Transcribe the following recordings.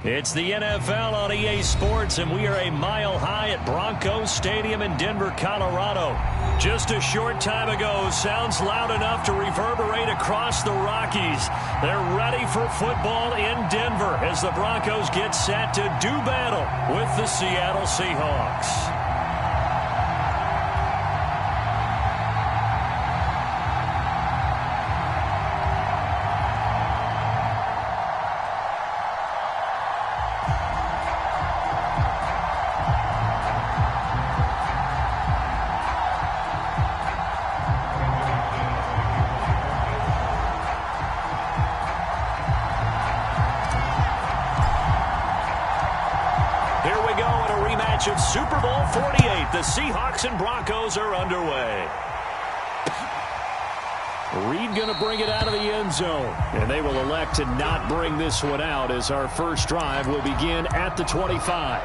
It's the NFL on EA Sports, and we are a mile high at Broncos Stadium in Denver, Colorado. Just a short time ago, sounds loud enough to reverberate across the Rockies. They're ready for football in Denver as the Broncos get set to do battle with the Seattle Seahawks. Of Super Bowl 48, the Seahawks and Broncos are underway. Reed going to bring it out of the end zone, and they will elect to not bring this one out as our first drive will begin at the 25.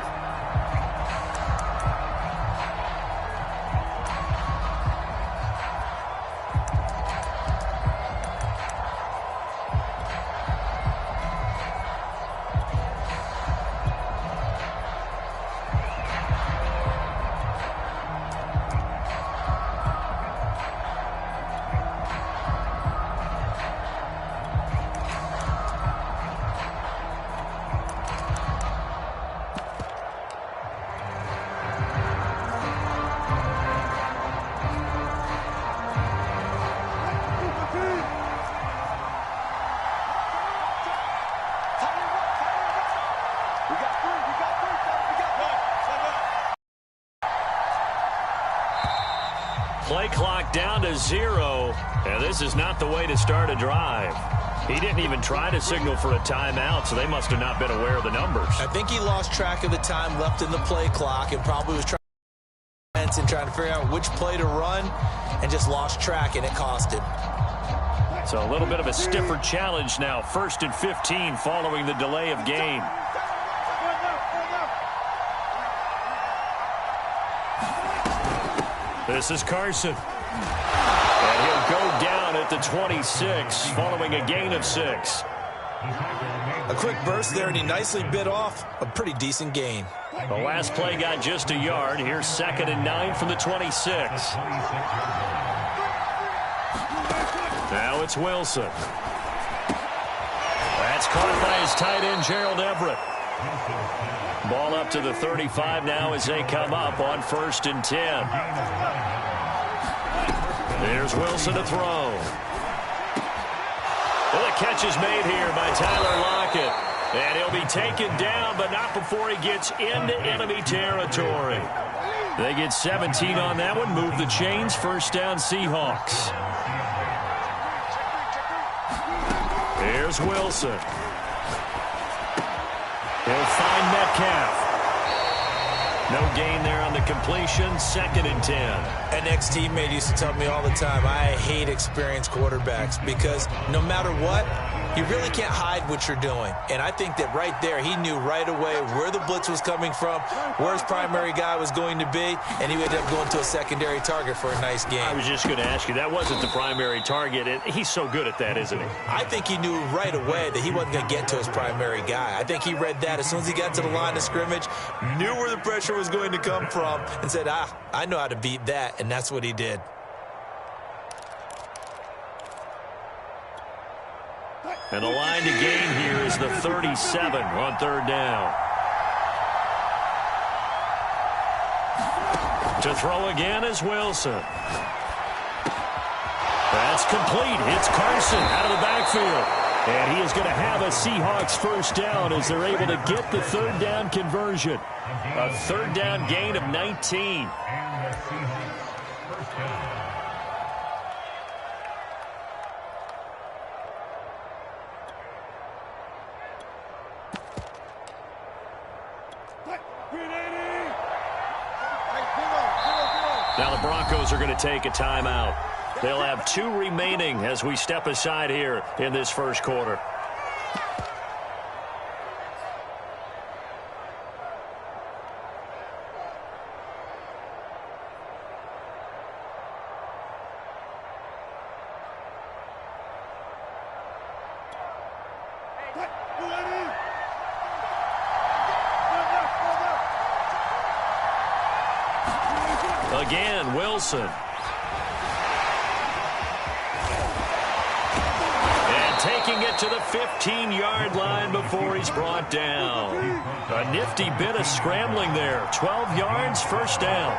Play clock down to 0, and this is not the way to start a drive. He didn't even try to signal for a timeout, so they must have not been aware of the numbers. I think he lost track of the time left in the play clock and probably was trying to figure out which play to run and just lost track, and it cost him. So a little bit of a stiffer challenge now. 1st and 15 following the delay of game. This is Carson. And he'll go down at the 26 following a gain of 6. A quick burst there, and he nicely bit off a pretty decent gain. The last play got just a yard. Here's 2nd and 9 from the 26. Now it's Wilson. That's caught by his tight end, Gerald Everett. Ball up to the 35 now as they come up on 1st and 10. There's Wilson to throw. Well, the catch is made here by Tyler Lockett. And he'll be taken down, but not before he gets into enemy territory. They get 17 on that one. Move the chains. 1st down, Seahawks. Here's Wilson. He'll find Metcalf. No gain there on the completion. 2nd and 10. An ex-teammate used to tell me all the time, I hate experienced quarterbacks because no matter what, you really can't hide what you're doing. And I think that right there, he knew right away where the blitz was coming from, where his primary guy was going to be, and he ended up going to a secondary target for a nice game. I was just going to ask you, that wasn't the primary target. He's so good at that, isn't he? I think he knew right away that he wasn't going to get to his primary guy. I think he read that as soon as he got to the line of scrimmage, knew where the pressure was going to come from, and said, I know how to beat that, and that's what he did. And the line to gain here is the 37 on 3rd down. To throw again is Wilson. That's complete. It's Carson out of the backfield. And he is going to have a Seahawks 1st down as they're able to get the 3rd down conversion. A 3rd down gain of 19. Now the Broncos are going to take a timeout. They'll have 2 remaining as we step aside here in this 1st quarter. Again, Wilson. And taking it to the 15-yard line before he's brought down. A nifty bit of scrambling there. 12 yards, first down.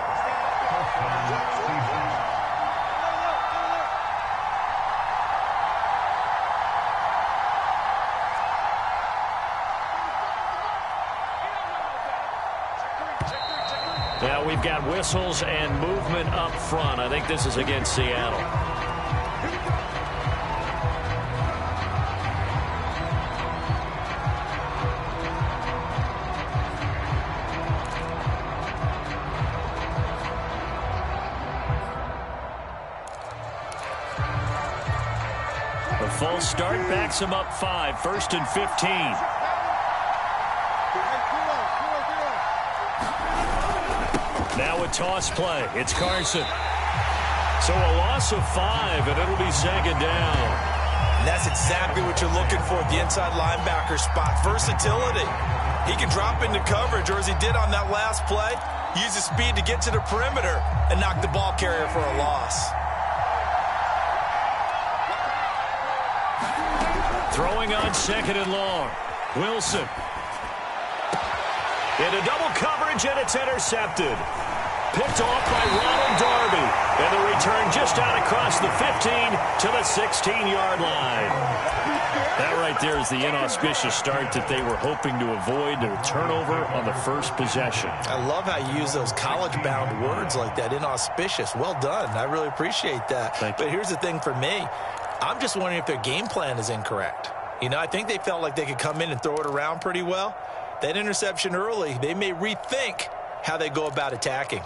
Now we've got whistles and movement up front. I think this is against Seattle. A false start backs him up 5, 1st and 15. Now a toss play. It's Carson. So a loss of 5, and it'll be 2nd down. And that's exactly what you're looking for at the inside linebacker spot. Versatility. He can drop into coverage, or as he did on that last play, use his speed to get to the perimeter and knock the ball carrier for a loss. Throwing on 2nd and long. Wilson. Into double coverage, and it's intercepted. Picked off by Ronald Darby. And the return just out across the 15 to the 16-yard line. That right there is the inauspicious start that they were hoping to avoid, a turnover on the first possession. I love how you use those college-bound words like that, inauspicious. Well done. I really appreciate that. But here's the thing for me. I'm just wondering if their game plan is incorrect. You know, I think they felt like they could come in and throw it around pretty well. That interception early, they may rethink how they go about attacking.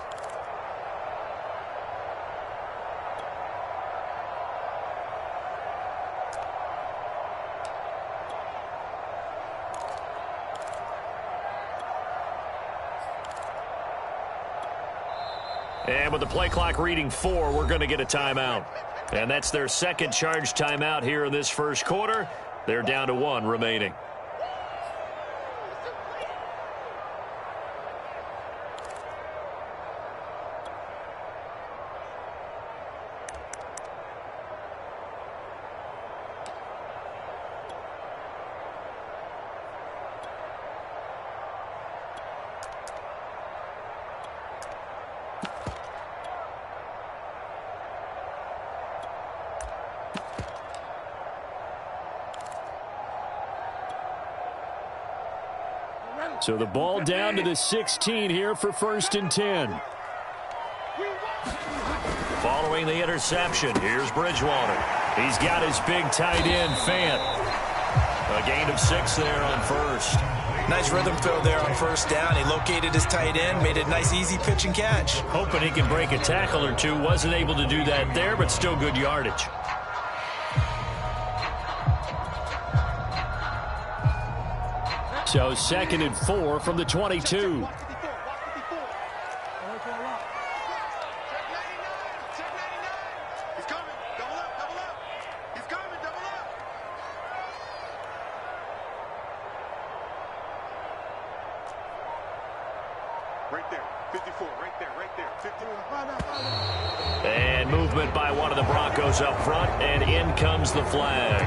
And with the play clock reading 4, we're going to get a timeout. And that's their second charge timeout here in this first quarter. They're down to 1 remaining. So the ball down to the 16 here for 1st and 10. Following the interception, here's Bridgewater. He's got his big tight end, Fant. A gain of 6 there on 1st. Nice rhythm throw there on 1st down. He located his tight end, made a nice easy pitch and catch. Hoping he can break a tackle or two. Wasn't able to do that there, but still good yardage. So 2nd and 4 from the 22. Right there, 54, right there, 54. And movement by one of the Broncos up front, and in comes the flag.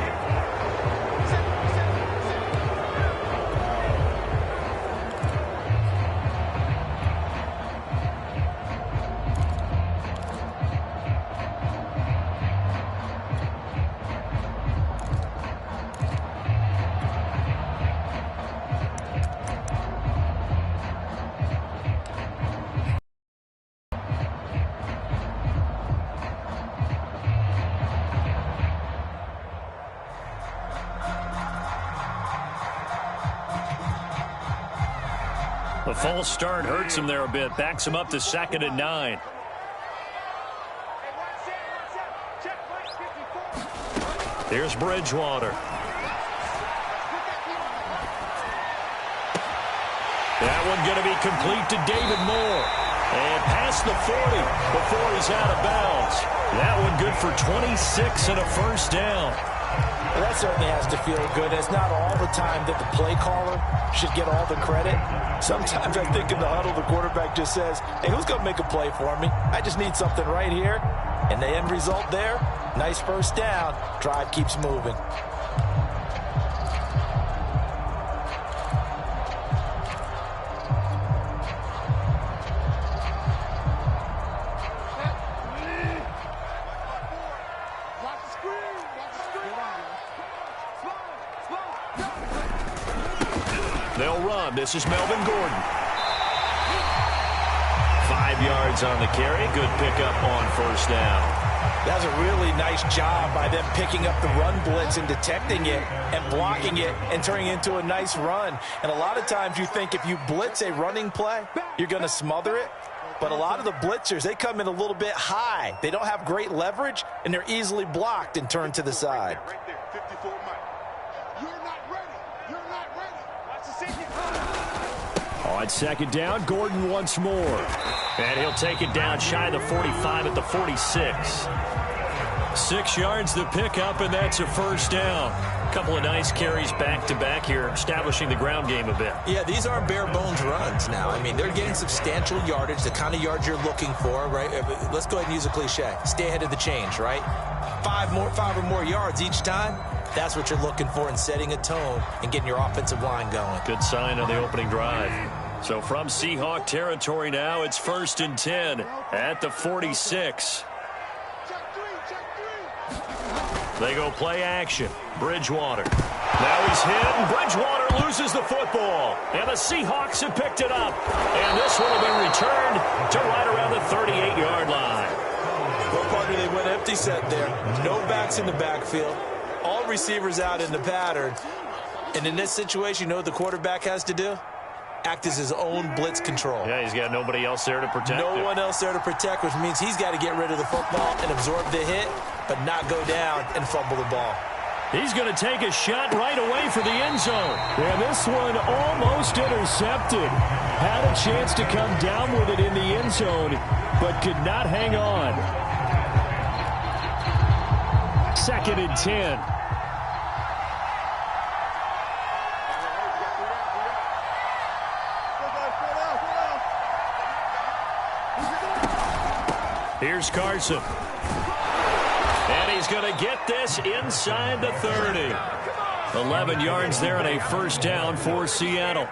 The false start hurts him there a bit. Backs him up to 2nd and 9. Here's Bridgewater. That one going to be complete to David Moore. And past the 40 before he's out of bounds. That one good for 26 and a 1st down. Well, that certainly has to feel good. It's not all the time that the play caller should get all the credit. Sometimes I think in the huddle, the quarterback just says, hey, who's going to make a play for me? I just need something right here. And the end result there, nice first down. Drive keeps moving. They'll run. This is Melvin Gordon. 5 yards on the carry. Good pickup on first down. That's a really nice job by them picking up the run blitz and detecting it and blocking it and turning it into a nice run. And a lot of times you think if you blitz a running play, you're going to smother it. But a lot of the blitzers, they come in a little bit high. They don't have great leverage, and they're easily blocked and turned to the side. Right there, 54 Mike. You're not ready. You're not ready. Watch the safety. On second down, Gordon once more. And he'll take it down shy of the 45 at the 46. 6 yards the pickup, and that's a first down. A couple of nice carries back-to-back here, establishing the ground game a bit. Yeah, these aren't bare-bones runs now. I mean, they're getting substantial yardage, the kind of yards you're looking for, right? Let's go ahead and use a cliche. Stay ahead of the change, right? 5 or more yards each time. That's what you're looking for in setting a tone and getting your offensive line going. Good sign on the opening drive. So from Seahawk territory now, it's 1st and 10 at the 46. They go play action. Bridgewater. Now he's hit, and Bridgewater loses the football. And the Seahawks have picked it up. And this one will be returned to right around the 38-yard line. Well, partner, they went empty set there. No backs in the backfield. All receivers out in the pattern. And in this situation, you know what the quarterback has to do? Act as his own blitz control. Yeah, he's got nobody else there to protect him. No one else there to protect, which means he's got to get rid of the football and absorb the hit, but not go down and fumble the ball. He's going to take a shot right away for the end zone. And this one almost intercepted. Had a chance to come down with it in the end zone, but could not hang on. 2nd and 10. Here's Carson. And he's going to get this inside the 30. 11 yards there and a first down for Seattle.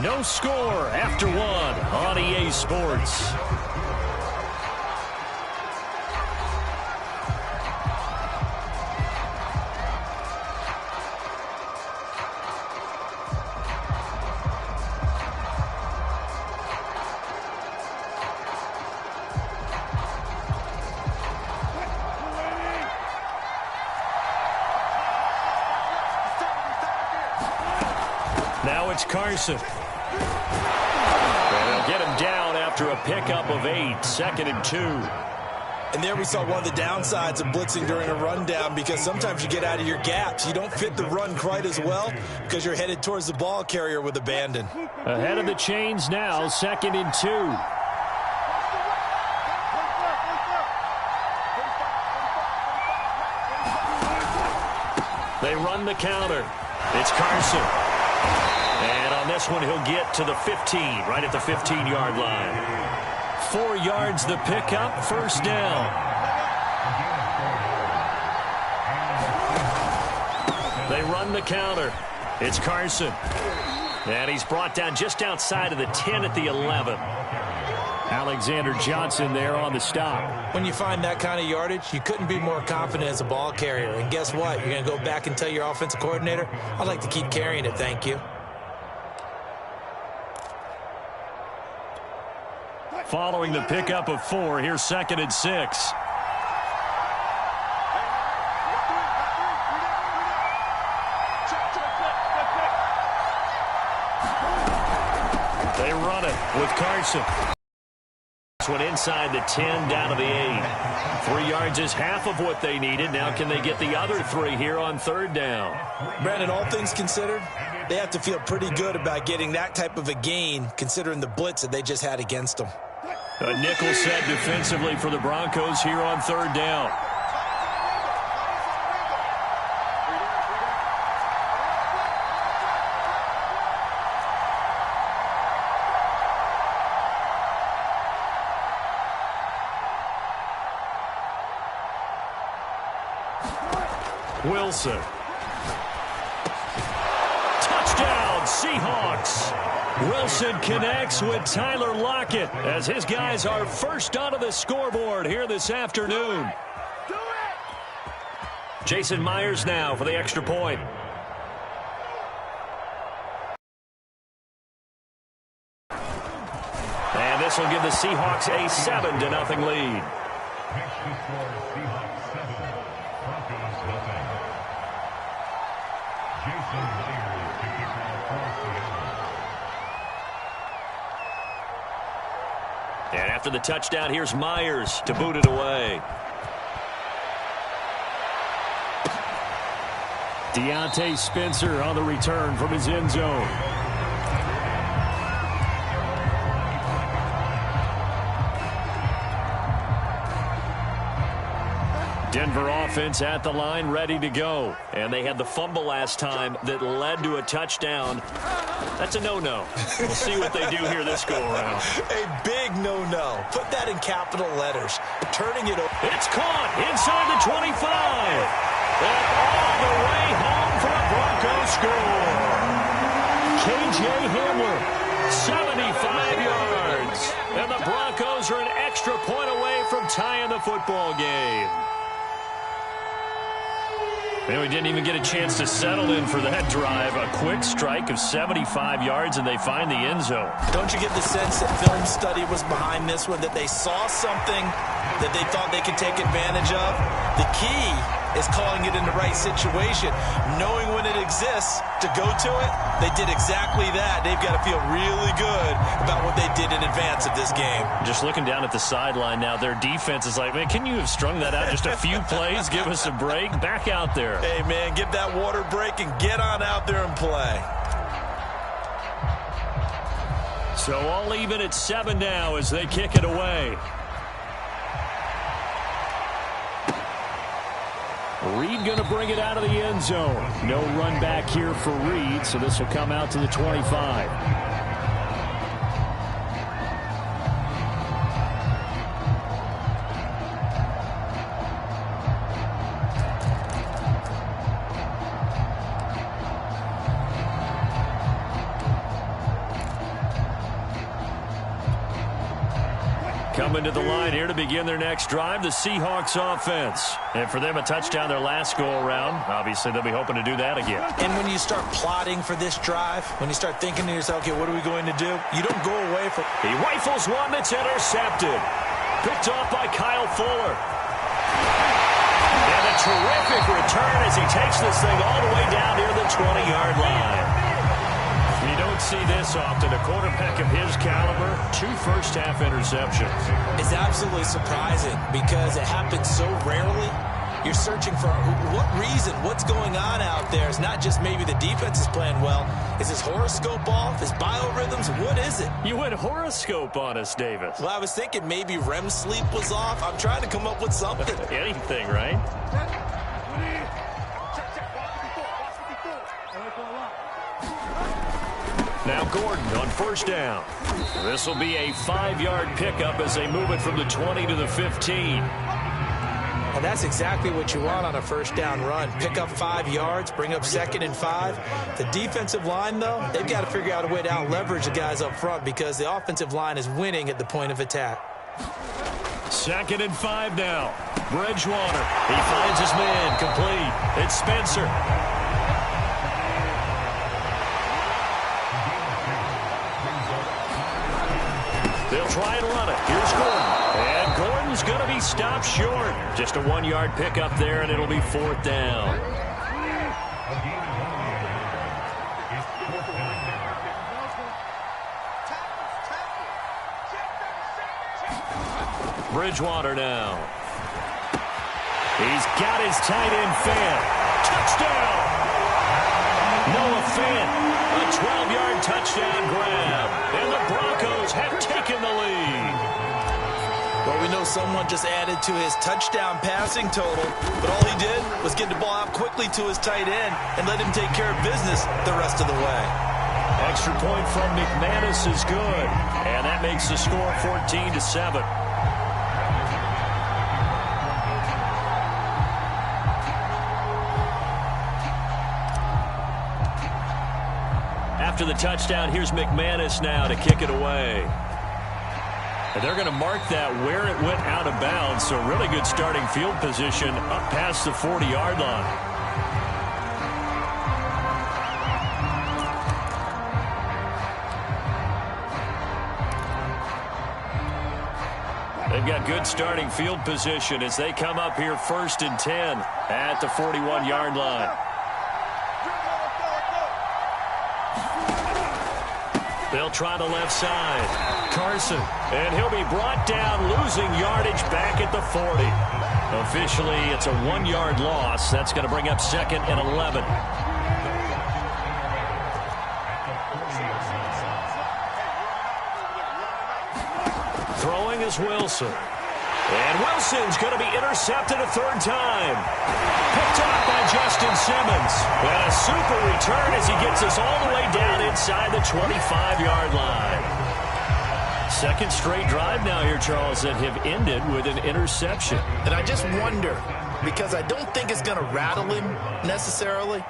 No score after one on EA Sports. Now it's Carson. And they'll get him down after a pickup of 8, 2nd and 2. And there we saw one of the downsides of blitzing during a rundown, because sometimes you get out of your gaps. You don't fit the run quite as well because you're headed towards the ball carrier with abandon. Ahead of the chains now, 2nd and 2. They run the counter. It's Carson. And on this one, he'll get to the 15, right at the 15-yard line. 4 yards the pickup, first down. They run the counter. It's Carson. And he's brought down just outside of the 10 at the 11. Alexander Johnson there on the stop. When you find that kind of yardage, you couldn't be more confident as a ball carrier. And guess what? You're going to go back and tell your offensive coordinator, I'd like to keep carrying it, thank you. Following the pickup of 4, here's 2nd and 6. They run it with Carson. This one inside the 10, down to the 8. 3 yards is half of what they needed. Now can they get the other 3 here on 3rd down? Brandon, all things considered, they have to feel pretty good about getting that type of a gain, considering the blitz that they just had against them. A nickel set defensively for the Broncos here on 3rd down. Wilson. Touchdown, Seahawks. Wilson connects with Tyler Lockett as his guys are first onto the scoreboard here this afternoon. Jason Myers now for the extra point. And this will give the Seahawks a 7-0 lead. And after the touchdown, here's Myers to boot it away. Deontay Spencer on the return from his end zone. Denver offense at the line, ready to go. And they had the fumble last time that led to a touchdown. That's a no-no. We'll see what they do here this go-around. A big no-no. Put that in capital letters. Turning it over. It's caught inside the 25. And all the way home for a Broncos score. K.J. Hamler, 75 yards. And the Broncos are an extra point away from tying the football game. And we didn't even get a chance to settle in for that drive. A quick strike of 75 yards, and they find the end zone. Don't you get the sense that film study was behind this one, that they saw something that they thought they could take advantage of? The key is calling it in the right situation, knowing when it exists to go to it. They did exactly that. They've got to feel really good about what they did in advance of this game. Just looking down at the sideline now, their defense is like, man, can you have strung that out just a few plays? Give us a break. Back out there. Hey, man, give that water break and get on out there and play. So all even at 7 now as they kick it away. Reed going to bring it out of the end zone. No run back here for Reed, so this will come out to the 25. Coming to the line here to begin their next drive, the Seahawks offense. And for them, a touchdown their last go-around. Obviously, they'll be hoping to do that again. And when you start plotting for this drive, when you start thinking to yourself, okay, what are we going to do? You don't go away from... He rifles one that's intercepted. Picked off by Kyle Fuller. And a terrific return as he takes this thing all the way down near the 20-yard line. You don't see this often. A quarterback of his caliber, 2 first-half interceptions. It's absolutely surprising because it happens so rarely. You're searching for what reason, what's going on out there. It's not just maybe the defense is playing well. Is his horoscope off? His biorhythms? What is it? You went horoscope on us, Davis. Well, I was thinking maybe REM sleep was off. I'm trying to come up with something. Anything, right? Now Gordon on first down. This will be a 5-yard pickup as they move it from the 20 to the 15. And that's exactly what you want on a first down run. Pick up 5 yards, bring up 2nd and 5. The defensive line, though, they've got to figure out a way to out-leverage the guys up front because the offensive line is winning at the point of attack. 2nd and 5 now. Bridgewater. He finds his man complete. It's Spencer. They'll try and run it. Here's Gordon. And Gordon's going to be stopped short. Just a 1-yard pickup there, and it'll be 4th down. Bridgewater now. He's got his tight end Fant. Touchdown! Noah Fant, a 12-yard touchdown grab. And the Broncos have taken the lead. Well, we know someone just added to his touchdown passing total, but all he did was get the ball out quickly to his tight end and let him take care of business the rest of the way. Extra point from McManus is good, and that makes the score 14-7. After the touchdown, here's McManus now to kick it away. And they're going to mark that where it went out of bounds, so really good starting field position up past the 40-yard line. They've got good starting field position as they come up here 1st and 10 at the 41-yard line. They'll try the left side. Carson, and he'll be brought down, losing yardage back at the 40. Officially, it's a 1-yard loss. That's going to bring up 2nd and 11. Throwing is Wilson. And Wilson's going to be intercepted a 3rd time. Picked up by Justin Simmons. And a super return as he gets us all the way down inside the 25-yard line. 2nd straight drive now here, Charles, that have ended with an interception. And I just wonder, because I don't think it's going to rattle him necessarily,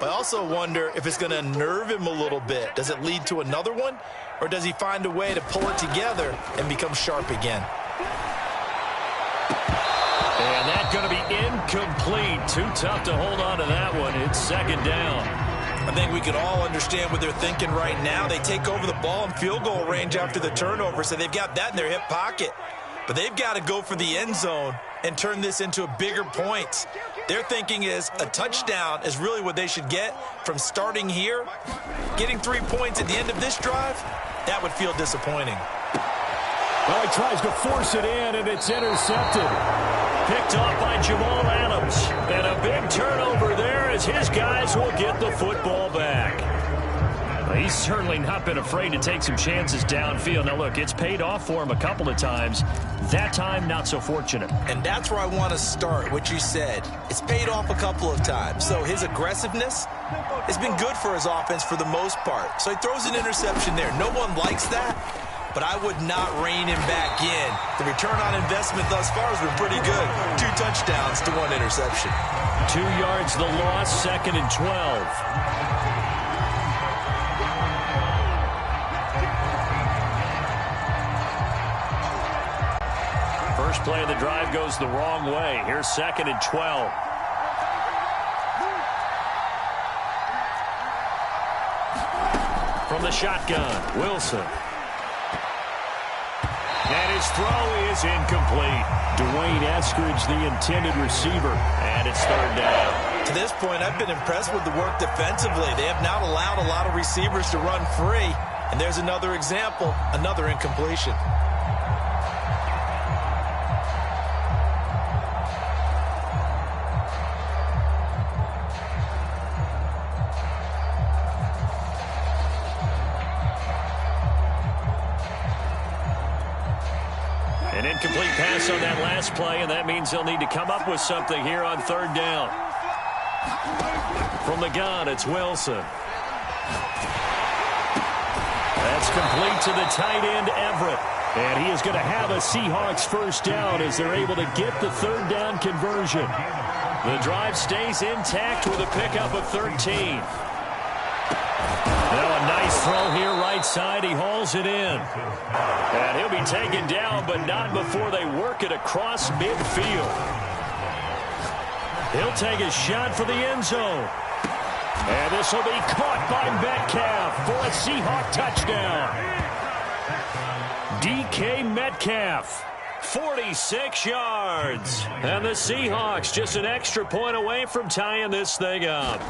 but I also wonder if it's going to unnerve him a little bit. Does it lead to another one? Or does he find a way to pull it together and become sharp again? And that's going to be incomplete. Too tough to hold on to that one. It's 2nd down. I think we can all understand what they're thinking right now. They take over the ball in field goal range after the turnover, so they've got that in their hip pocket. But they've got to go for the end zone and turn this into a bigger point. Their thinking is a touchdown is really what they should get from starting here. Getting 3 points at the end of this drive, that would feel disappointing. Well, he tries to force it in, and it's intercepted. Picked off by Jamal Adams. And a big turnover there as his guys will get the football back. Well, he's certainly not been afraid to take some chances downfield. Now, look, it's paid off for him a couple of times. That time, not so fortunate. And that's where I want to start, what you said. It's paid off a couple of times. So his aggressiveness has been good for his offense for the most part. So he throws an interception there. No one likes that. But I would not rein him back in. The return on investment thus far has been pretty good. 2 touchdowns to 1 interception. 2 yards the loss, 2nd and 12. First play of the drive goes the wrong way. Here's 2nd and 12. From the shotgun, Wilson. And his throw is incomplete. Dwayne Eskridge, the intended receiver, and it's 3rd down. To this point, I've been impressed with the work defensively. They have not allowed a lot of receivers to run free. And there's another example, another incompletion. An incomplete pass on that last play, and that means they'll need to come up with something here on 3rd down. From the gun, it's Wilson. That's complete to the tight end, Everett. And he is going to have a Seahawks 1st down as they're able to get the 3rd down conversion. The drive stays intact with a pickup of 13. Now a nice throw here right side. He hauls it in. And he'll be taken down, but not before they work it across midfield. He'll take a shot for the end zone. And this will be caught by Metcalf for a Seahawk touchdown. DK Metcalf, 46 yards. And the Seahawks just an extra point away from tying this thing up.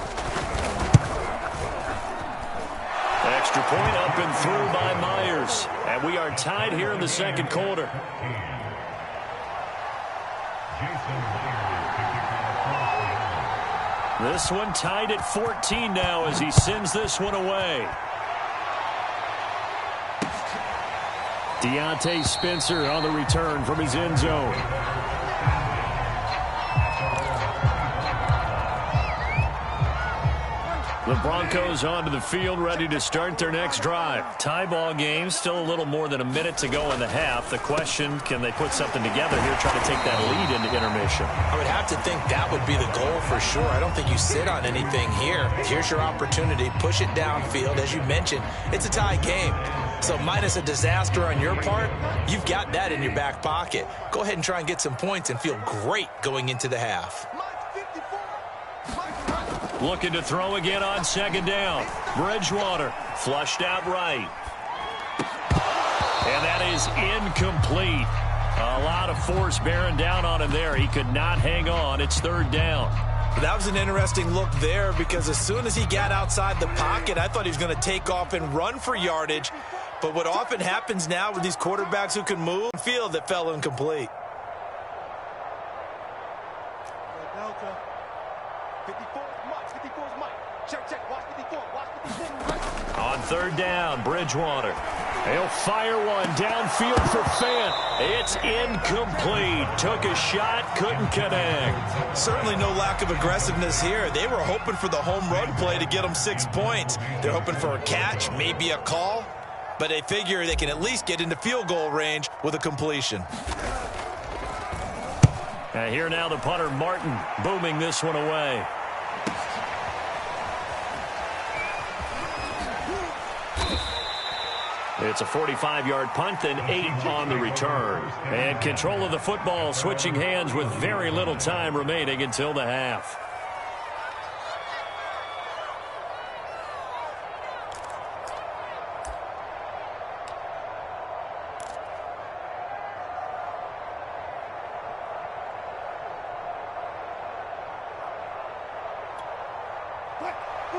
Extra point up and through by Myers. And we are tied here in the 2nd quarter. 2nd and 10 This one tied at 14 now as he sends this one away. Deontay Spencer on the return from his end zone. The Broncos onto the field, ready to start their next drive. Tie ball game, still a little more than a minute to go in the half. The question, can they put something together here, try to take that lead into intermission? I would have to think that would be the goal for sure. I don't think you sit on anything here. Here's your opportunity. Push it downfield. As you mentioned, it's a tie game. So minus a disaster on your part, you've got that in your back pocket. Go ahead and try and get some points and feel great going into the half. Looking to throw again on second down. Bridgewater flushed out right. And that is incomplete. A lot of force bearing down on him there. He could not hang on. It's third down. That was an interesting look there because as soon as he got outside the pocket, I thought he was going to take off and run for yardage. But what often happens now with these quarterbacks who can move, field that fell incomplete. On third down, Bridgewater. He'll fire one downfield for Fant. It's incomplete. Took a shot, couldn't connect. Certainly no lack of aggressiveness here. They were hoping for the home run play to get them 6 points. They're hoping for a catch, maybe a call. But they figure they can at least get into field goal range with a completion. Here now the punter, Martin, booming this one away. It's a 45-yard punt, then 8 on the return. And control of the football switching hands with very little time remaining until the half.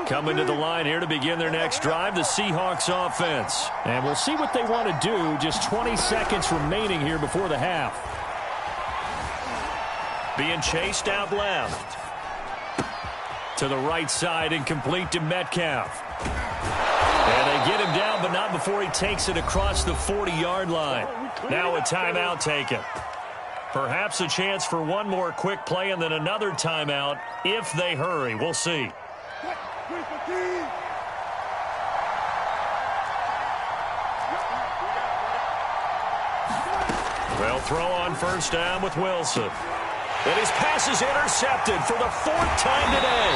Coming to the line here to begin their next drive, the Seahawks offense. And we'll see what they want to do. Just 20 seconds remaining here before the half. Being chased out left. To the right side, incomplete to Metcalf. And they get him down, but not before he takes it across the 40-yard line. Now a timeout taken. Perhaps a chance for one more quick play and then another timeout if they hurry. We'll see. They'll throw on first down with Wilson. And his pass is intercepted for the 4th time today.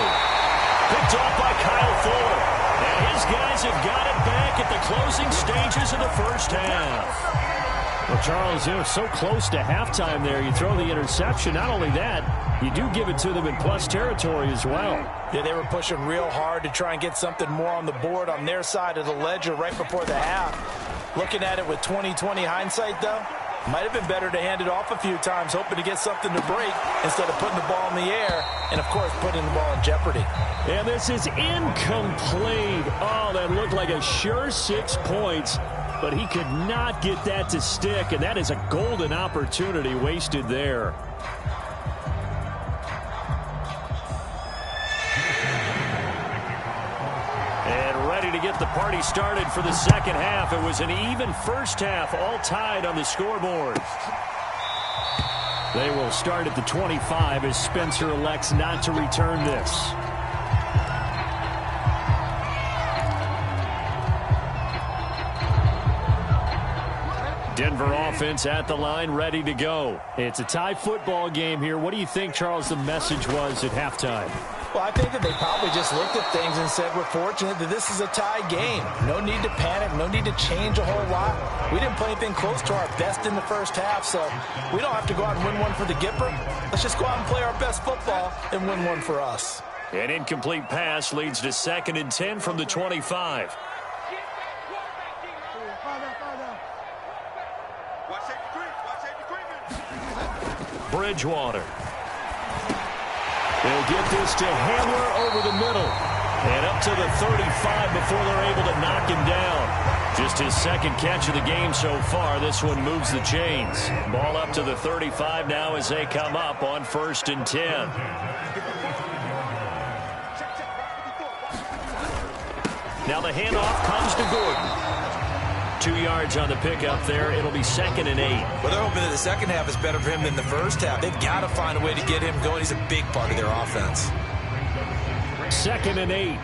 Picked off by Kyle Fuller. And his guys have got it back at the closing stages of the first half. Well, Charles, they were so close to halftime there. You throw the interception. Not only that, you do give it to them in plus territory as well. Yeah, they were pushing real hard to try and get something more on the board on their side of the ledger right before the half. Looking at it with 20/20 hindsight, though, might have been better to hand it off a few times, hoping to get something to break instead of putting the ball in the air and, of course, putting the ball in jeopardy. And this is incomplete. Oh, that looked like a sure 6 points, but he could not get that to stick, and that is a golden opportunity wasted there. And ready to get the party started for the second half. It was an even first half, all tied on the scoreboard. They will start at the 25 as Spencer elects not to return this. Denver offense at the line, ready to go. It's a tie football game here. What do you think, Charles, the message was at halftime? Well, I think that they probably just looked at things and said, we're fortunate that this is a tie game. No need to panic. No need to change a whole lot. We didn't play anything close to our best in the first half, so we don't have to go out and win one for the Gipper. Let's just go out and play our best football and win one for us. An incomplete pass leads to 2nd and 10 from the 25. Bridgewater. They'll get this to Hamler over the middle. And up to the 35 before they're able to knock him down. Just his second catch of the game so far. This one moves the chains. Ball up to the 35 now as they come up on 1st and 10. Now the handoff comes to Gordon. 2 yards on the pickup there. It'll be 2nd and 8. Well, they're hoping that the second half is better for him than the first half. They've got to find a way to get him going. He's a big part of their offense. 2nd and 8.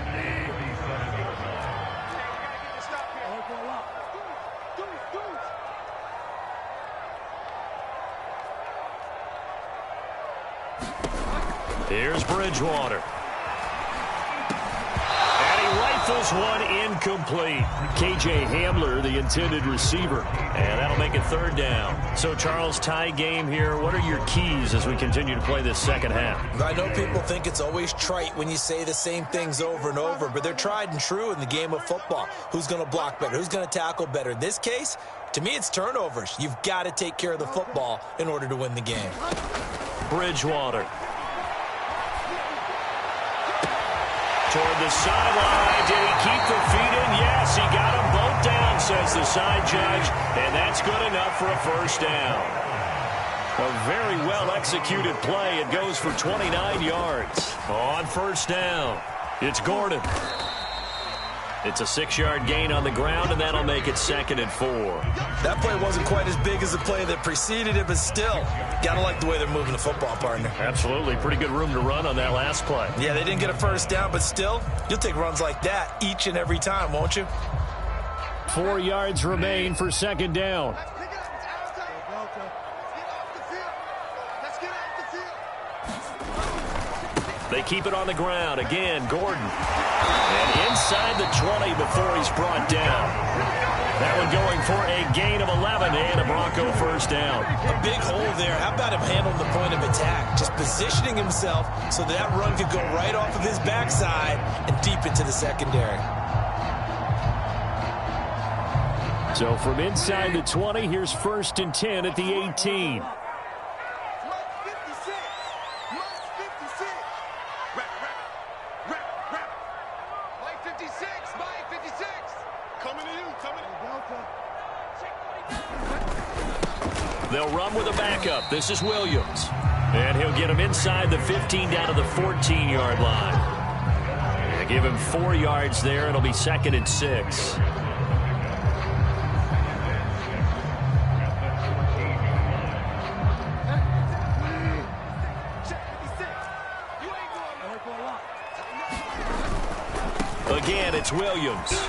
Here's Bridgewater. And he rifles one incomplete. K.J. Hamler, the intended receiver. And that'll make it 3rd down. So, Charles, tie game here. What are your keys as we continue to play this second half? I know people think it's always trite when you say the same things over and over, but they're tried and true in the game of football. Who's going to block better? Who's going to tackle better? In this case, to me, it's turnovers. You've got to take care of the football in order to win the game. Bridgewater. Toward the sideline. Did he keep the feet in? Yes, he got them both down, says the side judge. And that's good enough for a 1st down. A very well-executed play. It goes for 29 yards. On 1st down, it's Gordon. It's a 6-yard gain on the ground, and that'll make it 2nd and 4. That play wasn't quite as big as the play that preceded it, but still, got to like the way they're moving the football, partner. Absolutely. Pretty good room to run on that last play. Yeah, they didn't get a 1st down, but still, you'll take runs like that each and every time, won't you? 4 yards remain for 2nd down. They keep it on the ground. Again, Gordon. And inside the 20 before he's brought down. That one going for a gain of 11 and a Bronco 1st down. A big hole there. How about him handling the point of attack? Just positioning himself so that run could go right off of his backside and deep into the secondary. So from inside the 20, here's 1st and 10 at the 18. They'll run with a backup. This is Williams. And he'll get him inside the 15 down to the 14-yard line. They give him 4 yards there. It'll be 2nd and 6. Again, it's Williams.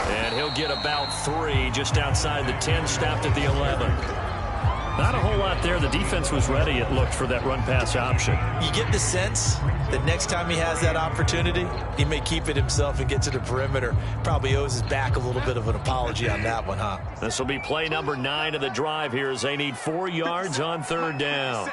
And he'll get about 3 just outside the 10, stopped at the 11. Not a whole lot there. The defense was ready, it looked, for that run-pass option. You get the sense that next time he has that opportunity, he may keep it himself and get to the perimeter. Probably owes his back a little bit of an apology on that one, huh? This will be play number 9 of the drive here as they need 4 yards on 3rd down.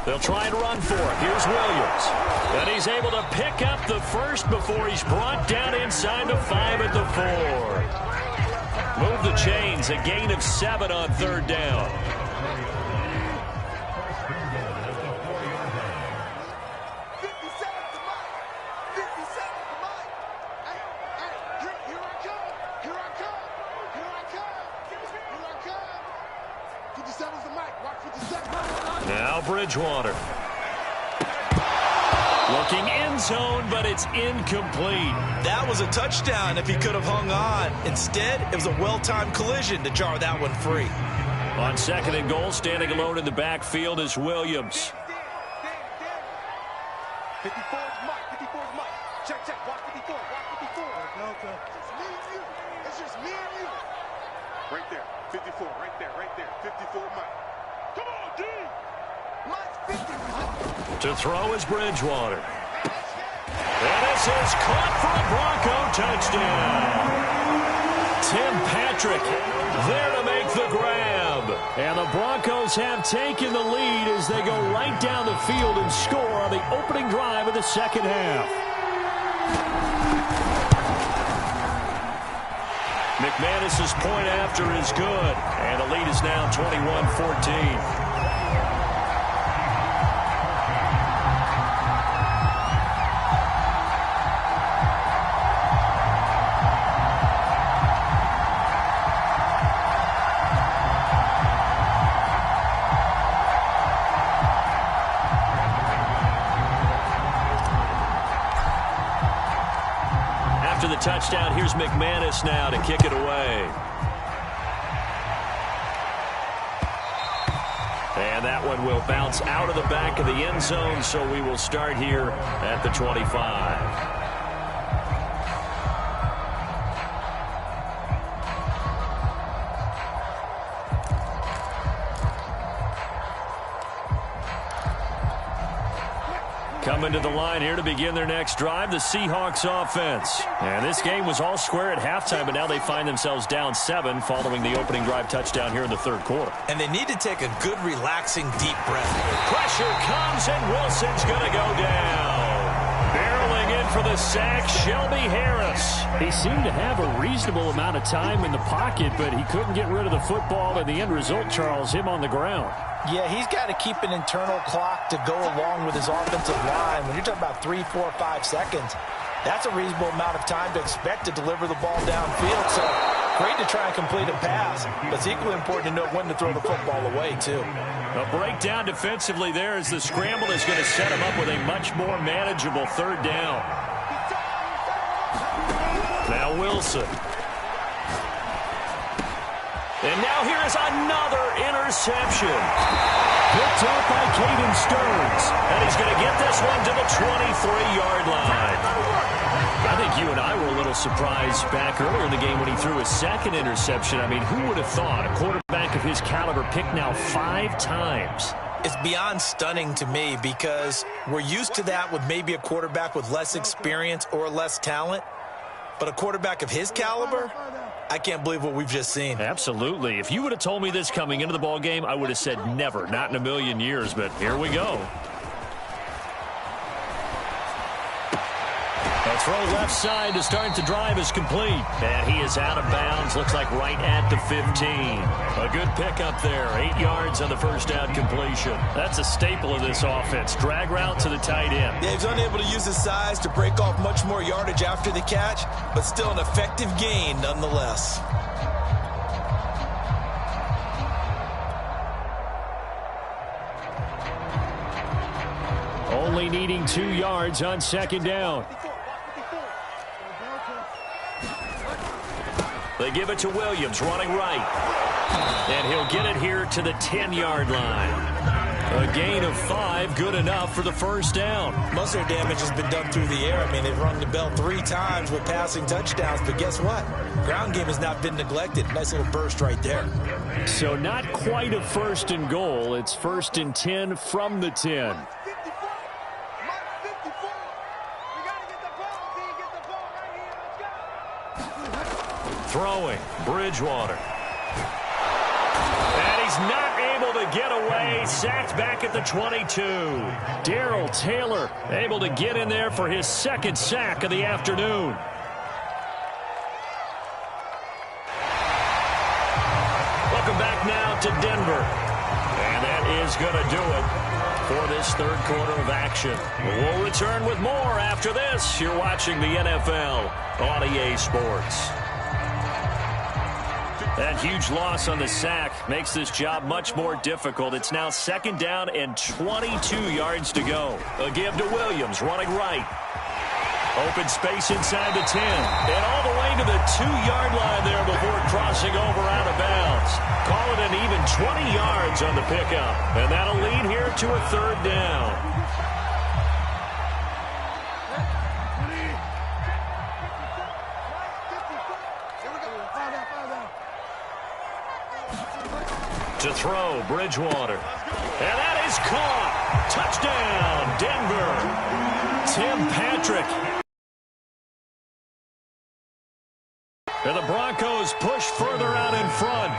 They'll try and run for it. Here's Williams. And he's able to pick up the 1st before he's brought down inside the 5 at the 4. Move the chains. A gain of 7 on 3rd down. Now Bridgewater. Looking end zone, but it's incomplete. That was a touchdown if he could have hung on. Instead, it was a well-timed collision to jar that one free. On 2nd and goal, standing alone in the backfield is Williams. 54 is Mike. 54 is Mike. Check, check. Watch 54. Watch 54. Okay. It's me and you. It's just me and you. Right there. 54. Right there. Right there. 54 Mike. Come on, D. Mike's 50. To throw is Bridgewater. And this is caught for a Bronco touchdown. Tim Patrick there to make the grab. And the Broncos have taken the lead as they go right down the field and score on the opening drive of the second half. McManus's point after is good. And the lead is now 21-14. touchdown. Here's McManus now to kick it away. And that one will bounce out of the back of the end zone, so we will start here at the 25. Coming to the line here to begin their next drive, the Seahawks offense. And this game was all square at halftime, but now they find themselves down 7 following the opening drive touchdown here in the third quarter. And they need to take a good, relaxing, deep breath. Pressure comes, and Wilson's going to go down. Barreling in for the sack, Shelby Harris. He seemed to have a reasonable amount of time in the pocket, but he couldn't get rid of the football, and the end result, Charles, him on the ground. Yeah, he's got to keep an internal clock to go along with his offensive line. When you're talking about 3, 4, 5 seconds, that's a reasonable amount of time to expect to deliver the ball downfield. So great to try and complete a pass, but it's equally important to know when to throw the football away, too. A breakdown defensively there as the scramble is going to set him up with a much more manageable third down. Now Wilson. And now here is another interception. Picked up by Caden Stearns. And he's going to get this one to the 23-yard line. I think you and I were a little surprised back earlier in the game when he threw his second interception. I mean, who would have thought a quarterback of his caliber picked now 5 times? It's beyond stunning to me because we're used to that with maybe a quarterback with less experience or less talent. But a quarterback of his caliber, I can't believe what we've just seen. Absolutely. If you would have told me this coming into the ball game, I would have said never, not in a million years. But here we go. A throw left side to start the drive is complete. And he is out of bounds. Looks like right at the 15. A good pickup there. 8 yards on the first down completion. That's a staple of this offense. Drag route to the tight end. Yeah, he's unable to use his size to break off much more yardage after the catch, but still an effective gain nonetheless. Only needing 2 yards on second down. They give it to Williams, running right. And he'll get it here to the 10-yard line. A gain of 5, good enough for the first down. Most of their damage has been done through the air. I mean, they've rung the bell 3 times with passing touchdowns, but guess what? Ground game has not been neglected. Nice little burst right there. So not quite a first and goal. It's 1st and 10 from the 10. Throwing, Bridgewater. And he's not able to get away. Sacked back at the 22. Darrell Taylor able to get in there for his second sack of the afternoon. Welcome back now to Denver. And that is going to do it for this third quarter of action. We'll return with more after this. You're watching the NFL on EA Sports. That huge loss on the sack makes this job much more difficult. It's now second down and 22 yards to go. A give to Williams, running right. Open space inside the 10. And all the way to the 2-yard line there before crossing over out of bounds. Call it an even 20 yards on the pickup. And that'll lead here to a third down. To throw, Bridgewater. And that is caught. Touchdown, Denver. Tim Patrick. And the Broncos push further out in front.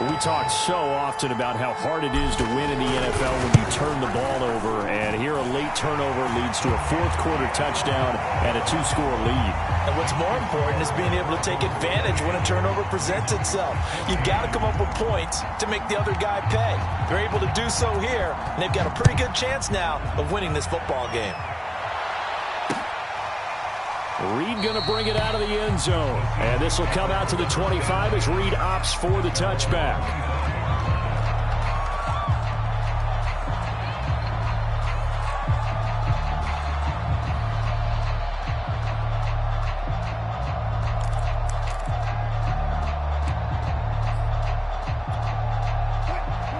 We talk so often about how hard it is to win in the NFL when you turn the ball over. And here a late turnover leads to a fourth-quarter touchdown and a 2-score lead. And what's more important is being able to take advantage when a turnover presents itself. You've got to come up with points to make the other guy pay. They're able to do so here, and they've got a pretty good chance now of winning this football game. Reed going to bring it out of the end zone. And this will come out to the 25 as Reed opts for the touchback.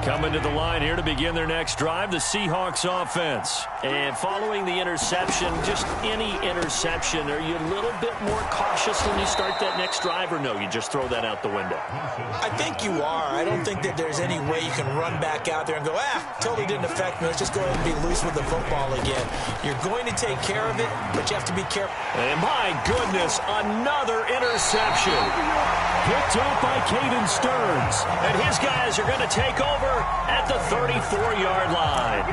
Coming to the line here to begin their next drive, the Seahawks offense. And following the interception, just any interception, are you a little bit more cautious when you start that next drive, or no, you just throw that out the window? I think you are. I don't think that there's any way you can run back out there and go, totally didn't affect me. Let's just go ahead and be loose with the football again. You're going to take care of it, but you have to be careful. And my goodness, another interception. Picked up by Caden Stearns. And his guys are going to take over at the 34-yard line.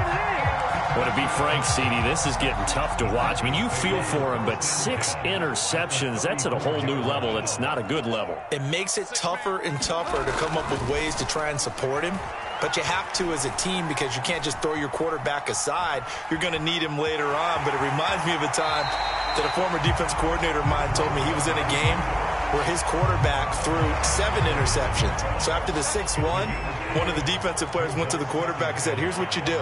Well, to be frank, CD, this is getting tough to watch. I mean, you feel for him, but 6 interceptions, that's at a whole new level. It's not a good level. It makes it tougher and tougher to come up with ways to try and support him. But you have to as a team because you can't just throw your quarterback aside. You're going to need him later on. But it reminds me of a time that a former defense coordinator of mine told me he was in a game where his quarterback threw 7 interceptions. So after the 6th one of the defensive players went to the quarterback and said, here's what you do.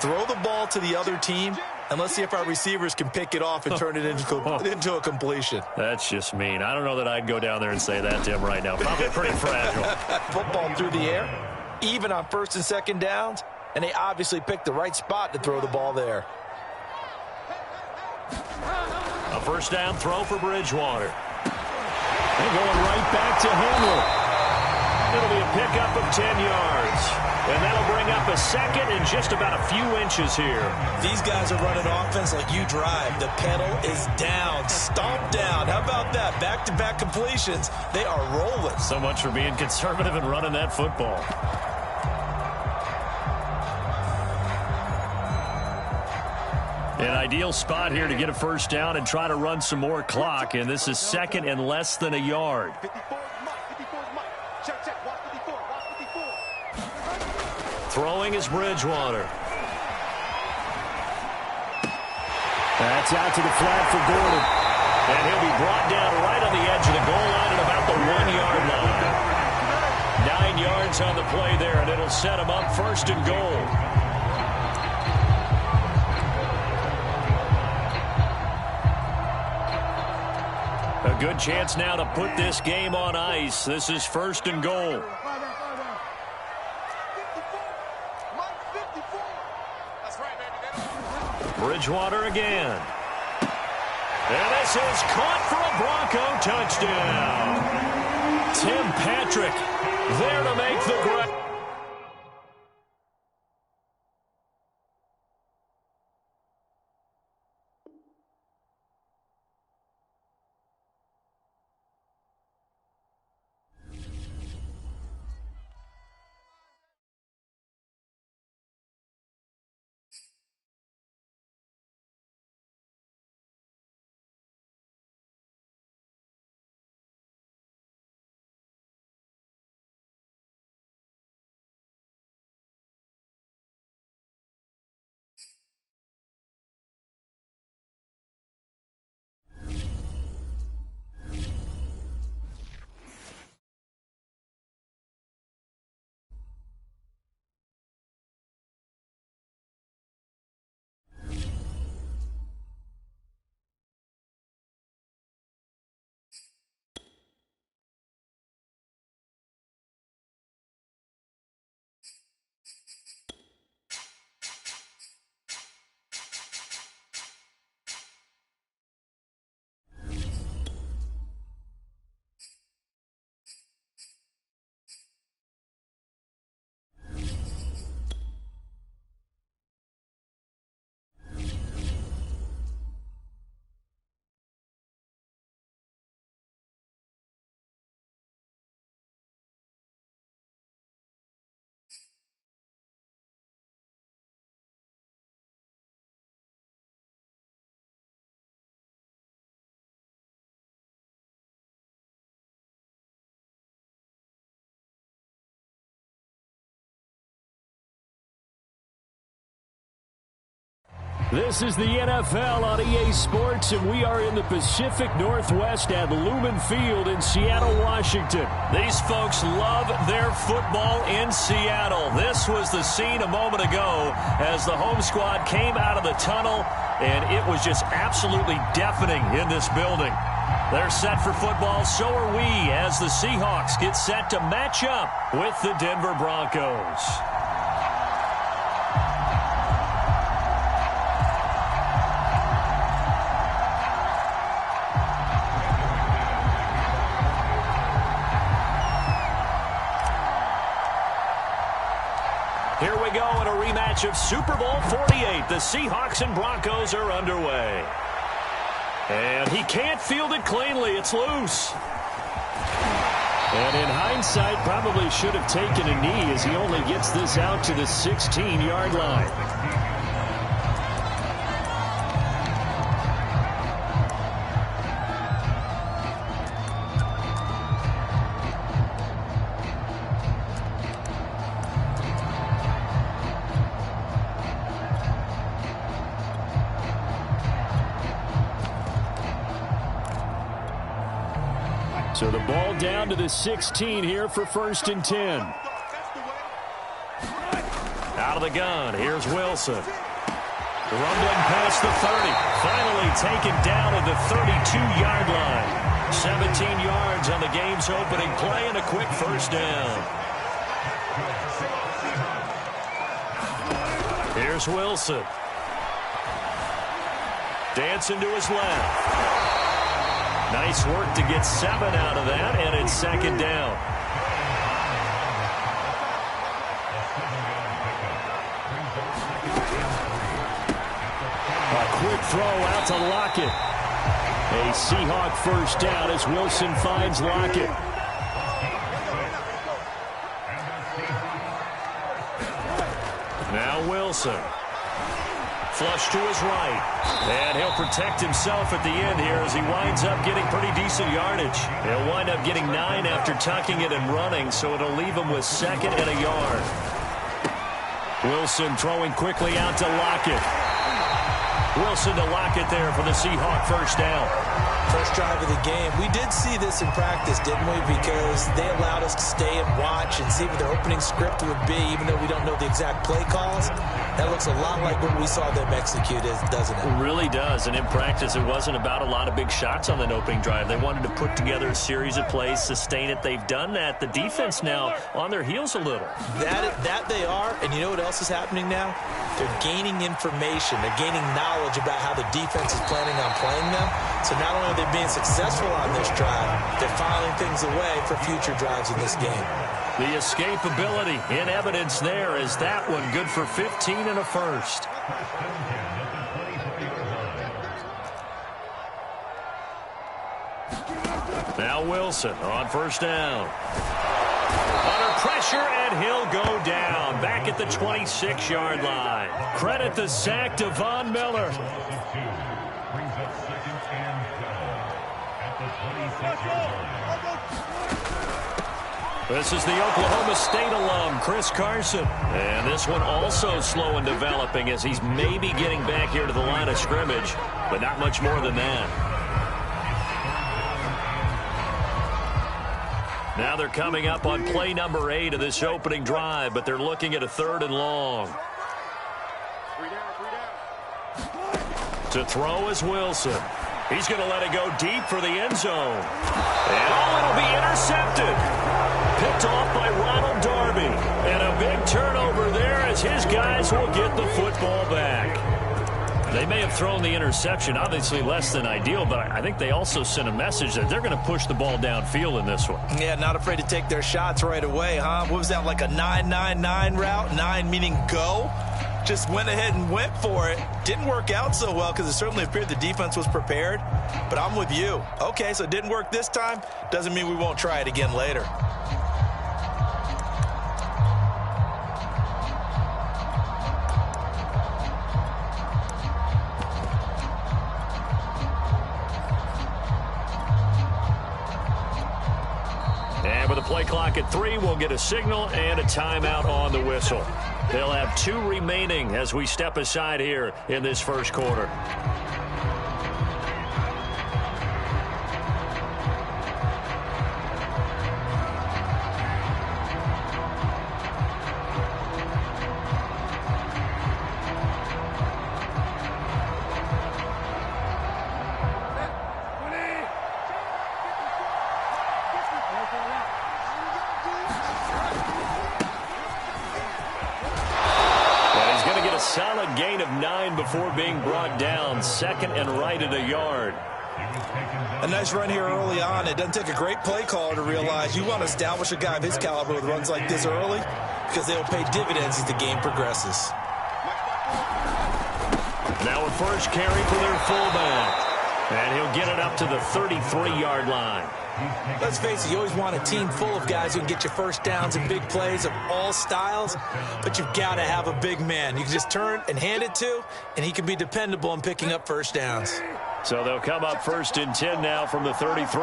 Throw the ball to the other team, and let's see if our receivers can pick it off and turn it into a completion. That's just mean. I don't know that I'd go down there and say that to him right now. Probably pretty fragile. Football through the air, even on 1st and 2nd downs, and they obviously picked the right spot to throw the ball there. A first down throw for Bridgewater. They're going right back to Hamler. It'll be a pickup of 10 yards. And that'll bring up a second and just about a few inches here. These guys are running offense like you drive. The pedal is down, stomped down. How about that? Back-to-back completions. They are rolling. So much for being conservative and running that football. An ideal spot here to get a first down and try to run some more clock. And this is 2nd and less than a yard. Throwing is Bridgewater. That's out to the flat for Gordon. And he'll be brought down right on the edge of the goal line at about the 1-yard line. 9 yards on the play there, and it'll set him up 1st and goal. A good chance now to put this game on ice. This is 1st and goal. Bridgewater again. And this is caught for a Bronco touchdown. Tim Patrick there to make the grab. This is the NFL on EA Sports, and we are in the Pacific Northwest at Lumen Field in Seattle, Washington. These folks love their football in Seattle. This was the scene a moment ago as the home squad came out of the tunnel, and it was just absolutely deafening in this building. They're set for football, so are we, as the Seahawks get set to match up with the Denver Broncos. Here we go in a rematch of Super Bowl 48. The Seahawks and Broncos are underway. And he can't field it cleanly. It's loose. And in hindsight, probably should have taken a knee as he only gets this out to the 16-yard line. So the ball down to the 16 here for 1st and 10. Out of the gun, here's Wilson. Rumbling past the 30. Finally taken down at the 32-yard line. 17 yards on the game's opening play and a quick 1st down. Here's Wilson. Dancing to his left. Nice work to get 7 out of that, and it's 2nd down. A quick throw out to Lockett. A Seahawk 1st down as Wilson finds Lockett. Now Wilson. Flush to his right. And he'll protect himself at the end here as he winds up getting pretty decent yardage. He'll wind up getting 9 after tucking it and running, so it'll leave him with 2nd and a yard. Wilson throwing quickly out to Lockett. Wilson to Lockett there for the Seahawk 1st down. First drive of the game. We did see this in practice, didn't we? Because they allowed us to stay and watch and see what their opening script would be, even though we don't know the exact play calls. That looks a lot like what we saw them execute, doesn't it? It really does. And in practice, it wasn't about a lot of big shots on that opening drive. They wanted to put together a series of plays, sustain it. They've done that. The defense now on their heels a little. That they are. And you know what else is happening now? They're gaining information. They're gaining knowledge about how the defense is planning on playing them. So not only are they being successful on this drive, they're filing things away for future drives in this game. The escapability in evidence there is that one good for 15 and a 1st. Now Wilson on 1st down. Under pressure, and he'll go down. Back at the 26-yard line. Credit the sack to Von Miller. This is the Oklahoma State alum, Chris Carson. And this one also slow in developing as he's maybe getting back here to the line of scrimmage, but not much more than that. Now they're coming up on play number 8 of this opening drive, but they're looking at a 3rd and long. To throw is Wilson. He's going to let it go deep for the end zone. And it'll be intercepted. Picked off by Ronald Darby. And a big turnover there as his guys will get the football back. They may have thrown the interception, obviously less than ideal, but I think they also sent a message that they're going to push the ball downfield in this one. Yeah, not afraid to take their shots right away, huh? What was that, like a 9-9-9 route? 9 meaning go? Just went ahead and went for it. Didn't work out so well because it certainly appeared the defense was prepared. But I'm with you. Okay, so it didn't work this time. Doesn't mean we won't try it again later. And with the play clock at 3, we'll get a signal and a timeout on the whistle. They'll have 2 remaining as we step aside here in this 1st quarter. Solid gain of 9 before being brought down. 2nd and right at a yard. A nice run here early on. It doesn't take a great play caller to realize you want to establish a guy of his caliber with runs like this early because they'll pay dividends as the game progresses. Now a first carry for their fullback. And he'll get it up to the 33-yard line. Let's face it, you always want a team full of guys who can get you first downs and big plays of all styles, but you've got to have a big man you can just turn and hand it to, and he can be dependable in picking up first downs. So they'll come up 1st and 10 now from the 33.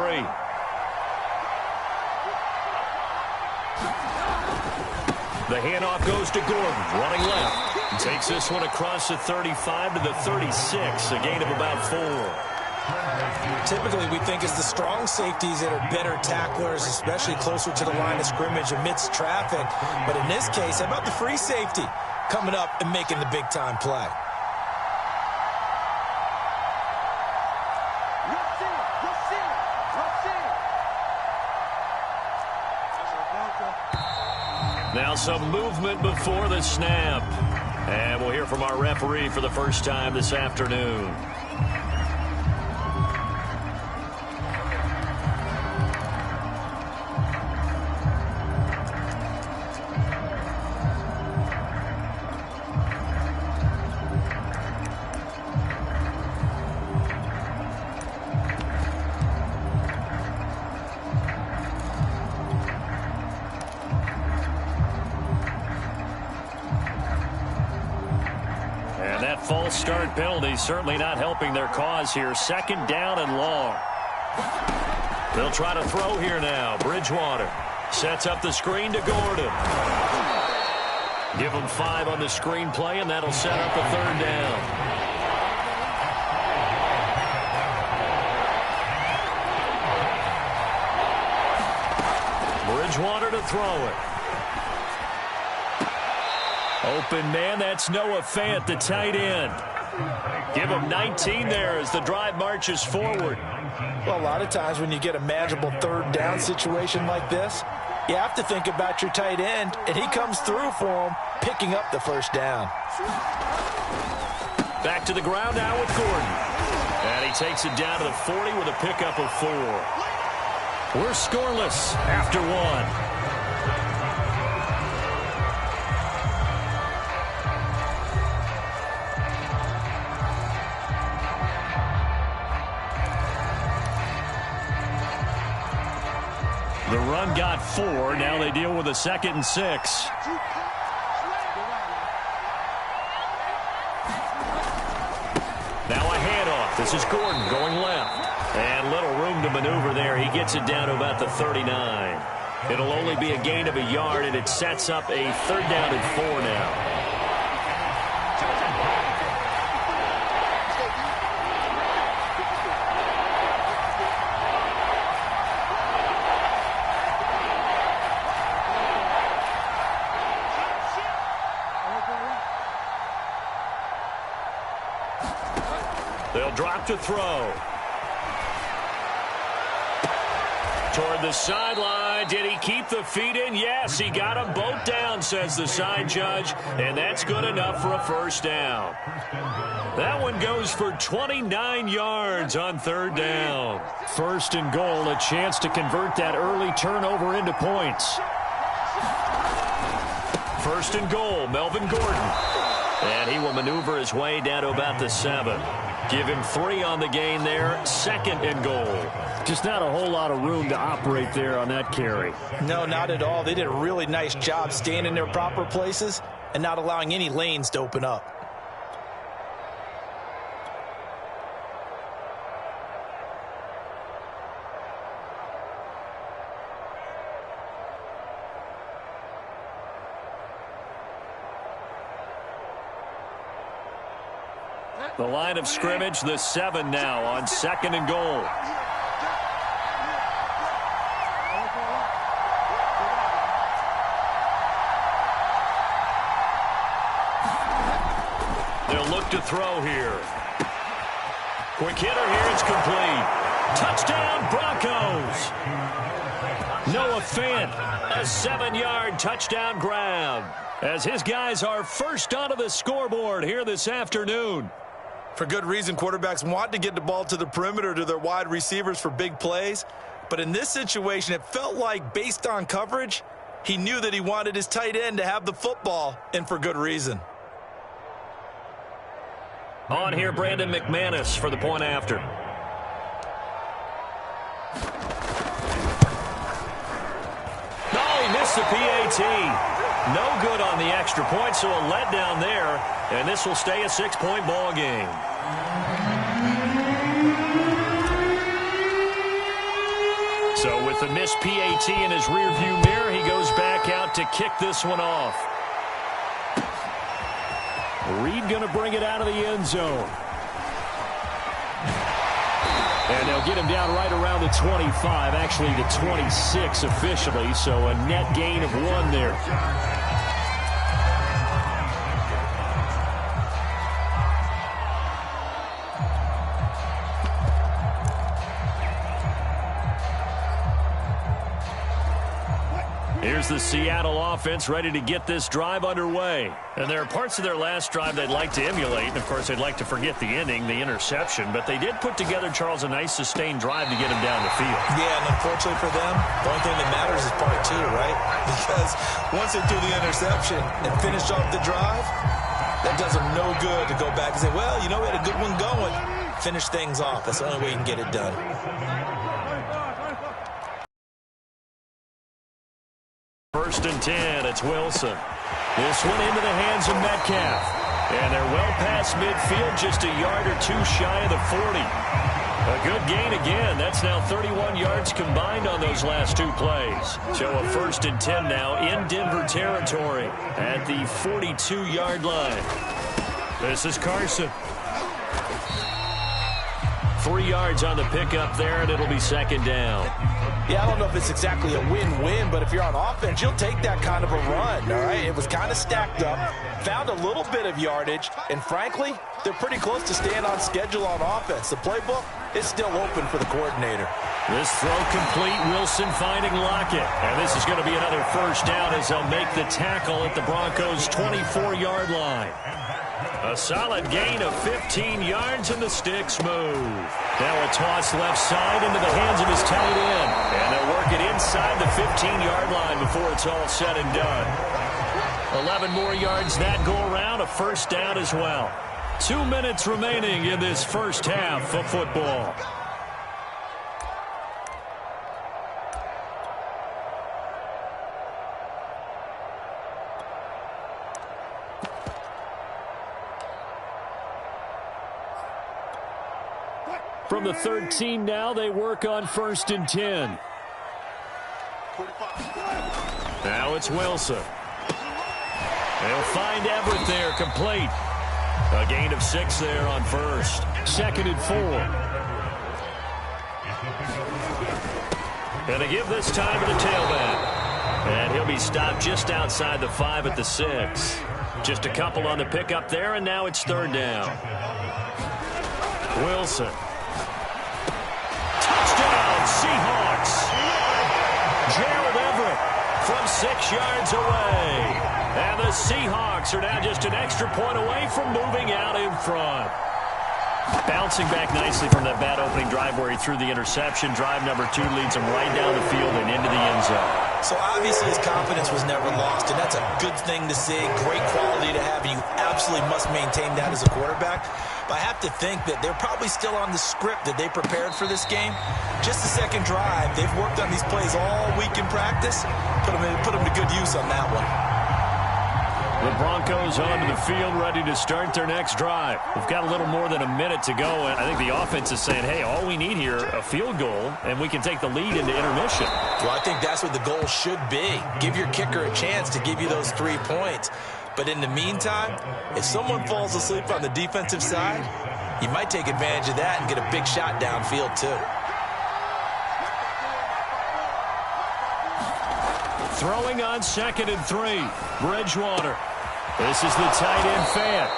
The handoff goes to Gordon, running left. He takes this one across the 35 to the 36, a gain of about 4. Typically, we think it's the strong safeties that are better tacklers, especially closer to the line of scrimmage amidst traffic. But in this case, how about the free safety coming up and making the big-time play? Now some movement before the snap. And we'll hear from our referee for the first time this afternoon. False start penalty certainly not helping their cause here. 2nd down and long. They'll try to throw here now. Bridgewater sets up the screen to Gordon. Give him 5 on the screen play, and that'll set up a 3rd down. Bridgewater to throw it. Open man, that's Noah Fant, the tight end. Give him 19 there as the drive marches forward. Well, a lot of times when you get a manageable 3rd down situation like this, you have to think about your tight end, and he comes through for him, picking up the 1st down. Back to the ground now with Gordon. And he takes it down to the 40 with a pickup of 4. We're scoreless after 1. The run got 4. Now they deal with a 2nd and 6. Now a handoff. This is Gordon going left. And little room to maneuver there. He gets it down to about the 39. It'll only be a gain of a yard, and it sets up a 3rd down and 4 now. They'll drop to throw. Toward the sideline. Did he keep the feet in? Yes, he got them both down, says the side judge. And that's good enough for a 1st down. That one goes for 29 yards on 3rd down. 1st and goal, a chance to convert that early turnover into points. 1st and goal, Melvin Gordon. And he will maneuver his way down to about the 7. Give him 3 on the gain there. 2nd and goal. Just not a whole lot of room to operate there on that carry. No, not at all. They did a really nice job staying in their proper places and not allowing any lanes to open up. The line of scrimmage, the 7 now on 2nd and goal. They'll look to throw here. Quick hitter here, it's complete. Touchdown, Broncos. Noah Fant, a 7-yard touchdown grab, as his guys are first onto the scoreboard here this afternoon. For good reason, quarterbacks want to get the ball to the perimeter to their wide receivers for big plays. But in this situation, it felt like, based on coverage, he knew that he wanted his tight end to have the football, and for good reason. On here, Brandon McManus for the point after. Oh, he missed the PAT. No good on the extra point, so a letdown there, and this will stay a 6-point ball game. So with the missed PAT in his rearview mirror, he goes back out to kick this one off. Reed going to bring it out of the end zone. And they'll get him down right around the 25, actually the 26 officially, so a net gain of 1 there. Here's the Seattle offense ready to get this drive underway. And there are parts of their last drive they'd like to emulate. And, of course, they'd like to forget the ending, the interception. But they did put together, Charles, a nice sustained drive to get him down the field. Yeah, and unfortunately for them, the only thing that matters is part 2, right? Because once they do the interception and finish off the drive, that does them no good to go back and say, well, you know, we had a good one going. Finish things off. That's the only way you can get it done. First and 10, it's Wilson. This one into the hands of Metcalf. And they're well past midfield, just a yard or 2 shy of the 40. A good gain again. That's now 31 yards combined on those last 2 plays. So a first and 10 now in Denver territory at the 42-yard line. This is Carson. 3 yards on the pickup there, and it'll be second down. Yeah, I don't know if it's exactly a win-win, but if you're on offense, you'll take that kind of a run, all right? It was kind of stacked up, found a little bit of yardage, and frankly, they're pretty close to staying on schedule on offense. The playbook is still open for the coordinator. This throw complete, Wilson finding Lockett. And this is going to be another first down as they'll make the tackle at the Broncos' 24-yard line. A solid gain of 15 yards, and the sticks move. Now a toss left side into the hands of his tight end. And they'll work it inside the 15-yard line before it's all said and done. 11 more yards that go around, a first down as well. 2 minutes remaining in this first half of football. From the 13 now, they work on first and 10. Now it's Wilson. They'll find Everett there, complete. A gain of 6 there on first. Second and 4. And they give this time to the tailback. And he'll be stopped just outside the 5 at the 6. Just a couple on the pickup there, and now it's third down. Wilson. Touchdown, Seahawks. Gerald Everett from 6 yards away. And the Seahawks are now just an extra point away from moving out in front. Bouncing back nicely from that bad opening drive where he threw the interception. Drive number 2 leads him right down the field and into the end zone. So obviously his confidence was never lost, and that's a good thing to see. Great quality to have, and you absolutely must maintain that as a quarterback. But I have to think that they're probably still on the script that they prepared for this game. Just the second drive, they've worked on these plays all week in practice. Put them to good use on that one. The Broncos onto the field, ready to start their next drive. We've got a little more than a minute to go, and I think the offense is saying, hey, all we need here, a field goal, and we can take the lead into intermission. Well, I think that's what the goal should be. Give your kicker a chance to give you those 3 points. But in the meantime, if someone falls asleep on the defensive side, you might take advantage of that and get a big shot downfield, too. Throwing on second and 3, Bridgewater. This is the tight end Fant.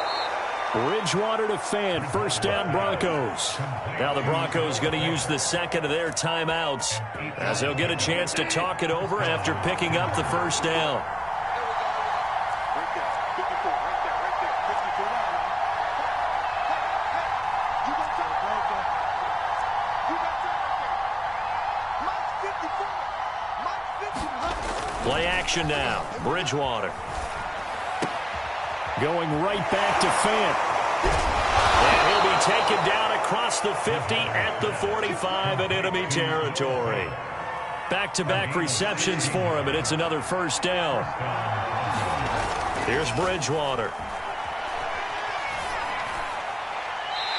Bridgewater to Fant, first down Broncos. Now the Broncos going to use the second of their timeouts as they'll get a chance to talk it over after picking up the first down. Play action now. Bridgewater. Going right back to Fant. And he'll be taken down across the 50 at the 45 in enemy territory. Back-to-back receptions for him, and it's another first down. Here's Bridgewater.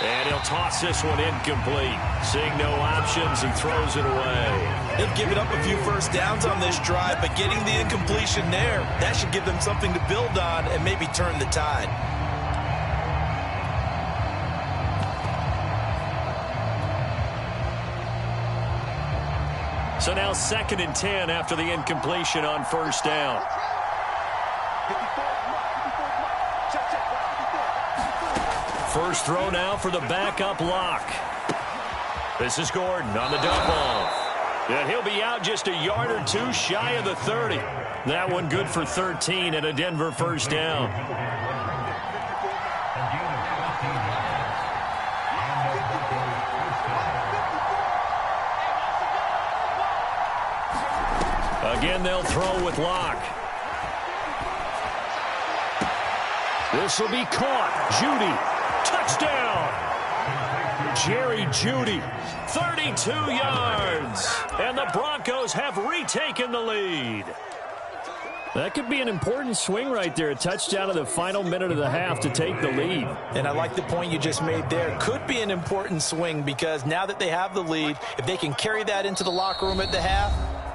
And he'll toss this one incomplete. Seeing no options, he throws it away. They've given up a few first downs on this drive, but getting the incompletion there, that should give them something to build on and maybe turn the tide. So now 2nd and 10 after the incompletion on first down. First throw now for the backup lock. This is Gordon on the dump off. And he'll be out just a yard or two shy of the 30. That one good for 13 and a Denver first down. Again, they'll throw with Locke. This will be caught. Judy. Touchdown. Jerry Judy. 32 yards. And the Broncos have retaken the lead. That could be an important swing right there. A touchdown in the final minute of the half to take the lead. And I like the point you just made there. Could be an important swing because now that they have the lead, if they can carry that into the locker room at the half,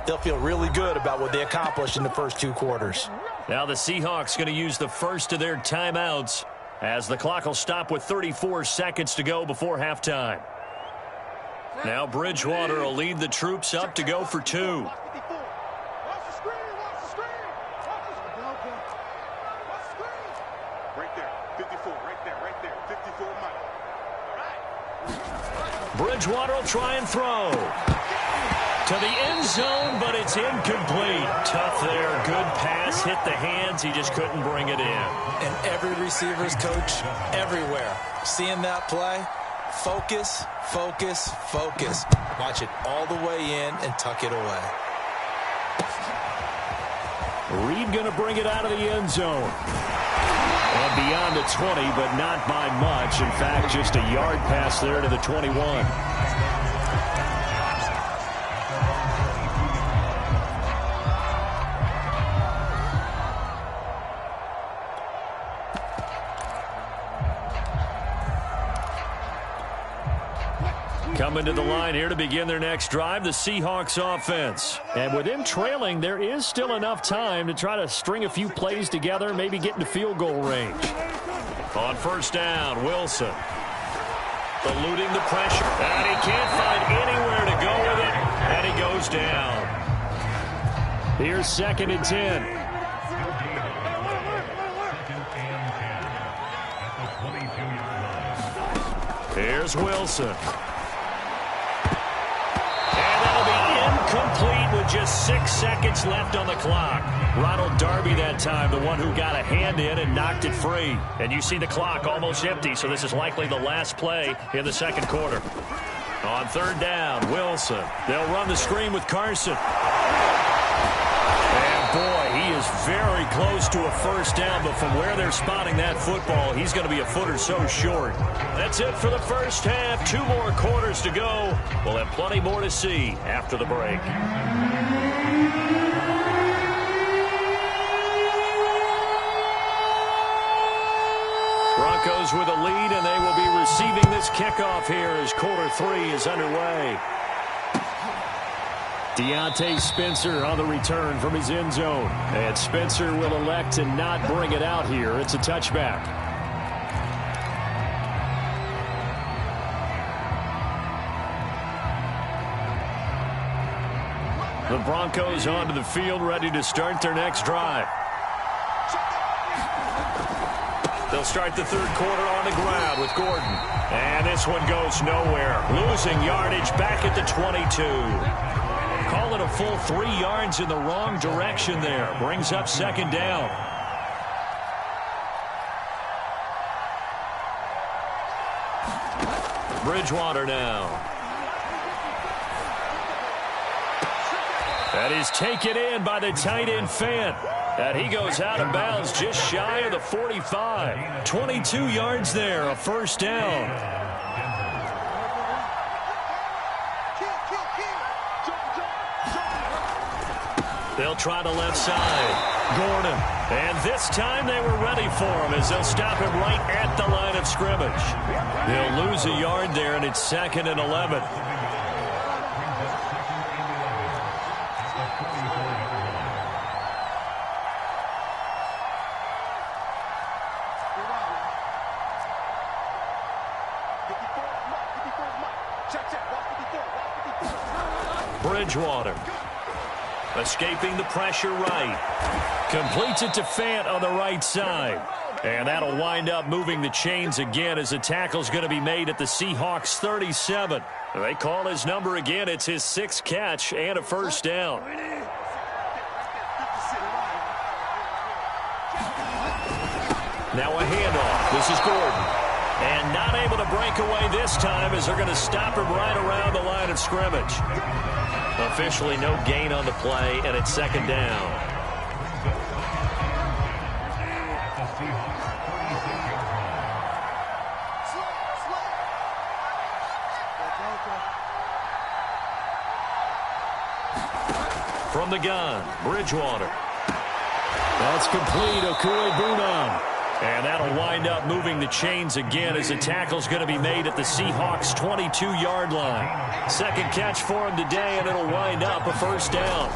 they'll feel really good about what they accomplished in the first 2 quarters. Now the Seahawks going to use the first of their timeouts as the clock will stop with 34 seconds to go before halftime. Now Bridgewater will lead the troops up to go for 2. Bridgewater will try and throw. To the end zone, but it's incomplete. Tough there. Good pass. Hit the hands. He just couldn't bring it in. And every receiver's coach everywhere. Seeing that play, focus, focus, focus. Watch it all the way in and tuck it away. Reed going to bring it out of the end zone. And beyond the 20, but not by much. In fact, just a yard pass there to the 21. Coming to the line here to begin their next drive, the Seahawks offense. And with them trailing, there is still enough time to try to string a few plays together, maybe get into field goal range. On first down, Wilson. Eluding the pressure. And he can't find anywhere to go with it. And he goes down. Here's 2nd and 10. Here's Wilson. Complete with just 6 seconds left on the clock. Ronald Darby that time, the one who got a hand in and knocked it free. And you see the clock almost empty, so this is likely the last play in the 2nd quarter. On 3rd down, Wilson. They'll run the screen with Carson. And boy, he is very close to a first down, but from where they're spotting that football, he's going to be a foot or so short. That's it for the first half. 2 more quarters to go. We'll have plenty more to see after the break. Broncos with a lead, and they will be receiving this kickoff here as quarter 3 is underway. Deontay Spencer on the return from his end zone. And Spencer will elect to not bring it out here. It's a touchback. The Broncos onto the field, ready to start their next drive. They'll start the 3rd quarter on the ground with Gordon. And this one goes nowhere. Losing yardage back at the 22. Call it a full 3 yards in the wrong direction there. Brings up 2nd down. Bridgewater now. That is taken in by the tight end Fant. And he goes out of bounds just shy of the 45. 22 yards there, a first down. They'll try the left side. Gordon. And this time they were ready for him as they'll stop him right at the line of scrimmage. They'll lose a yard there, and it's 2nd and 11. Bridgewater. Escaping the pressure right. Completes it to Fant on the right side. And that'll wind up moving the chains again as the tackle's going to be made at the Seahawks 37. They call his number again. It's his 6th catch and a first down. Now a handoff. This is Gordon. And not able to break away this time as they're going to stop him right around the line of scrimmage. Officially no gain on the play, and it's 2nd down. From the gun, Bridgewater. That's complete, Okuegbunam. And that'll wind up moving the chains again as the tackle's going to be made at the Seahawks 22-yard line. 2nd catch for him today, and it'll wind up a first down.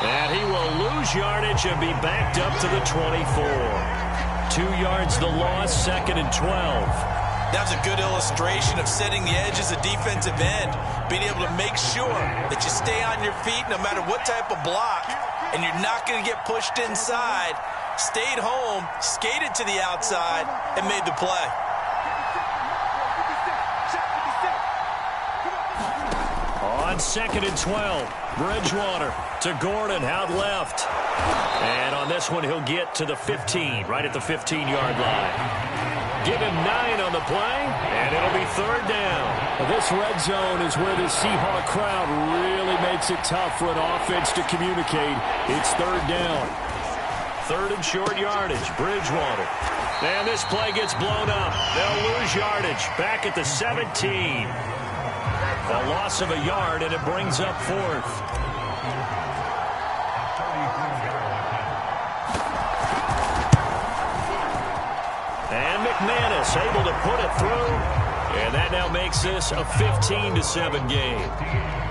And he will lose yardage and be backed up to the 24. 2 yards the loss, 2nd and 12. That's a good illustration of setting the edge as a defensive end, being able to make sure that you stay on your feet no matter what type of block, and you're not going to get pushed inside. Stayed home, skated to the outside, and made the play. On 2nd and 12, Bridgewater to Gordon out left. And on this one, he'll get to the 15, right at the 15-yard line. Give him 9 on the play, and it'll be 3rd down. This red zone is where the Seahawk crowd really makes it tough for an offense to communicate. It's 3rd down. 3rd and short yardage, Bridgewater. And this play gets blown up. They'll lose yardage back at the 17. A loss of a yard, and it brings up 4th. And McManus able to put it through. And that now makes this a 15-7 game.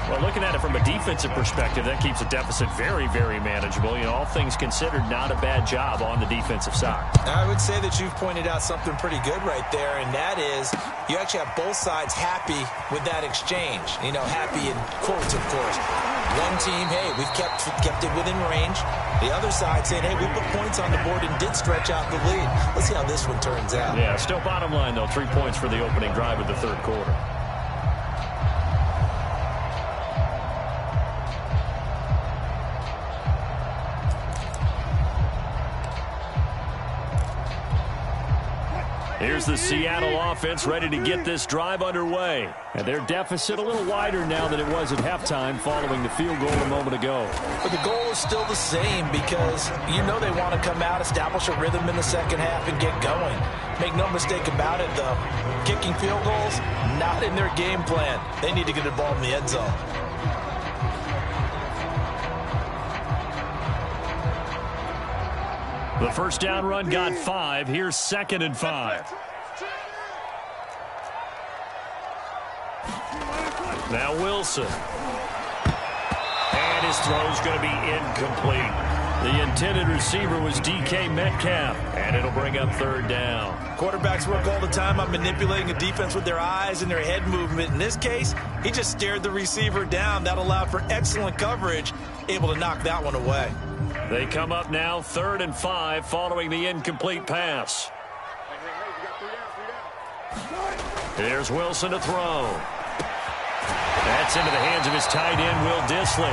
Well, looking at it from a defensive perspective, that keeps the deficit very, very manageable. You know, all things considered, not a bad job on the defensive side. I would say that you've pointed out something pretty good right there, and that is you actually have both sides happy with that exchange. You know, happy in quotes, of course. One team, hey, we've kept it within range. The other side saying, hey, we put points on the board and did stretch out the lead. Let's see how this one turns out. Yeah, still bottom line, though, 3 points for the opening drive of the 3rd quarter. Here's the Seattle offense ready to get this drive underway. And their deficit a little wider now than it was at halftime following the field goal a moment ago. But the goal is still the same because you know they want to come out, establish a rhythm in the second half, and get going. Make no mistake about it, though. Kicking field goals, not in their game plan. They need to get the ball in the end zone. The first down run got 5. Here's 2nd and 5. Now Wilson. And his throw's going to be incomplete. The intended receiver was DK Metcalf, and it'll bring up 3rd down. Quarterbacks work all the time on manipulating a defense with their eyes and their head movement. In this case, he just stared the receiver down. That allowed for excellent coverage, able to knock that one away. They come up now 3rd and 5 following the incomplete pass. Here's Wilson to throw. That's into the hands of his tight end, Will Dissly.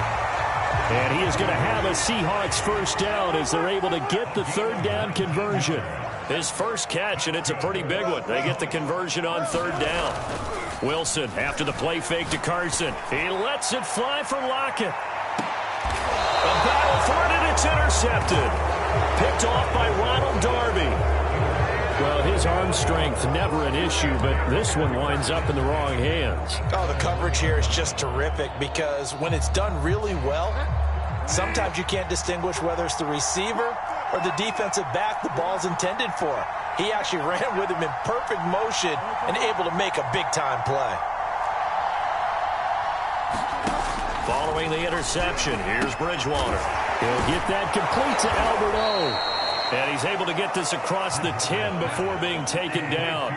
And he is going to have a Seahawks first down as they're able to get the 3rd down conversion. His first catch, and it's a pretty big one. They get the conversion on third down. Wilson after the play fake to Carson. He lets it fly for Lockett. A battle for it, and it's intercepted. Picked off by Ronald Darby. Well, his arm strength, never an issue, but this one winds up in the wrong hands. Oh, the coverage here is just terrific because when it's done really well, sometimes you can't distinguish whether it's the receiver or the defensive back the ball's intended for. He actually ran with him in perfect motion and able to make a big-time play. Following the interception, here's Bridgewater. He'll get that complete to Albert O. And he's able to get this across the 10 before being taken down.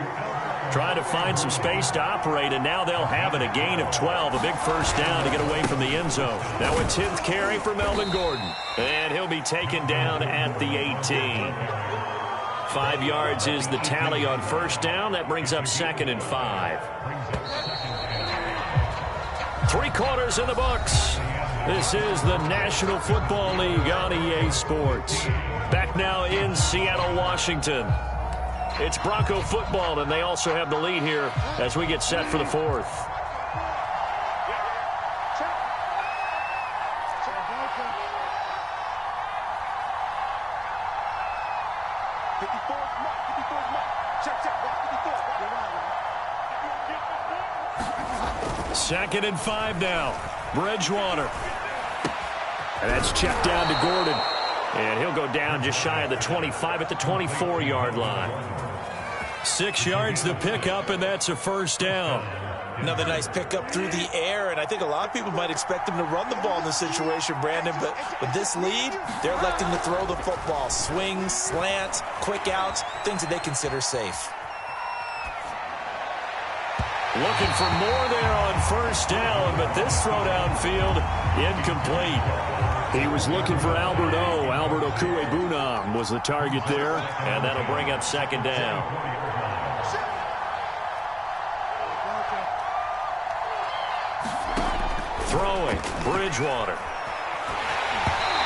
Trying to find some space to operate, and now they'll have it. A gain of 12, a big first down to get away from the end zone. Now a 10th carry for Melvin Gordon. And he'll be taken down at the 18. 5 yards is the tally on first down. That brings up 2nd and 5. 3 quarters in the books. This is the National Football League on EA Sports. Back now in Seattle, Washington. It's Bronco football, and they also have the lead here as we get set for the 4th. Second and 5 now. Bridgewater. And that's checked down to Gordon. And he'll go down just shy of the 25 at the 24-yard line. 6 yards to pick up, and that's a first down. Another nice pickup through the air, and I think a lot of people might expect him to run the ball in this situation, Brandon, but with this lead, they're electing to throw the football. Swings, slants, quick outs, things that they consider safe. Looking for more there on first down, but this throw downfield, incomplete. He was looking for Albert O. Albert Okuebunam was the target there, and that'll bring up 2nd down. Throwing, Bridgewater.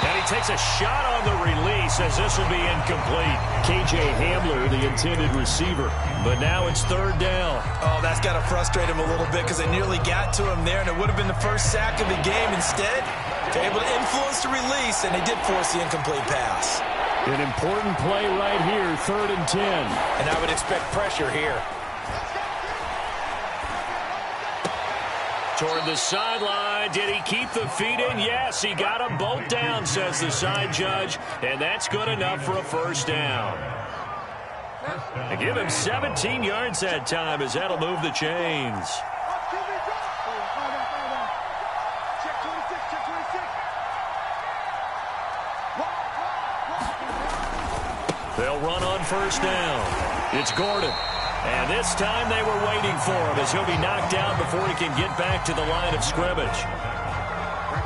And he takes a shot on the release as this will be incomplete. K.J. Hamler, the intended receiver. But now it's 3rd down. Oh, that's got to frustrate him a little bit because they nearly got to him there, and it would have been the first sack of the game. Instead, they're able to influence the release, and they did force the incomplete pass. An important play right here, 3rd and 10. And I would expect pressure here. Toward the sideline. Did he keep the feet in? Yes, he got them both down, says the side judge. And that's good enough for a first down. They give him 17 yards that time as that'll move the chains. They'll run on first down. It's Gordon. And this time they were waiting for him as he'll be knocked down before he can get back to the line of scrimmage.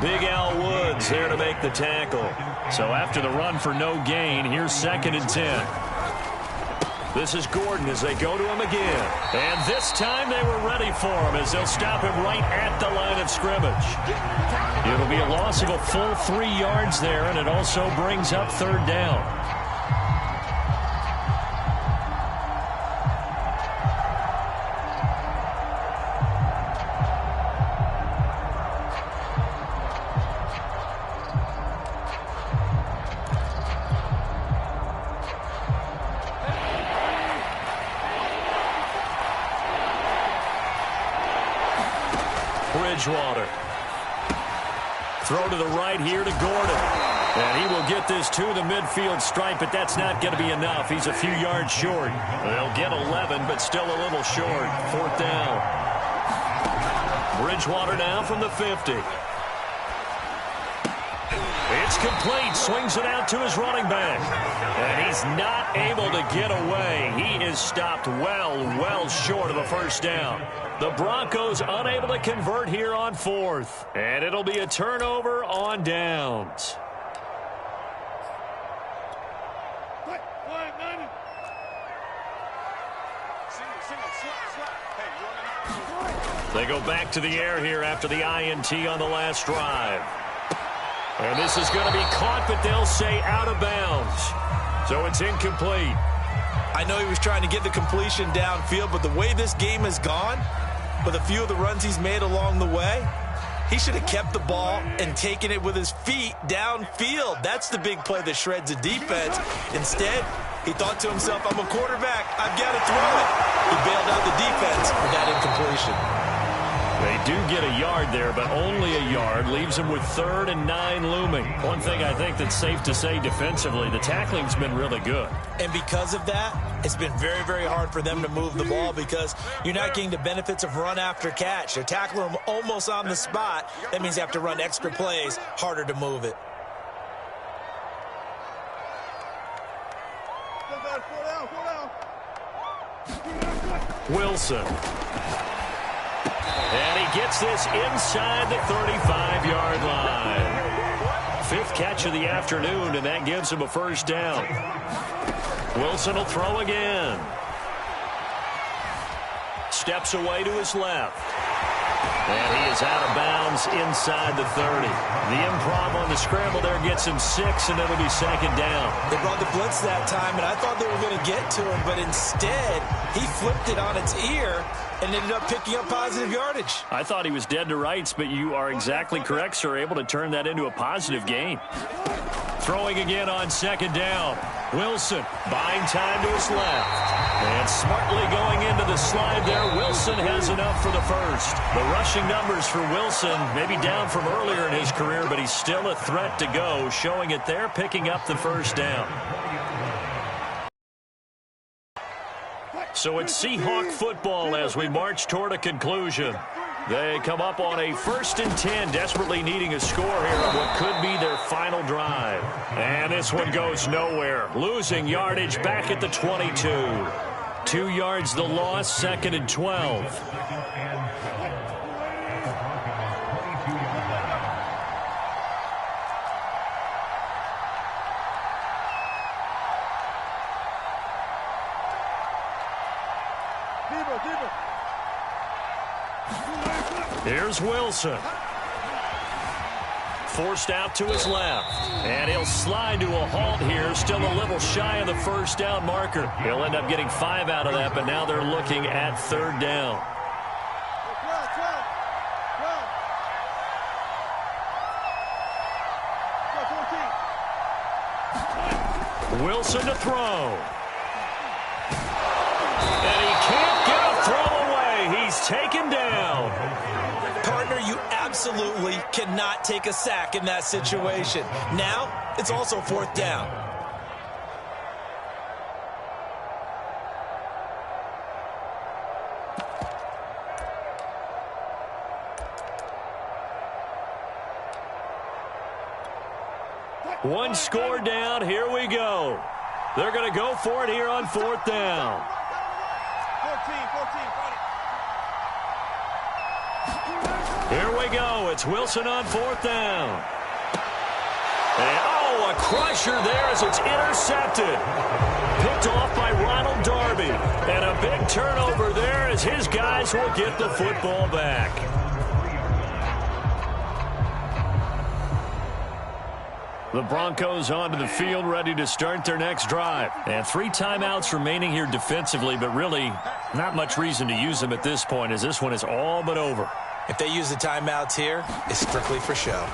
Big Al Woods there to make the tackle. So after the run for no gain, here's 2nd and 10. This is Gordon as they go to him again. And this time they were ready for him as they'll stop him right at the line of scrimmage. It'll be a loss of a full 3 yards there, and it also brings up 3rd down. Bridgewater. Throw to the right here to Gordon. And he will get this to the midfield stripe, but that's not going to be enough. He's a few yards short. They'll get 11, but still a little short. 4th down. Bridgewater now from the 50. It's complete. Swings it out to his running back. And he's not able to get away. He is stopped well short of a first down. The Broncos unable to convert here on 4th. And it'll be a turnover on downs. They go back to the air here after the INT on the last drive. And this is going to be caught, but they'll say out of bounds. So it's incomplete. I know he was trying to get the completion downfield, but the way this game has gone, with a few of the runs he's made along the way, he should have kept the ball and taken it with his feet downfield. That's the big play that shreds a defense. Instead, he thought to himself, I'm a quarterback. I've got to throw it. He bailed out the defense with that incompletion. They do get a yard there, but only a yard. Leaves them with 3rd and 9 looming. One thing I think that's safe to say defensively, the tackling's been really good. And because of that, it's been very, very hard for them to move the ball because you're not getting the benefits of run after catch. They're tackling them almost on the spot. That means you have to run extra plays, harder to move it. Wilson. And he gets this inside the 35-yard line. 5th catch of the afternoon, and that gives him a 1st down. Wilson will throw again. Steps away to his left. And he is out of bounds inside the 30. The improv on the scramble there gets him 6, and it'll be 2nd down. They brought the blitz that time, and I thought they were going to get to him, but instead he flipped it on its ear and ended up picking up positive yardage. I thought he was dead to rights, but you are exactly correct, sir. Able to turn that into a positive gain. Throwing again on 2nd down. Wilson buying time to his left. And smartly going into the slide there, Wilson has enough for the 1st. The rushing numbers for Wilson maybe down from earlier in his career, but he's still a threat to go, showing it there, picking up the 1st down. So it's Seahawk football as we march toward a conclusion. They come up on a 1st and 10, desperately needing a score here on what could be their final drive. And this one goes nowhere. Losing yardage back at the 22. 2 yards the loss, 2nd and 12. Here's Wilson. Forced out to his left. And he'll slide to a halt here. Still a little shy of the 1st down marker. He'll end up getting 5 out of that, but now they're looking at 3rd down. Wilson to throw. And he can't get a throw away. He's taken down. Partner, you absolutely cannot take a sack in that situation. Now, it's also 4th down. One score down. Here we go. They're going to go for it here on 4th down. 14. Here we go. It's Wilson on 4th down. And, oh, a crusher there as it's intercepted. Picked off by Ronald Darby. And a big turnover there as his guys will get the football back. The Broncos onto the field, ready to start their next drive. And 3 timeouts remaining here defensively, but really not much reason to use them at this point as this one is all but over. If they use the timeouts here, it's strictly for show.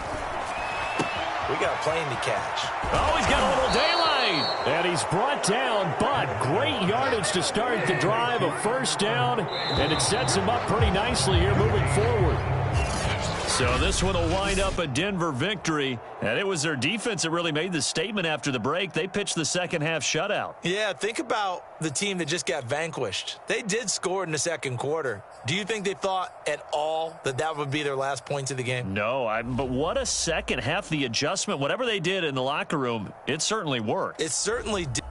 We got a plane to catch. Oh, he's got a little daylight. And he's brought down, but great yardage to start the drive, a 1st down, and it sets him up pretty nicely here moving forward. So this one will wind up a Denver victory, and it was their defense that really made the statement after the break. They pitched the second half shutout. Yeah, think about the team that just got vanquished. They did score in the 2nd quarter. Do you think they thought at all that that would be their last points of the game? No, but what a second half. The adjustment, whatever they did in the locker room, it certainly worked. It certainly did.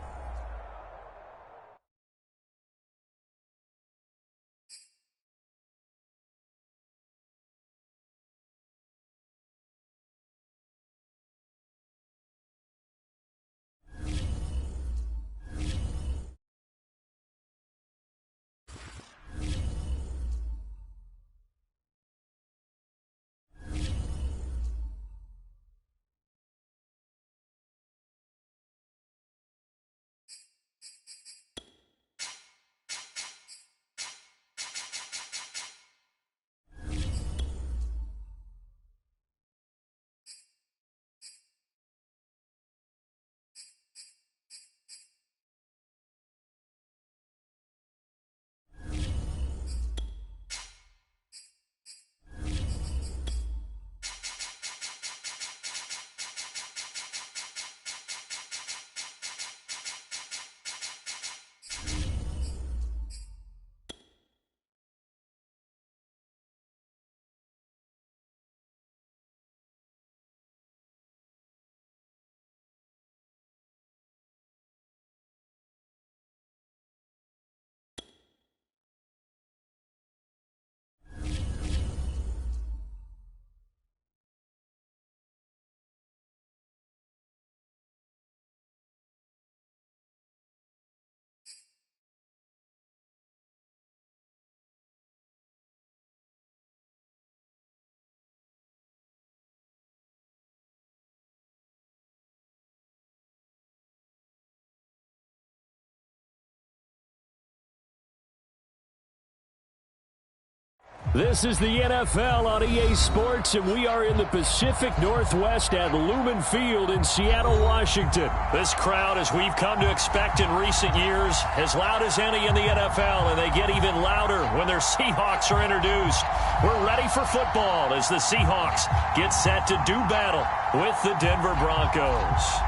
This is the NFL on EA Sports, and we are in the Pacific Northwest at Lumen Field in Seattle, Washington. This crowd, as we've come to expect in recent years, as loud as any in the NFL, and they get even louder when their Seahawks are introduced. We're ready for football as the Seahawks get set to do battle with the Denver Broncos.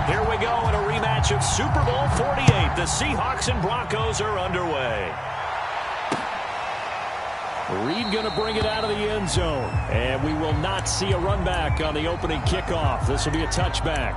Here we go in a rematch of Super Bowl 48. The Seahawks and Broncos are underway. Reed going to bring it out of the end zone. And we will not see a run back on the opening kickoff. This will be a touchback.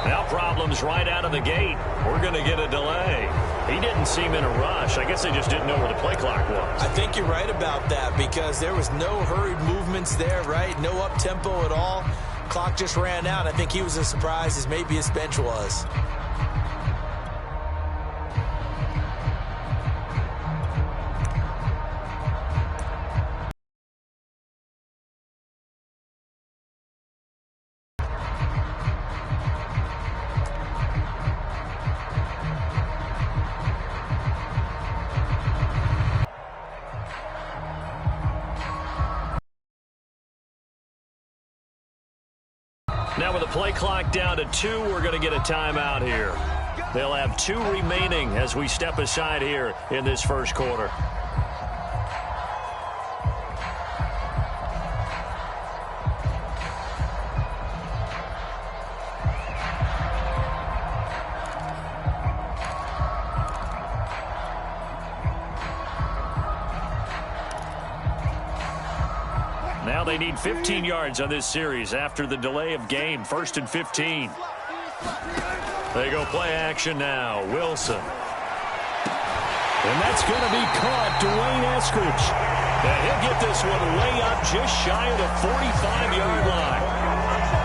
Now problems right out of the gate. We're going to get a delay. He didn't seem in a rush. I guess they just didn't know where the play clock was. I think you're right about that because there was no hurried movements there, right? No up-tempo at all. Clock just ran out. I think he was as surprised as maybe his bench was. Now with the play clock down to 2, we're going to get a timeout here. They'll have 2 remaining as we step aside here in this first quarter. Now they need 15 yards on this series after the delay of game. 1st and 15. They go play action now. Wilson. And that's going to be caught. Dwayne Eskridge. And he'll get this one way up just shy of the 45-yard line.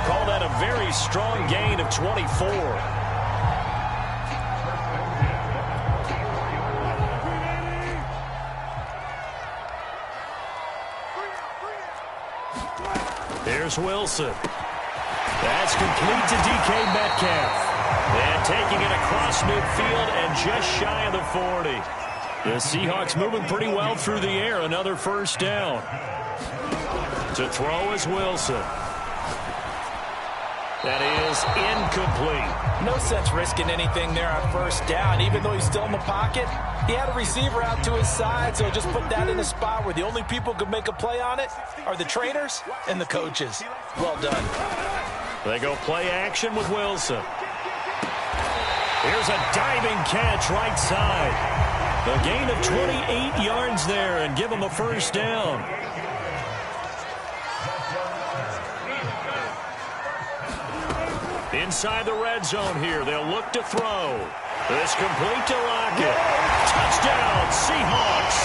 Call that a very strong gain of 24. Here's Wilson. That's complete to DK Metcalf. And taking it across midfield and just shy of the 40. The Seahawks moving pretty well through the air. Another first down. To throw is Wilson. That is incomplete. No sense risking anything there on first down. Even though he's still in the pocket, he had a receiver out to his side, so just put that in a spot where the only people who could make a play on it are the trainers and the coaches. Well done. They go play action with Wilson. Here's a diving catch right side. A gain of 28 yards there and give him a first down. Inside the red zone here. They'll look to throw. This complete to Lockett. Touchdown, Seahawks.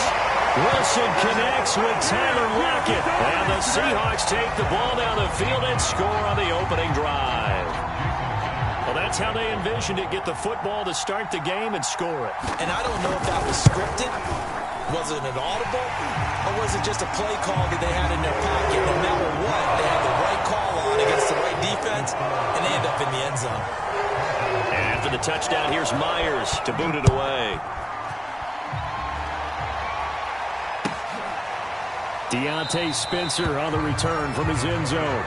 Wilson connects with Tyler Lockett. And the Seahawks take the ball down the field and score on the opening drive. Well, that's how they envisioned it. Get the football to start the game and score it. And I don't know if that was scripted. Was it an audible? Or was it just a play call that they had in their pocket? No matter what, they had the right call on against the right defense, and they end up in the end zone. And after the touchdown, here's Myers to boot it away. Deontay Spencer on the return from his end zone.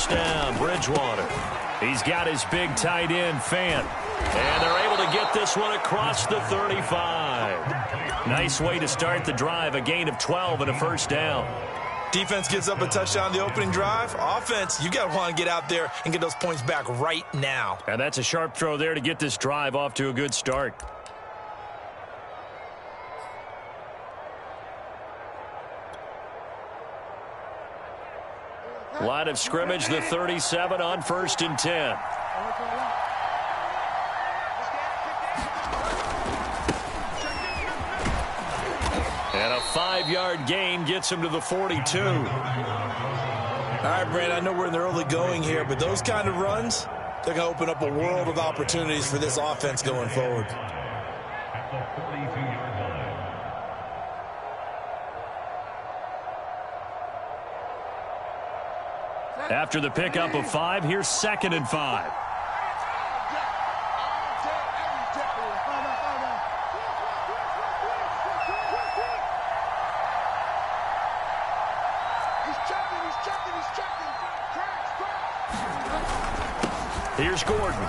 first down, Bridgewater. He's got his big tight end, Fant. And they're able to get this one across the 35. Nice way to start the drive, a gain of 12 and a first down. Defense gives up a touchdown the opening drive. Offense, you got to want to get out there and get those points back right now. And that's a sharp throw there to get this drive off to a good start. Line of scrimmage, the 37 on 1st and 10. And a 5-yard gain gets him to the 42. All right, Brand, I know we're in the early going here, but those kind of runs, they're going to open up a world of opportunities for this offense going forward. After the pickup of 5, here's 2nd and 5. Here's Gordon.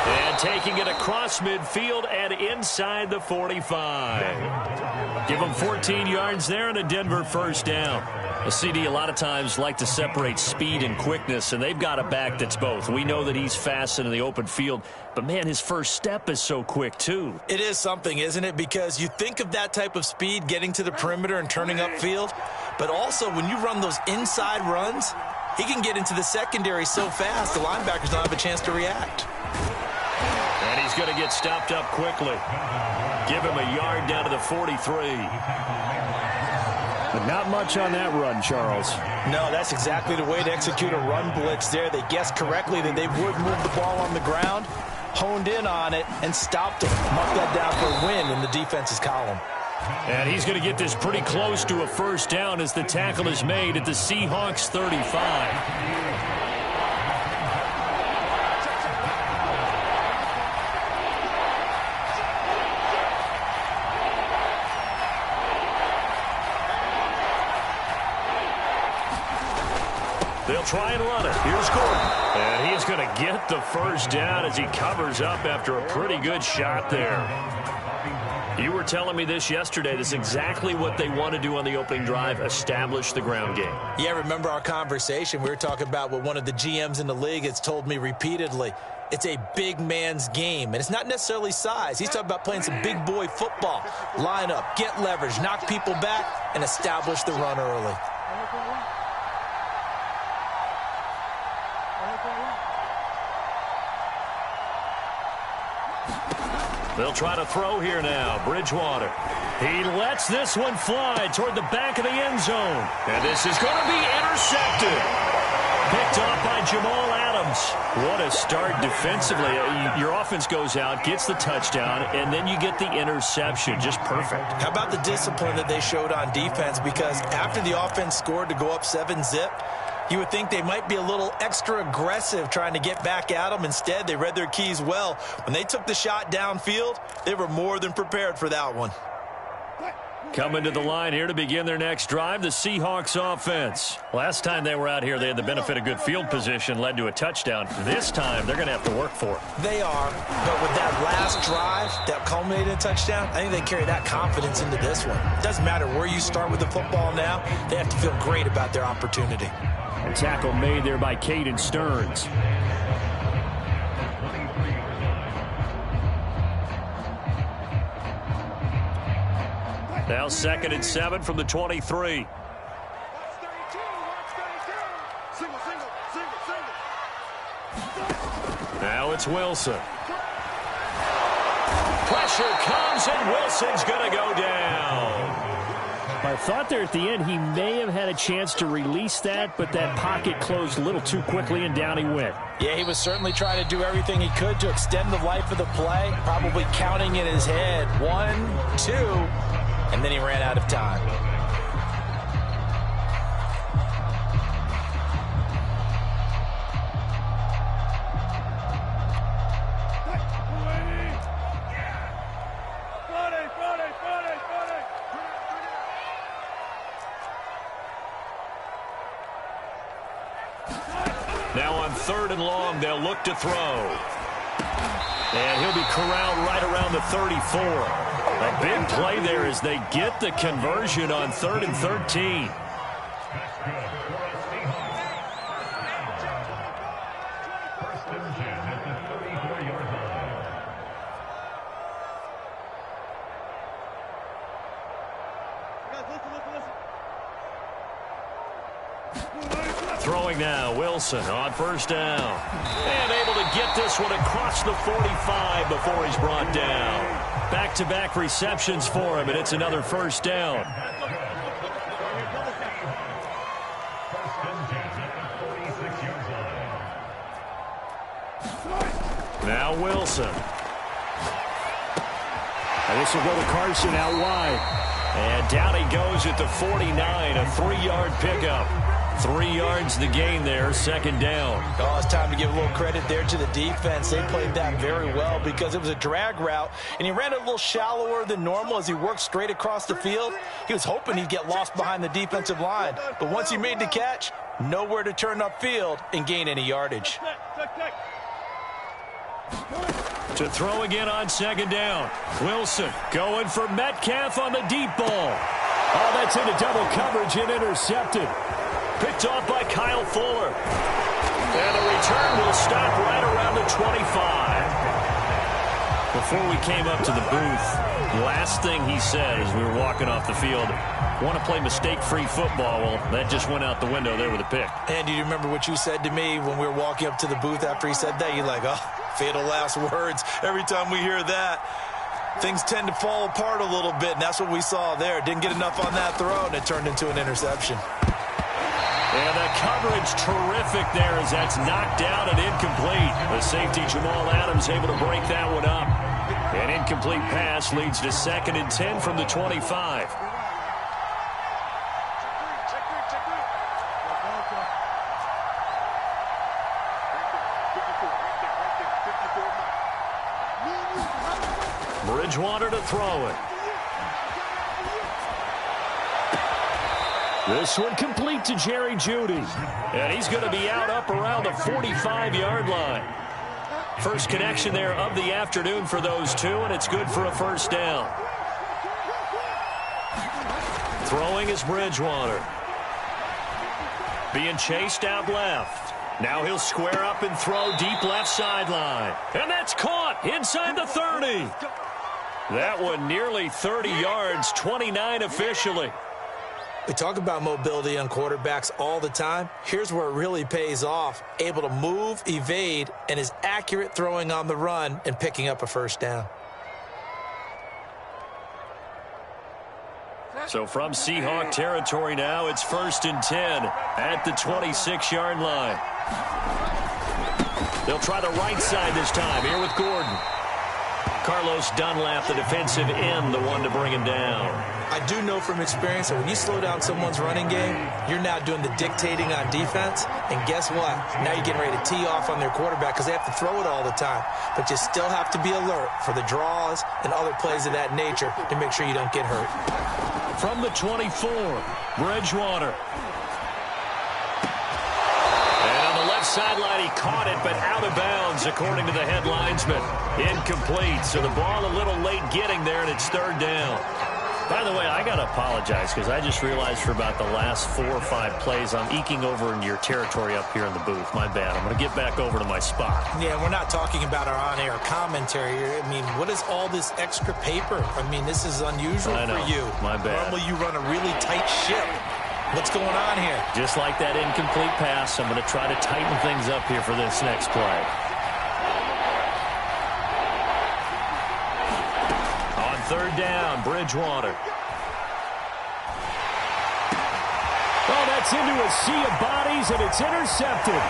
And taking it across midfield and inside the 45. Give him 14 yards there and a Denver first down. A CD a lot of times like to separate speed and quickness, and they've got a back that's both. We know that he's fast in the open field, but, man, his first step is so quick, too. It is something, isn't it? Because you think of that type of speed getting to the perimeter and turning upfield, but also when you run those inside runs, he can get into the secondary so fast the linebackers don't have a chance to react. And he's going to get stopped up quickly. Give him a yard down to the 43. But not much on that run, Charles. No, that's exactly the way to execute a run blitz there. They guessed correctly that they would move the ball on the ground, honed in on it, and stopped him. Marked that down for a win in the defense's column. And he's going to get this pretty close to a first down as the tackle is made at the Seahawks 35. They'll try and run it. Here's Gordon. And he's going to get the first down as he covers up after a pretty good shot there. You were telling me this yesterday. This is exactly what they want to do on the opening drive, establish the ground game. Yeah, remember our conversation? We were talking about what one of the GMs in the league has told me repeatedly. It's a big man's game, and it's not necessarily size. He's talking about playing some big boy football. Line up, get leverage, knock people back, and establish the run early. They'll try to throw here now. Bridgewater. He lets this one fly toward the back of the end zone. And this is going to be intercepted. Picked off by Jamal Adams. What a start defensively. Your offense goes out, gets the touchdown, and then you get the interception. Just perfect. How about the discipline that they showed on defense? Because after the offense scored to go up 7-zip, you would think they might be a little extra aggressive trying to get back at them. Instead, they read their keys well. When they took the shot downfield, they were more than prepared for that one. Coming to the line here to begin their next drive, the Seahawks offense. Last time they were out here, they had the benefit of good field position, led to a touchdown. This time, they're going to have to work for it. They are, but with that last drive that culminated in a touchdown, I think they carry that confidence into this one. It doesn't matter where you start with the football now, they have to feel great about their opportunity. A tackle made there by Caden Stearns. Now 2nd and 7 from the 23. Now it's Wilson. Pressure comes and Wilson's going to go down. I thought there at the end he may have had a chance to release that, but that pocket closed a little too quickly and down he went. Yeah, he was certainly trying to do everything he could to extend the life of the play, probably counting in his head 1, 2, and then he ran out of time. Now on 3rd and long, they'll look to throw. And he'll be corralled right around the 34. A big play there as they get the conversion on 3rd and 13. Throwing now, Wilson on 1st down. And able to get this one across the 45 before he's brought down. Back-to-back receptions for him, and it's another 1st down. Now Wilson. And this will go to Carson out wide. And down he goes at the 49, a 3-yard pickup. 3 yards the gain there, 2nd down. Oh, it's time to give a little credit there to the defense. They played that very well because it was a drag route, and he ran it a little shallower than normal as he worked straight across the field. He was hoping he'd get lost behind the defensive line, but once he made the catch, nowhere to turn upfield and gain any yardage. To throw again on 2nd down. Wilson going for Metcalf on the deep ball. Oh, that's into double coverage and intercepted. Picked off by Kyle Fuller. And the return will stop right around the 25. Before we came up to the booth, the last thing he said as we were walking off the field, want to play mistake-free football. Well, that just went out the window there with a pick. And do you remember what you said to me when we were walking up to the booth after he said that? You're like, oh, fatal last words. Every time we hear that, things tend to fall apart a little bit, and that's what we saw there. Didn't get enough on that throw, and it turned into an interception. And the coverage terrific there as that's knocked down and incomplete. The safety Jamal Adams able to break that one up. An incomplete pass leads to 2nd and 10 from the 25. Bridgewater to throw it. This one complete to Jerry Jeudy. And he's going to be out up around the 45-yard line. First connection there of the afternoon for those two, and it's good for a 1st down. Throwing is Bridgewater. Being chased out left. Now he'll square up and throw deep left sideline. And that's caught inside the 30. That one nearly 30 yards, 29 officially. We talk about mobility on quarterbacks all the time. Here's where it really pays off. Able to move, evade, and is accurate throwing on the run and picking up a 1st down. So from Seahawk territory now, it's 1st and 10 at the 26-yard line. They'll try the right side this time here with Gordon. Carlos Dunlap, the defensive end, the one to bring him down. I do know from experience that when you slow down someone's running game, you're now doing the dictating on defense. And guess what? Now you're getting ready to tee off on their quarterback because they have to throw it all the time. But you still have to be alert for the draws and other plays of that nature to make sure you don't get hurt. From the 24, Bridgewater. Sideline, he caught it, but out of bounds, according to the head linesman. Incomplete, so the ball a little late getting there, and it's 3rd down. By the way, I got to apologize because I just realized for about the last 4 or 5 plays, I'm eking over into your territory up here in the booth. My bad. I'm going to get back over to my spot. Yeah, we're not talking about our on-air commentary here. I mean, what is all this extra paper? I mean, this is unusual for you. My bad. Normally you run a really tight ship. What's going on here? Just like that incomplete pass, I'm going to try to tighten things up here for this next play. On 3rd down, Bridgewater. Oh, that's into a sea of bodies, and it's intercepted.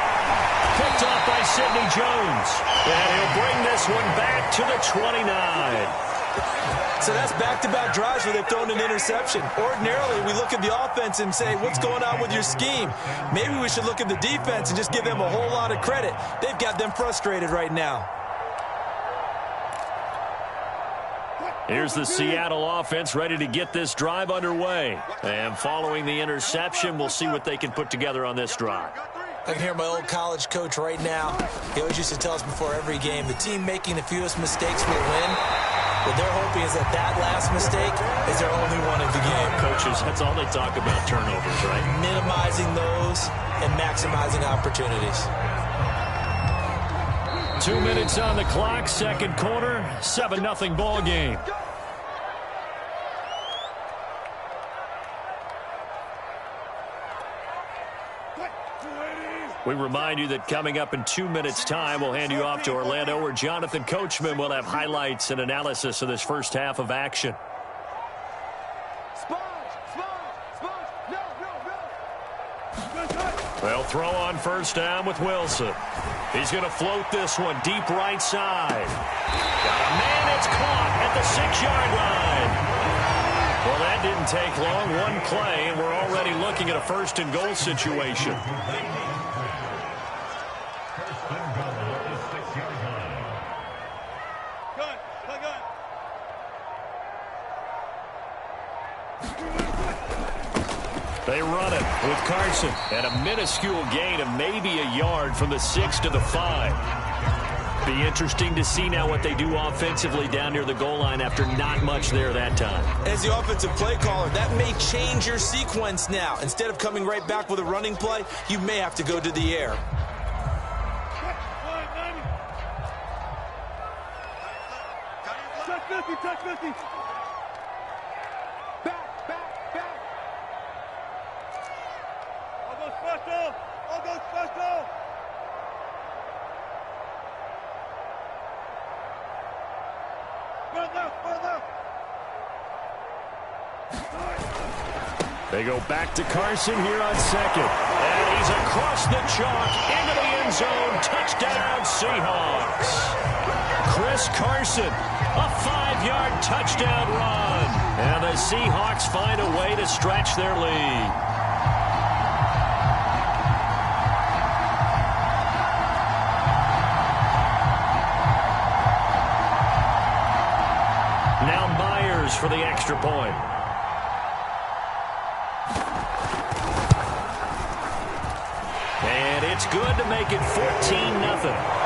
Picked off by Sidney Jones. And he'll bring this one back to the 29. So that's back-to-back drives where they've thrown an interception. Ordinarily, we look at the offense and say, what's going on with your scheme? Maybe we should look at the defense and just give them a whole lot of credit. They've got them frustrated right now. Here's the Seattle offense ready to get this drive underway. And following the interception, we'll see what they can put together on this drive. I can hear my old college coach right now. He always used to tell us before every game, the team making the fewest mistakes will win. What they're hoping is that last mistake is their only one of the game. Coaches, that's all they talk about, turnovers, right? Minimizing those and maximizing opportunities. 2 minutes on the clock, second quarter, 7-0 ball game. We remind you that coming up in 2 minutes' time, we'll hand you off to Orlando, where Jonathan Coachman will have highlights and analysis of this first half of action. They'll throw on first down with Wilson. He's going to float this one deep right side. Got a man, it's caught at the 6-yard line. Well, that didn't take long. One play, and we're already looking at a first-and-goal situation. They run it with Carson, and a minuscule gain of maybe a yard from the 6 to the 5. Be interesting to see now what they do offensively down near the goal line after not much there that time. As the offensive play caller, that may change your sequence now. Instead of coming right back with a running play, you may have to go to the air. Touch 50. I'll go special. Run left. They go back to Carson here on second. And he's across the chalk into the end zone. Touchdown, Seahawks. Chris Carson, a 5-yard touchdown run. And the Seahawks find a way to stretch their lead. For the extra point. And it's good to make it 14-0.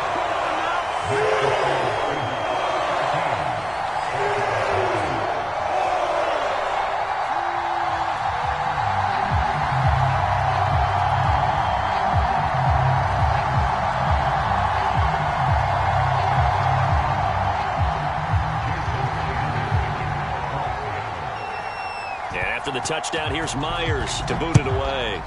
After the touchdown, here's Myers to boot it away.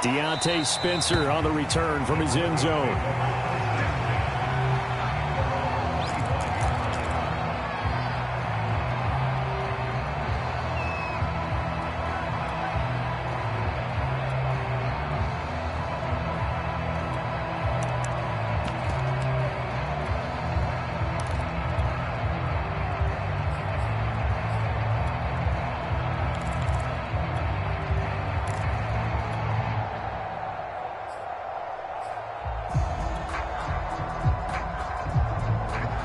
Deontay Spencer on the return from his end zone.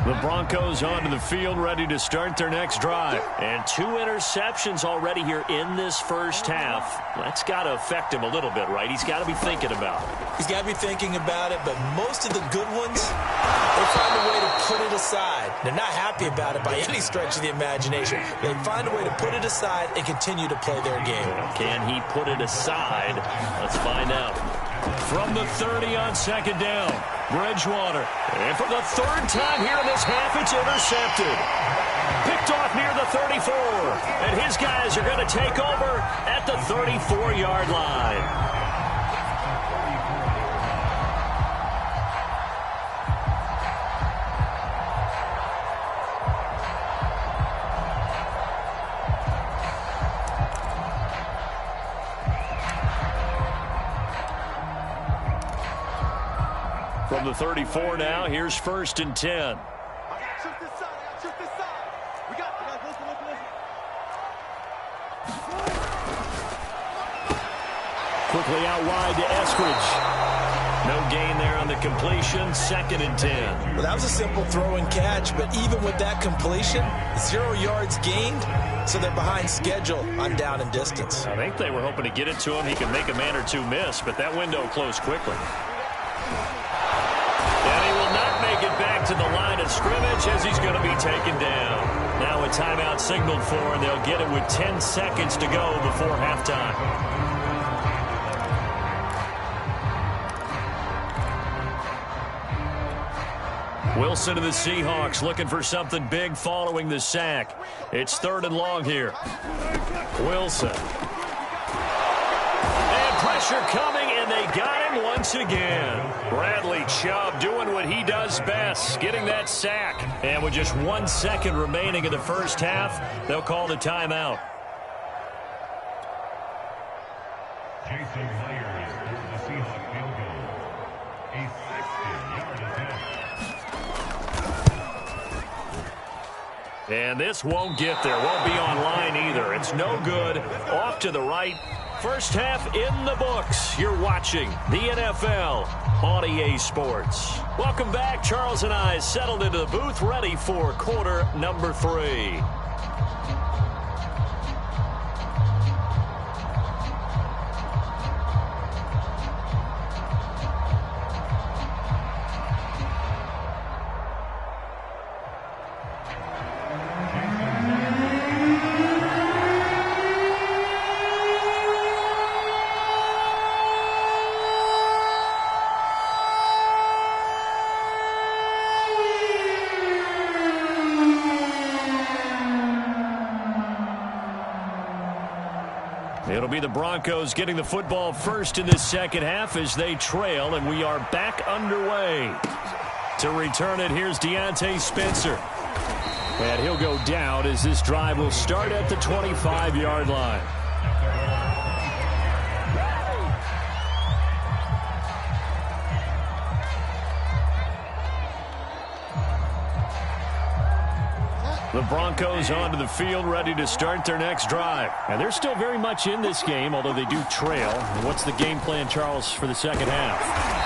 The Broncos onto the field, ready to start their next drive. And 2 interceptions already here in this first half. That's got to affect him a little bit, right? He's got to be thinking about it. He's got to be thinking about it, but most of the good ones, they find a way to put it aside. They're not happy about it by any stretch of the imagination. They find a way to put it aside and continue to play their game. Can he put it aside? Let's find out. From the 30 on second down, Bridgewater. And for the third time here in this half, it's intercepted. Picked off near the 34. And his guys are going to take over at the 34-yard line. From the 34 now, here's 1st and 10. I got to shoot this side. We got listen. Quickly out wide to Eskridge. No gain there on the completion. 2nd and 10. Well, that was a simple throw and catch, but even with that completion, 0 yards gained, so they're behind schedule on down and distance. I think they were hoping to get it to him. He could make a man or two miss, but that window closed quickly. And he will not make it back to the line of scrimmage as he's going to be taken down. Now a timeout signaled for, and they'll get it with 10 seconds to go before halftime. Wilson to the Seahawks looking for something big following the sack. It's 3rd and long here. Wilson. And pressure coming, and they got him once again. Bradley Chubb doing what he does best, getting that sack. And with just 1 second remaining in the first half, they'll call the timeout. Jason Myers for the Seahawks field goal. A 60-yard attempt. And this won't get there. Won't be online either. It's no good. Off to the right. First half in the books. You're watching the NFL on EA Sports. Welcome back. Charles and I settled into the booth, ready for quarter number 3. It'll be the Broncos getting the football first in this second half as they trail, and we are back underway. To return it, here's Deontay Spencer. And he'll go down as this drive will start at the 25-yard line. The Broncos onto the field, ready to start their next drive. And they're still very much in this game, although they do trail. What's the game plan, Charles, for the second half?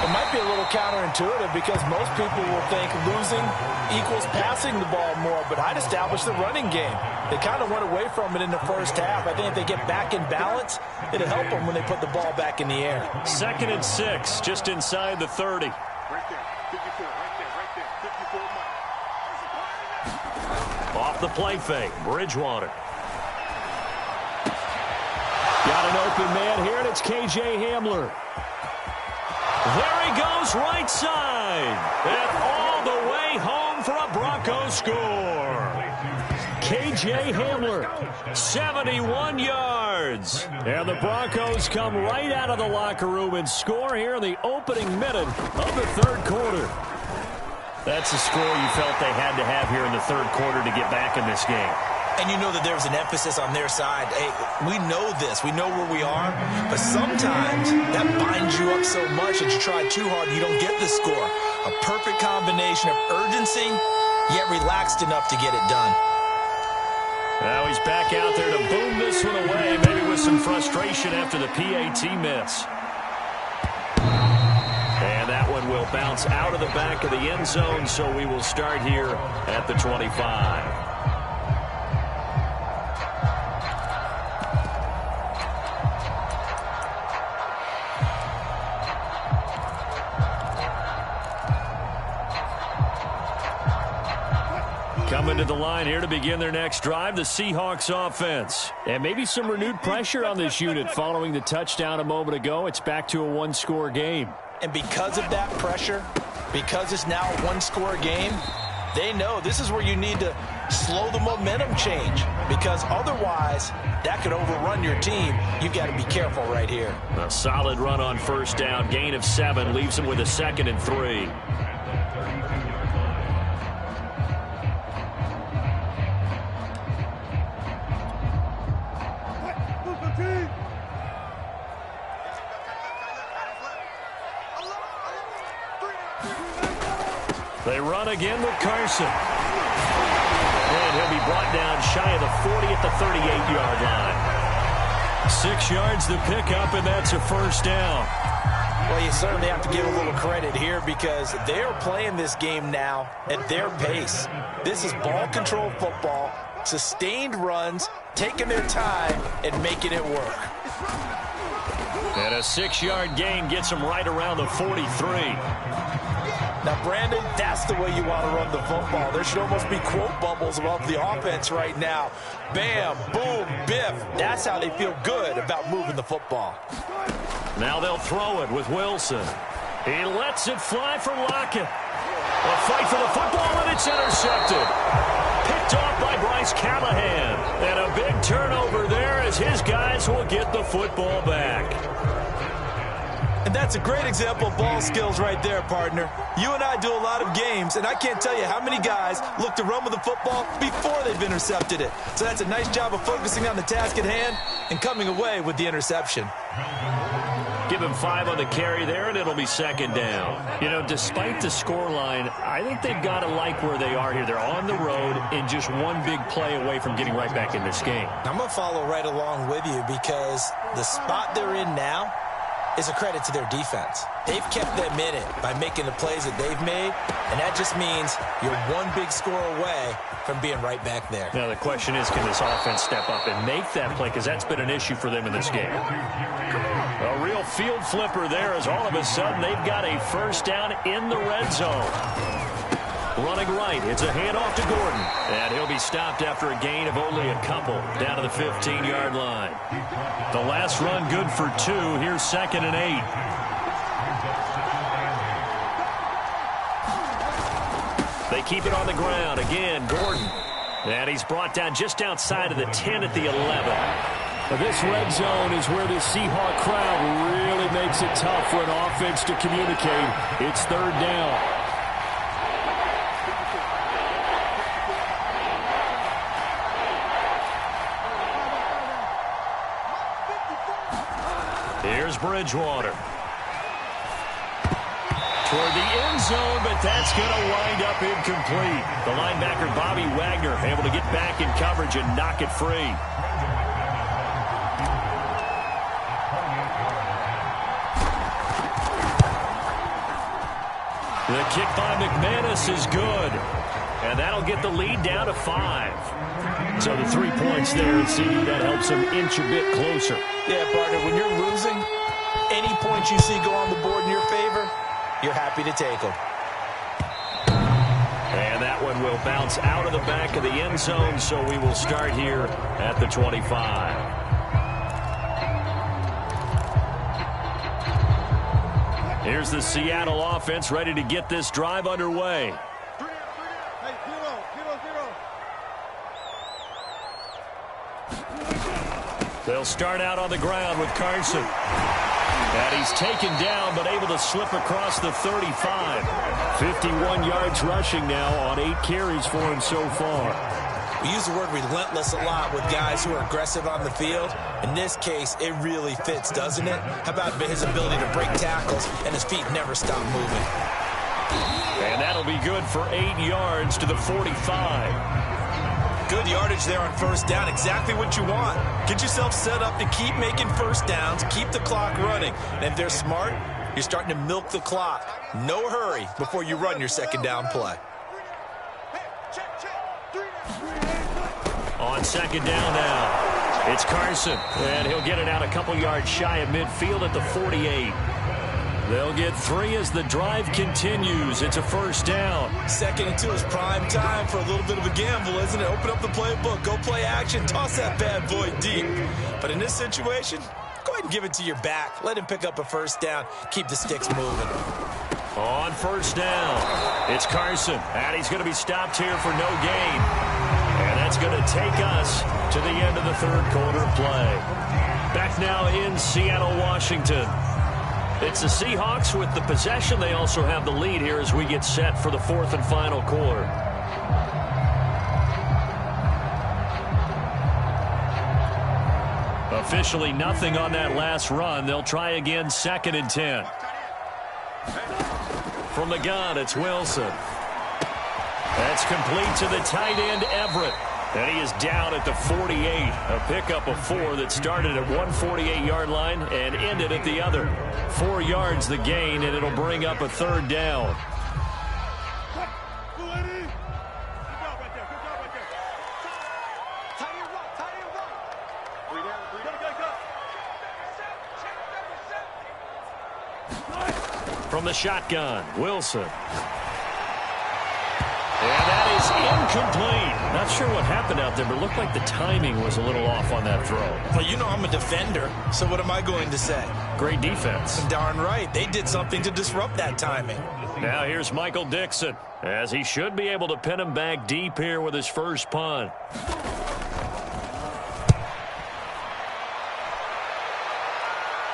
It might be a little counterintuitive because most people will think losing equals passing the ball more, but I'd establish the running game. They kind of went away from it in the first half. I think if they get back in balance, it'll help them when they put the ball back in the air. 2nd and 6, just inside the 30. Right there, 54, right there, 54 miles. Off the play fake, Bridgewater. Got an open man here, and it's K.J. Hamler. There he goes, right side. And all the way home for a Broncos score. K.J. Hamler, 71 yards. And the Broncos come right out of the locker room and score here in the opening minute of the third quarter. That's the score you felt they had to have here in the third quarter to get back in this game. And you know that there's an emphasis on their side. Hey, we know this. We know where we are. But sometimes that binds you up so much that you try too hard and you don't get the score. A perfect combination of urgency, yet relaxed enough to get it done. Now he's back out there to boom this one away, maybe with some frustration after the PAT miss. And that one will bounce out of the back of the end zone, so we will start here at the 25. Coming to the line here to begin their next drive, the Seahawks offense. And maybe some renewed pressure on this unit following the touchdown a moment ago. It's back to a one-score game. And because of that pressure, because it's now a one-score game, they know this is where you need to slow the momentum change, because otherwise that could overrun your team. You've got to be careful right here. A solid run on first down, gain of 7, leaves them with a 2nd and 3. They run again with Carson. And he'll be brought down shy of the 40 at the 38-yard line. 6 yards to pick up, and that's a first down. Well, you certainly have to give a little credit here because they are playing this game now at their pace. This is ball control football, sustained runs, taking their time, and making it work. And a 6-yard gain gets them right around the 43. Now, Brandon, that's the way you want to run the football. There should almost be quote bubbles above the offense right now. Bam, boom, biff. That's how they feel good about moving the football. Now they'll throw it with Wilson. He lets it fly for Lockett. A fight for the football, and it's intercepted. Picked off by Bryce Callahan. And a big turnover there as his guys will get the football back. And that's a great example of ball skills right there, partner. You and I do a lot of games, and I can't tell you how many guys look to run with the football before they've intercepted it. So that's a nice job of focusing on the task at hand and coming away with the interception. Give him 5 on the carry there, and it'll be second down. You know, despite the scoreline, I think they've got to like where they are here. They're on the road and just one big play away from getting right back in this game. I'm going to follow right along with you because the spot they're in now is a credit to their defense. They've kept them in it by making the plays that they've made, and that just means you're one big score away from being right back there. Now the question is, can this offense step up and make that play, because that's been an issue for them in this game. A real field flipper there as all of a sudden they've got a first down in the red zone. Running right, it's a handoff to Gordon. And he'll be stopped after a gain of only a couple down to the 15-yard line. The last run good for 2. Here's 2nd and 8. They keep it on the ground. Again, Gordon. And he's brought down just outside of the 10 at the 11. This red zone is where the Seahawk crowd really makes it tough for an offense to communicate. It's 3rd down. Here's Bridgewater. Toward the end zone, but that's going to wind up incomplete. The linebacker, Bobby Wagner, able to get back in coverage and knock it free. The kick by McManus is good. And that'll get the lead down to 5. So the 3 points there, and CD, that helps them inch a bit closer. Yeah, partner, when you're losing, any points you see go on the board in your favor, you're happy to take them. And that one will bounce out of the back of the end zone, so we will start here at the 25. Here's the Seattle offense ready to get this drive underway. They'll start out on the ground with Carson. And he's taken down, but able to slip across the 35. 51 yards rushing now on 8 carries for him so far. We use the word relentless a lot with guys who are aggressive on the field. In this case, it really fits, doesn't it? How about his ability to break tackles and his feet never stop moving? And that'll be good for 8 yards to the 45. Good yardage there on first down. Exactly what you want. Get yourself set up to keep making first downs, keep the clock running. And if they're smart, you're starting to milk the clock. No hurry before you run your second down play. On second down now, it's Carson. And he'll get it out a couple yards shy of midfield at the 48. They'll get 3 as the drive continues. It's a first down. 2nd and 2 is prime time for a little bit of a gamble, isn't it? Open up the playbook, go play action, toss that bad boy deep. But in this situation, go ahead and give it to your back. Let him pick up a first down. Keep the sticks moving. On first down, it's Carson. And he's going to be stopped here for no gain. And that's going to take us to the end of the 3rd quarter play. Back now in Seattle, Washington. It's the Seahawks with the possession. They also have the lead here as we get set for the 4th and final quarter. Officially nothing on that last run. They'll try again, 2nd and 10. From the gun, it's Wilson. That's complete to the tight end, Everett. And he is down at the 48. A pickup of 4 that started at one 48-yard line and ended at the other. 4 yards the gain, and it'll bring up a third down. From the shotgun, Wilson. And that is incomplete. Not sure what happened out there, but it looked like the timing was a little off on that throw. Well, you know I'm a defender, so what am I going to say? Great defense. Darn right. They did something to disrupt that timing. Now here's Michael Dixon, as he should be able to pin him back deep here with his first punt.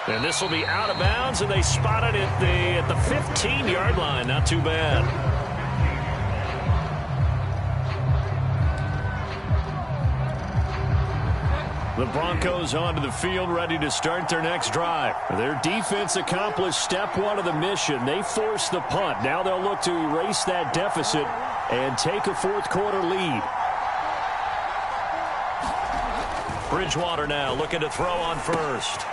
And this will be out of bounds, and they spot it at the 15-yard line. Not too bad. The Broncos onto the field, ready to start their next drive. Their defense accomplished step 1 of the mission. They forced the punt. Now they'll look to erase that deficit and take a fourth-quarter lead. Bridgewater now looking to throw on first.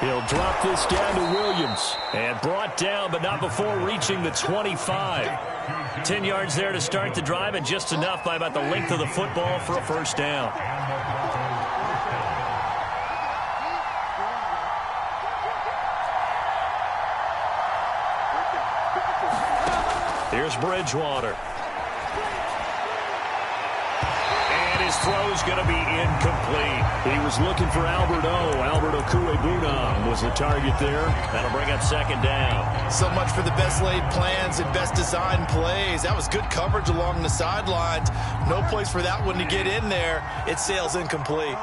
He'll drop this down to Williams. And brought down, but not before reaching the 25. 10 yards there to start the drive, and just enough by about the length of the football for a first down. Here's Bridgewater. And his throw's going to be incomplete. He was looking for Albert Okuebunam was the target there. That'll bring up second down. So much for the best laid plans and best designed plays. That was good coverage along the sidelines. No place for that one to get in there. It sails incomplete.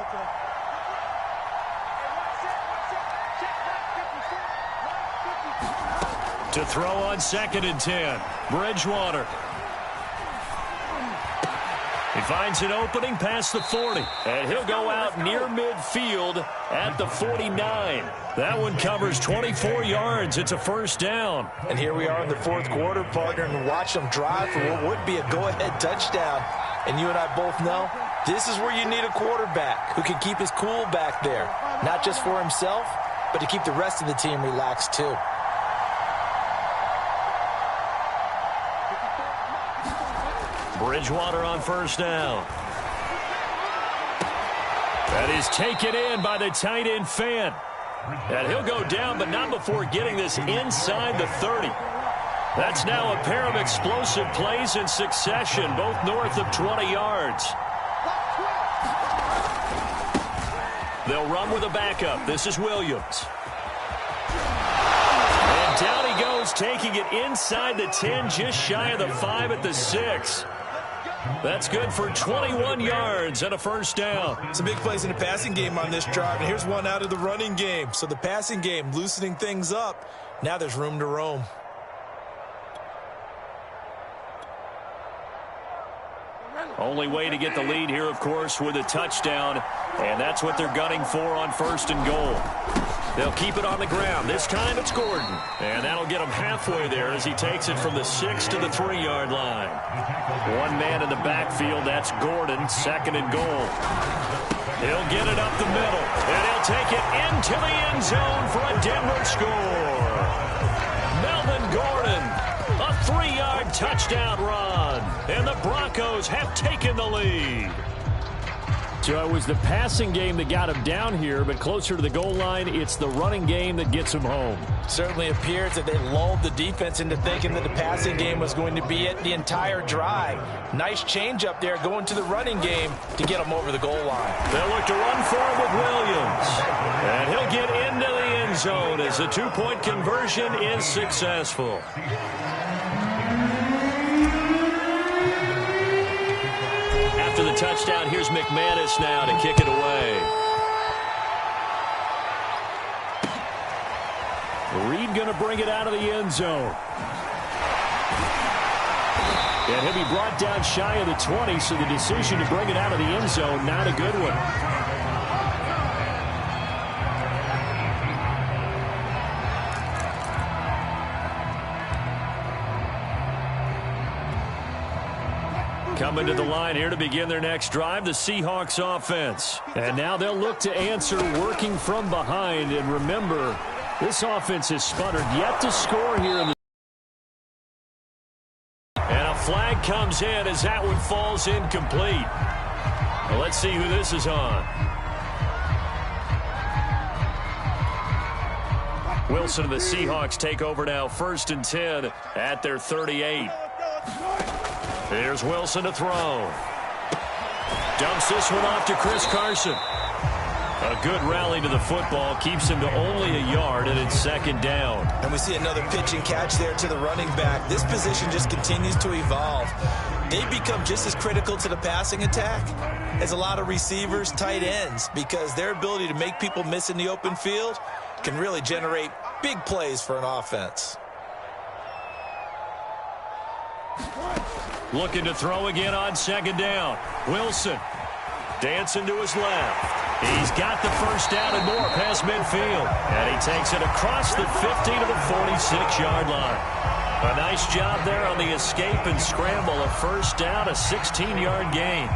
To throw on 2nd and 10. Bridgewater. He finds an opening past the 40. And he'll go out near midfield at the 49. That one covers 24 yards. It's a first down. And here we are in the fourth quarter, partner, and watch them drive for what would be a go-ahead touchdown. And you and I both know this is where you need a quarterback who can keep his cool back there. Not just for himself, but to keep the rest of the team relaxed too. Bridgewater on first down. That is taken in by the tight end Fant. And he'll go down, but not before getting this inside the 30. That's now a pair of explosive plays in succession, both north of 20 yards. They'll run with a backup. This is Williams. And down he goes, taking it inside the 10, just shy of the 5 at the 6. That's good for 21 yards and a first down. Some big plays in the passing game on this drive, and here's one out of the running game. So the passing game loosening things up. Now there's room to roam. Only way to get the lead here, of course, with a touchdown, and that's what they're gunning for on first and goal. They'll keep it on the ground. This time it's Gordon, and that'll get him halfway there as he takes it from the 6 to the 3-yard line. One man in the backfield, that's Gordon, 2nd and goal. He'll get it up the middle, and he'll take it into the end zone for a Denver score. Melvin Gordon, a 3-yard touchdown run, and the Broncos have taken the lead. So it was the passing game that got him down here, but closer to the goal line, it's the running game that gets him home. Certainly appears that they lulled the defense into thinking that the passing game was going to be it the entire drive. Nice change up there going to the running game to get him over the goal line. They'll look to run for him with Williams. And he'll get into the end zone as the two-point conversion is successful. After the touchdown, here's McManus now to kick it away. Reed going to bring it out of the end zone. And he'll be brought down shy of the 20, so the decision to bring it out of the end zone, not a good one. Coming to the line here to begin their next drive, the Seahawks offense. And now they'll look to answer working from behind. And remember, this offense has sputtered yet to score here in the and a flag comes in as that one falls incomplete. Well, let's see who this is on. Wilson and the Seahawks take over now, 1st and 10 at their 38. Here's Wilson to throw. Dumps this one off to Chris Carson. A good rally to the football keeps him to only a yard, and it's 2nd down. And we see another pitch and catch there to the running back. This position just continues to evolve. They become just as critical to the passing attack as a lot of receivers, tight ends, because their ability to make people miss in the open field can really generate big plays for an offense. Looking to throw again on 2nd down. Wilson dancing to his left. He's got the first down and more past midfield. And he takes it across the 50 to the 46-yard line. A nice job there on the escape and scramble. A 1st down, a 16-yard gain.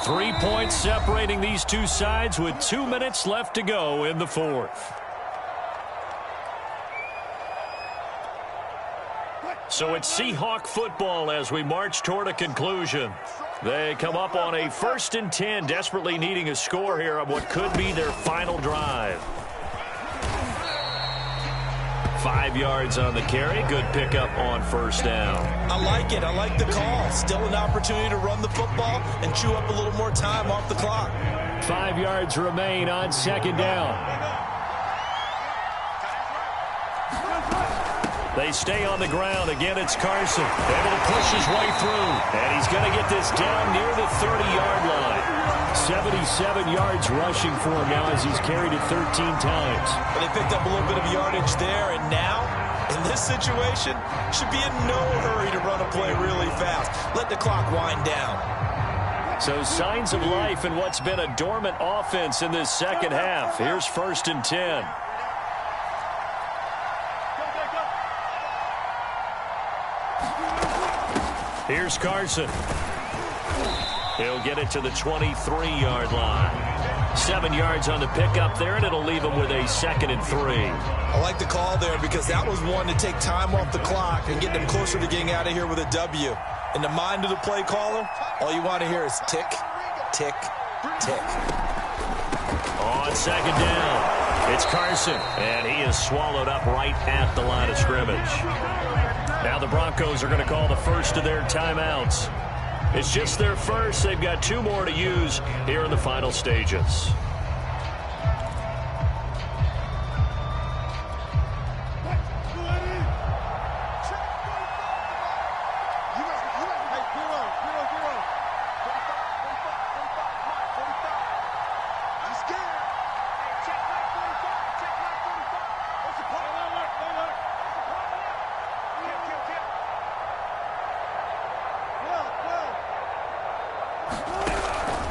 Three points separating these two sides with 2 minutes left to go in the 4th. So it's Seahawk football as we march toward a conclusion. They come up on a 1st and 10, desperately needing a score here on what could be their final drive. 5 yards on the carry. Good pickup on 1st down. I like it. I like the call. Still an opportunity to run the football and chew up a little more time off the clock. 5 yards remain on 2nd down. They stay on the ground. Again, it's Carson. Able to push his way through. And he's going to get this down near the 30-yard line. 77 yards rushing for him now as he's carried it 13 times. But they picked up a little bit of yardage there. And now, in this situation, should be in no hurry to run a play really fast. Let the clock wind down. So signs of life in what's been a dormant offense in this 2nd half. Here's 1st and 10. Here's Carson. He'll get it to the 23-yard line. 7 yards on the pickup there, and it'll leave him with a 2nd and 3. I like the call there because that was one to take time off the clock and get them closer to getting out of here with a W. In the mind of the play caller, all you want to hear is tick, tick, tick. On 2nd down, it's Carson, and he is swallowed up right at the line of scrimmage. Now the Broncos are going to call the first of their timeouts. It's just their first. They've got 2 more to use here in the final stages.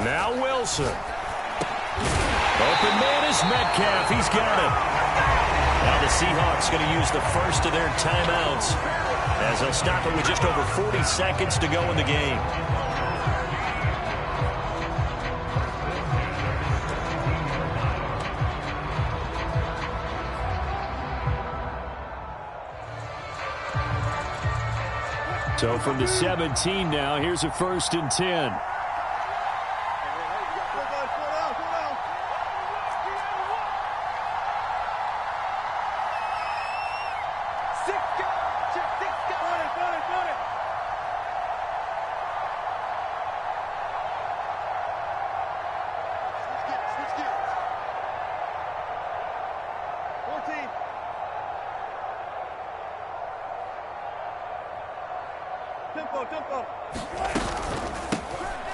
Now Wilson. Open man is Metcalf. He's got it. Now the Seahawks going to use the first of their timeouts as they'll stop it with just over 40 seconds to go in the game. So from the 17 now, here's a 1st and 10.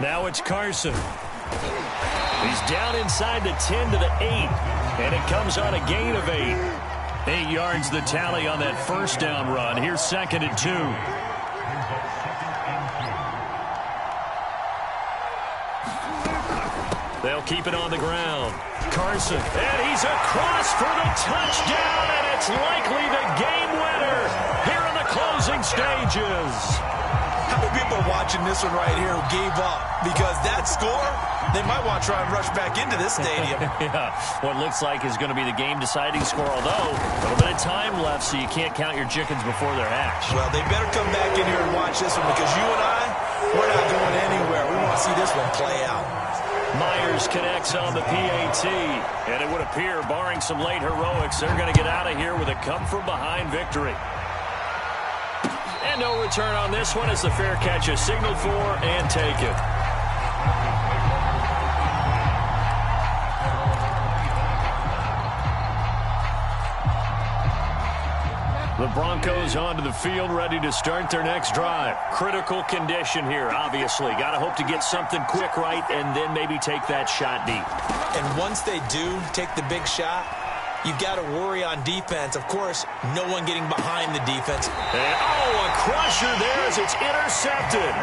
Now it's Carson. He's down inside the 10 to the 8, and it comes on a gain of 8. 8 yards the tally on that 1st down run. Here's 2nd and 2. They'll keep it on the ground. Carson, and he's across for the touchdown, and it's likely the game winner. challenges. How many people are watching this one right here who gave up? Because that score, they might want to try and rush back into this stadium. Yeah, what looks like is going to be the game-deciding score, although a little bit of time left, so you can't count your chickens before they're hatched. Well, they better come back in here and watch this one, because you and I, we're not going anywhere. We want to see this one play out. Myers connects on the PAT, and it would appear, barring some late heroics, they're going to get out of here with a come-from-behind victory. And no return on this one as the fair catch is signaled for and taken. The Broncos onto the field, ready to start their next drive. Critical condition here, obviously. Got to hope to get something quick right and then maybe take that shot deep. And once they do take the big shot, you've got to worry on defense. Of course, no one getting behind the defense. And, a crusher there as it's intercepted.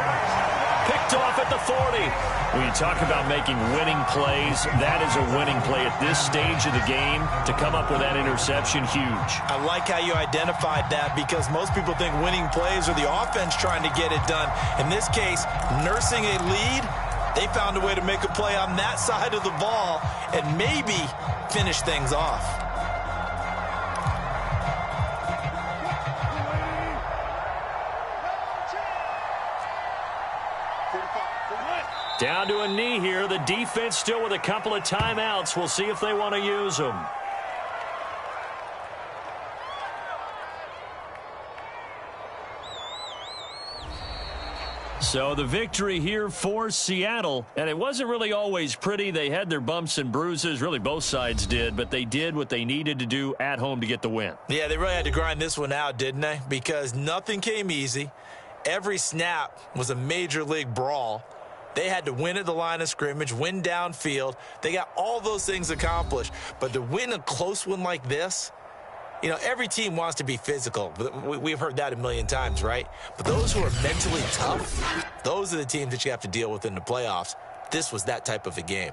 Picked off at the 40. When you talk about making winning plays, that is a winning play at this stage of the game. To come up with that interception, huge. I like how you identified that, because most people think winning plays are the offense trying to get it done. In this case, nursing a lead, they found a way to make a play on that side of the ball and maybe finish things off. Down to a knee here. The defense still with a couple of timeouts. We'll see if they want to use them. So the victory here for Seattle, and it wasn't really always pretty. They had their bumps and bruises, really both sides did, but they did what they needed to do at home to get the win. Yeah, they really had to grind this one out, didn't they? Because nothing came easy. Every snap was a major league brawl. They had to win at the line of scrimmage, win downfield. They got all those things accomplished. But to win a close one like this, you know, every team wants to be physical. We've heard that a million times, right? But those who are mentally tough, those are the teams that you have to deal with in the playoffs. This was that type of a game.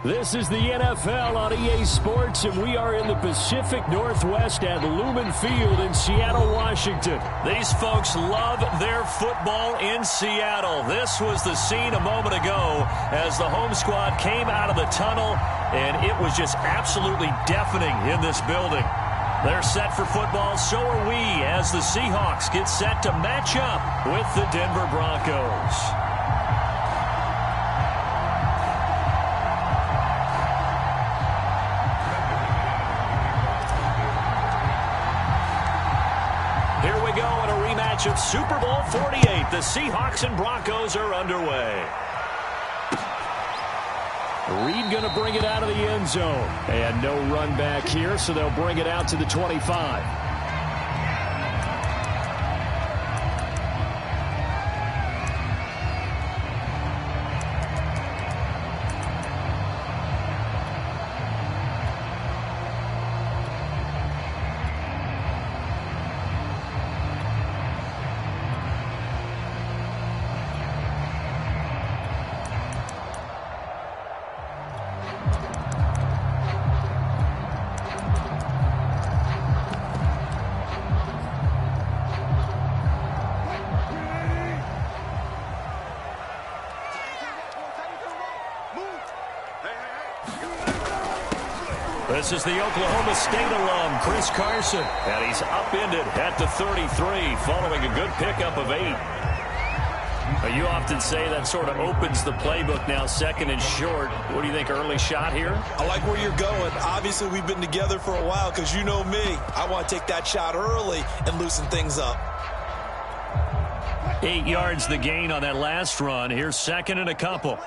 This is the NFL on EA Sports, and we are in the Pacific Northwest at Lumen Field in Seattle, Washington. These folks love their football in Seattle. This was the scene a moment ago as the home squad came out of the tunnel, and it was just absolutely deafening in this building. They're set for football, so are we, as the Seahawks get set to match up with the Denver Broncos. Of Super Bowl 48. The Seahawks and Broncos are underway. Reed going to bring it out of the end end zone. And no run back here, so they'll bring it out to the 25. This is the Oklahoma State alum, Chris Carson. And he's upended at the 33 following a good pickup of 8. You often say that sort of opens the playbook now, second and short. What do you think, early shot here? I like where you're going. Obviously, we've been together for a while because you know me. I want to take that shot early and loosen things up. 8 yards the gain on that last run. Here's second and a couple.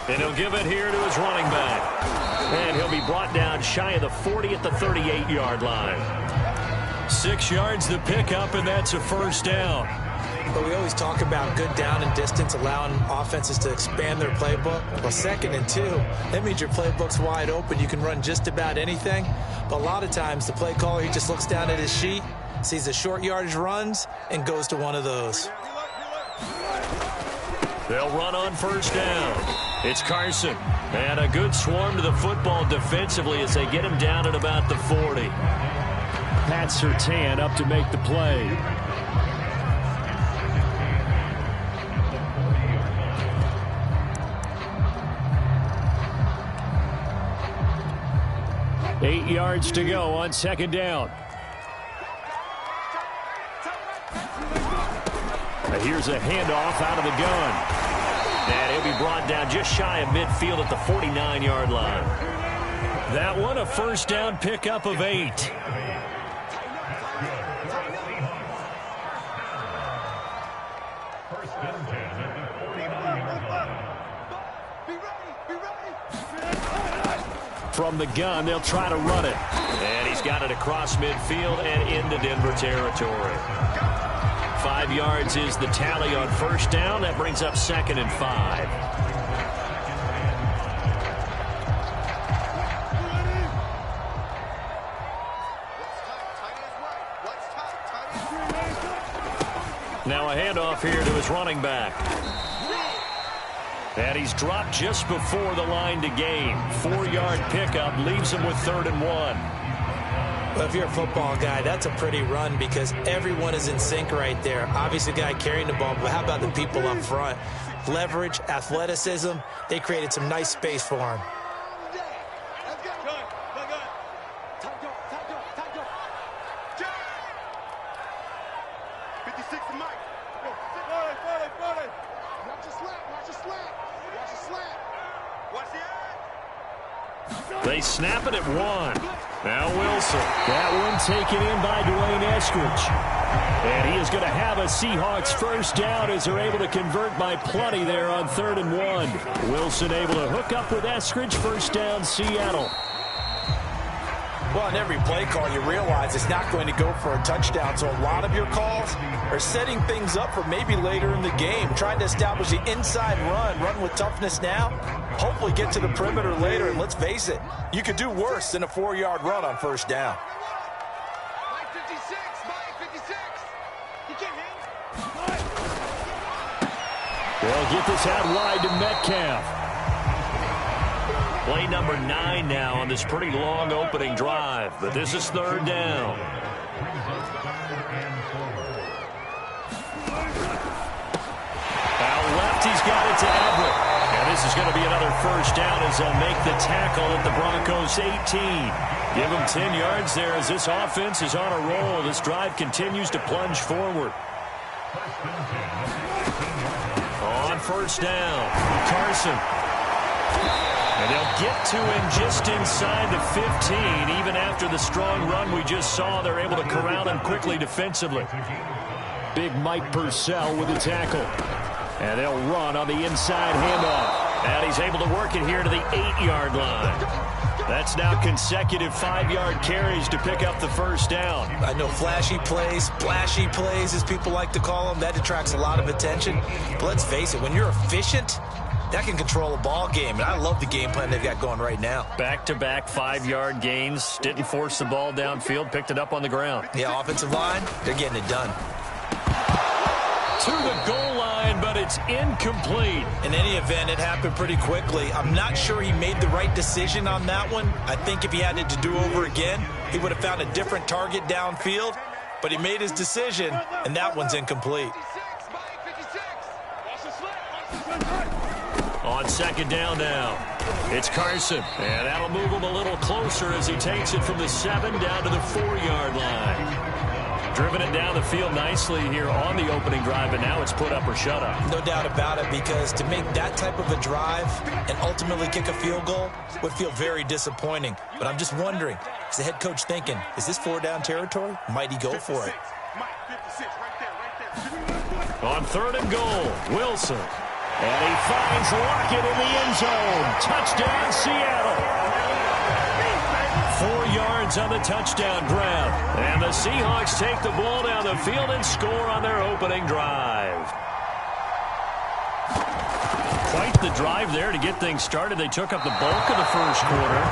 And he'll give it here to his running back. And he'll be brought down shy of the 40 at the 38-yard line. 6 yards the pickup, and that's a first down. But we always talk about good down and distance, allowing offenses to expand their playbook. Well, 2nd and 2, that means your playbook's wide open. You can run just about anything. But a lot of times, the play caller, he just looks down at his sheet, sees the short yardage runs, and goes to one of those. They'll run on first down. It's Carson. And a good swarm to the football defensively as they get him down at about the 40. Pat Surtain up to make the play. Eight yards to go on second down. Here's a handoff out of the gun. And he'll be brought down just shy of midfield at the 49-yard line. That one, a first down pickup of 8. From the gun, they'll try to run it. And he's got it across midfield and into Denver territory. 5 yards is the tally on first down. That brings up 2nd and 5. Now a handoff here to his running back. And he's dropped just before the line to gain. 4-yard pickup leaves him with 3rd and 1. Well, if you're a football guy, that's a pretty run because everyone is in sync right there. Obviously, the guy carrying the ball, but how about the people up front? Leverage, athleticism, they created some nice space for him. They snap it at 1. Now Wilson. That one taken in by Dwayne Eskridge. And he is going to have a Seahawks first down as they're able to convert by plenty there on 3rd and 1. Wilson able to hook up with Eskridge. First down, Seattle. Well, in every play call, you realize it's not going to go for a touchdown. So a lot of your calls are setting things up for maybe later in the game, trying to establish the inside run with toughness now, hopefully get to the perimeter later. And let's face it, you could do worse than a 4-yard run on first down. Mike 56, Mike 56. He can't hit. They'll get this out wide to Metcalf. Play number 9 now on this pretty long opening drive, but this is 3rd down. Out left, he's got it to Everett. And this is going to be another first down as they'll make the tackle at the Broncos 18. Give them 10 yards there as this offense is on a roll. This drive continues to plunge forward. On first down, Carson. And they'll get to him just inside the 15. Even after the strong run we just saw, they're able to corral him quickly defensively. Big Mike Purcell with the tackle. And they'll run on the inside handoff. And he's able to work it here to the 8-yard line. That's now consecutive 5-yard carries to pick up the first down. I know flashy plays, splashy plays, as people like to call them, that attracts a lot of attention. But let's face it, when you're efficient, that can control a ball game. And I love the game plan they've got going right now. Back-to-back 5-yard gains. Didn't force the ball downfield. Picked it up on the ground. Yeah, offensive line, they're getting it done. To the goal line, but it's incomplete. In any event, it happened pretty quickly. I'm not sure he made the right decision on that one. I think if he had it to do over again, he would have found a different target downfield. But he made his decision, and that one's incomplete. On second down now, it's Carson. And that'll move him a little closer as he takes it from the 7 down to the 4-yard line. Driven it down the field nicely here on the opening drive, and now it's put up or shut up. No doubt about it, because to make that type of a drive and ultimately kick a field goal would feel very disappointing. But I'm just wondering, is the head coach thinking, is this 4-down territory? Might he go for it? On 3rd and goal, Wilson. And he finds Lockett in the end zone. Touchdown, Seattle. 4 yards on the touchdown grab. And the Seahawks take the ball down the field and score on their opening drive. Quite the drive there to get things started. They took up the bulk of the first quarter,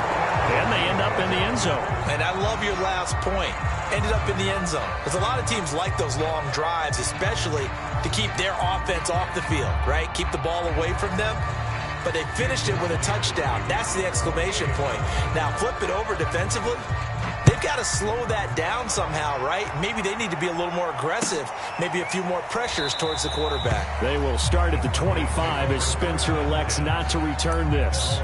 and they end up in the end zone. And I love your last point. Ended up in the end zone. Because a lot of teams like those long drives, especially to keep their offense off the field, right? Keep the ball away from them. But they finished it with a touchdown. That's the exclamation point. Now flip it over defensively. They've got to slow that down somehow, right? Maybe they need to be a little more aggressive. Maybe a few more pressures towards the quarterback. They will start at the 25 as Spencer elects not to return this.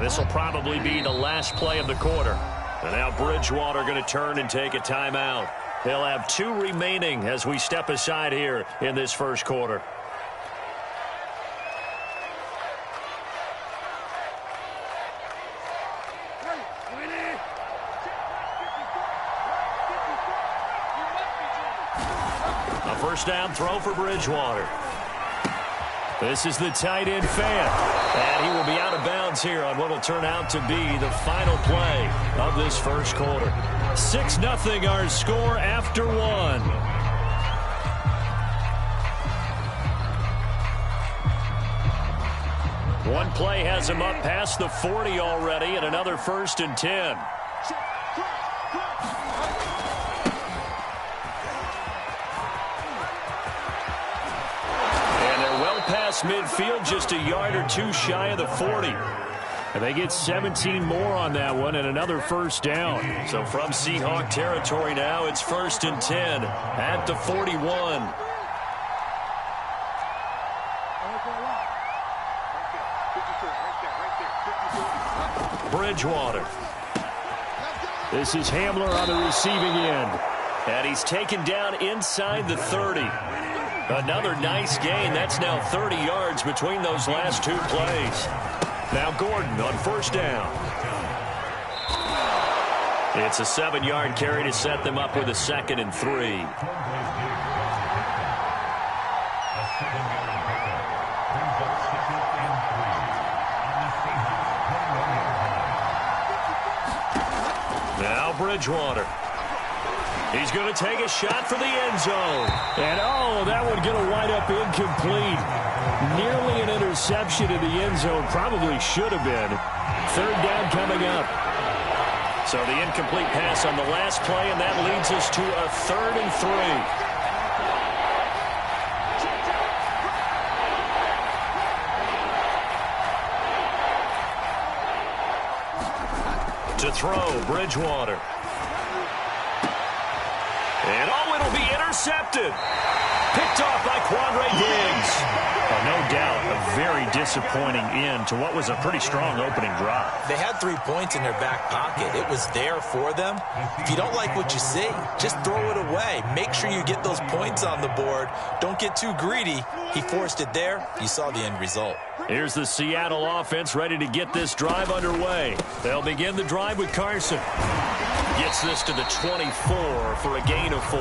This will probably be the last play of the quarter. And now Bridgewater going to turn and take a timeout. He'll have 2 remaining as we step aside here in this first quarter. A first down throw for Bridgewater. This is the tight end fan. And he will be out of bounds here on what will turn out to be the final play of this first quarter. 6-0 our score after 1. One play has him up past the 40 already, and another 1st and 10. Past midfield, just a yard or 2 shy of the 40. And they get 17 more on that one and another first down. So from Seahawk territory now, it's 1st and 10 at the 41. Bridgewater. This is Hamler on the receiving end. And he's taken down inside the 30. Another nice gain. That's now 30 yards between those last 2 plays. Now Gordon on first down. It's a 7-yard carry to set them up with a 2nd and 3. Now Bridgewater. He's going to take a shot for the end zone. And, oh, that one going to wind up incomplete. Nearly an interception in the end zone. Probably should have been. 3rd down coming up. So the incomplete pass on the last play, and that leads us to a 3rd and 3. To throw, Bridgewater. Intercepted. Picked off by Quandre Diggs. No doubt a very disappointing end to what was a pretty strong opening drive. They had 3 points in their back pocket. It was there for them. If you don't like what you see, just throw it away. Make sure you get those points on the board. Don't get too greedy. He forced it there. You saw the end result. Here's the Seattle offense ready to get this drive underway. They'll begin the drive with Carson. Gets this to the 24 for a gain of 4.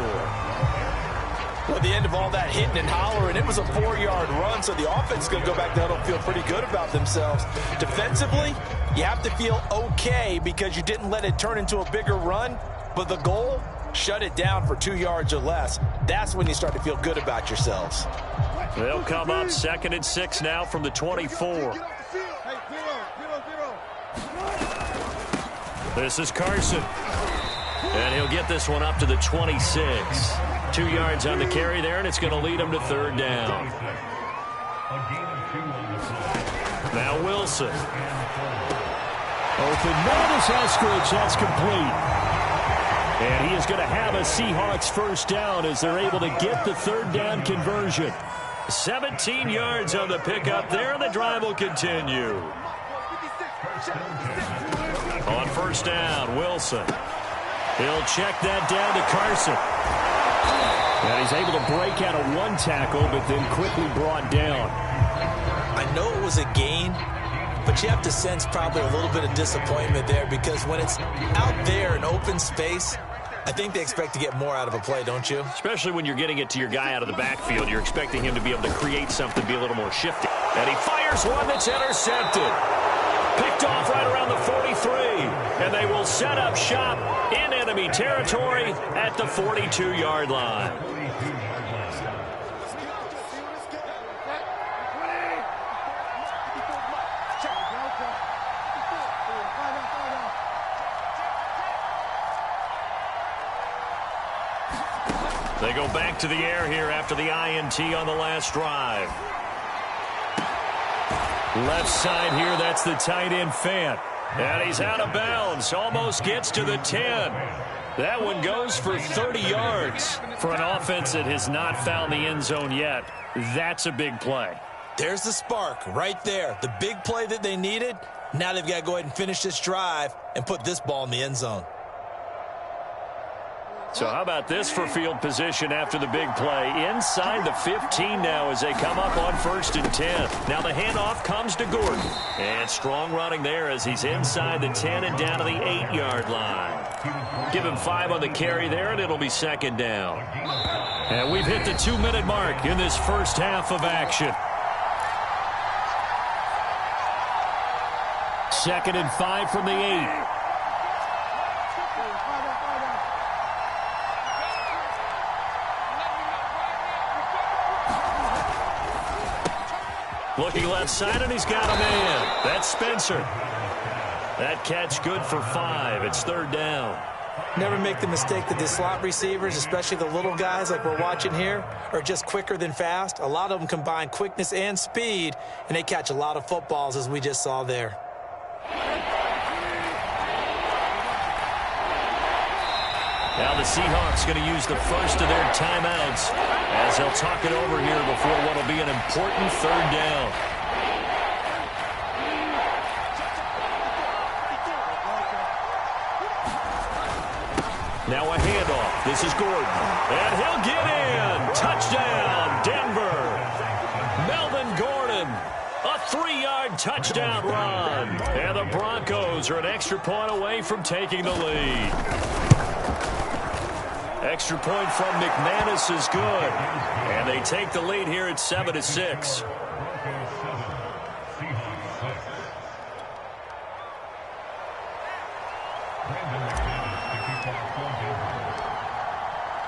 Well, the end of all that hitting and hollering, it was a 4-yard run, so the offense is going to go back down and feel pretty good about themselves. Defensively, you have to feel okay because you didn't let it turn into a bigger run, but the goal, shut it down for 2 yards or less. That's when you start to feel good about yourselves. They'll come up 2nd and 6 now from the 24. This is Carson. And he'll get this one up to the 26. 2 yards on the carry there, and it's going to lead him to 3rd down. Now Wilson. Open man is Eskridge. That's complete. And he is going to have a Seahawks 1st down as they're able to get the 3rd down conversion. 17 yards on the pickup there, and the drive will continue. On 1st down, Wilson. He'll check that down to Carson. And he's able to break out of 1 tackle, but then quickly brought down. I know it was a gain, but you have to sense probably a little bit of disappointment there because when it's out there in open space, I think they expect to get more out of a play, don't you? Especially when you're getting it to your guy out of the backfield. You're expecting him to be able to create something, be a little more shifty. And he fires one that's intercepted. Picked off right around the 43. And they will set up shop in enemy territory at the 42-yard line. They go back to the air here after the INT on the last drive. Left side here, that's the tight end Fant. And he's out of bounds, almost gets to the 10. That one goes for 30 yards. For an offense that has not found the end zone yet, that's a big play. There's the spark right there. The big play that they needed. Now they've got to go ahead and finish this drive and put this ball in the end zone. So how about this for field position after the big play? Inside the 15 now as they come up on 1st and 10. Now the handoff comes to Gordon. And strong running there as he's inside the 10 and down to the 8-yard line. Give him 5 on the carry there, and it'll be 2nd down. And we've hit the 2-minute mark in this first half of action. 2nd and 5 from the 8. Looking left side, and he's got a man. That's Spencer. That catch good for 5. It's 3rd down. Never make the mistake that the slot receivers, especially the little guys like we're watching here, are just quicker than fast. A lot of them combine quickness and speed, and they catch a lot of footballs, as we just saw there. Now the Seahawks going to use the first of their timeouts as they'll talk it over here before what will be an important 3rd down. Now a handoff. This is Gordon. And he'll get in. Touchdown, Denver. Melvin Gordon. A 3-yard touchdown run. And the Broncos are an extra point away from taking the lead. Extra point from McManus is good. And they take the lead here at 7-6.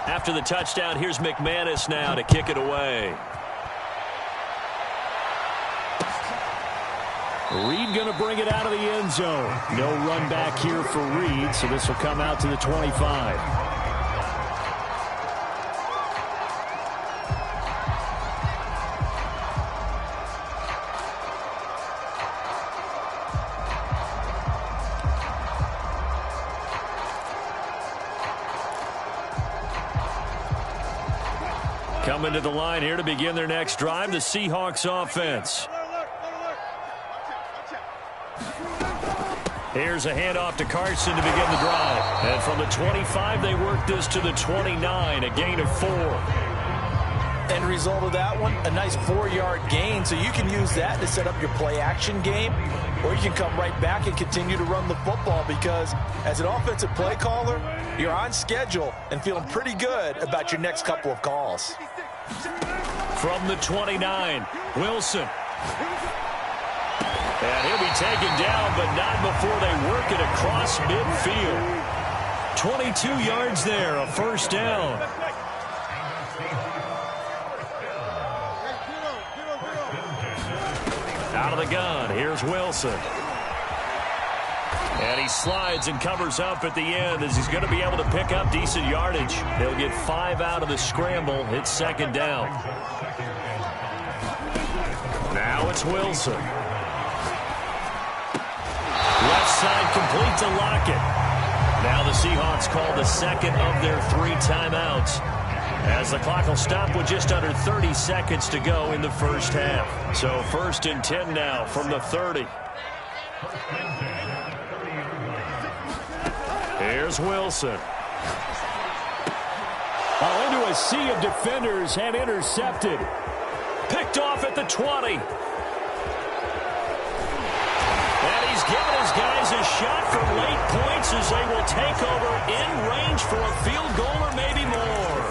After the touchdown, here's McManus now to kick it away. Reed going to bring it out of the end zone. No run back here for Reed, so this will come out to the 25. Coming to the line here to begin their next drive, the Seahawks offense. Here's a handoff to Carson to begin the drive. And from the 25, they work this to the 29, a gain of 4. End result of that one, a nice 4-yard gain. So you can use that to set up your play-action game, or you can come right back and continue to run the football because as an offensive play caller, you're on schedule and feeling pretty good about your next couple of calls. From the 29, Wilson. And he'll be taken down, but not before they work it across midfield. 22 yards there, a first down. Out of the gun, here's Wilson. And he slides and covers up at the end as he's going to be able to pick up decent yardage. He'll get 5 out of the scramble. It's second down. Now it's Wilson. Left side complete to Lockett. Now the Seahawks call the second of their 3 timeouts, as the clock will stop with just under 30 seconds to go in the first half. So 1st and 10 now from the 30. Here's Wilson. Into a sea of defenders and intercepted. Picked off at the 20. And he's given his guys a shot for late points as they will take over in range for a field goal or maybe more.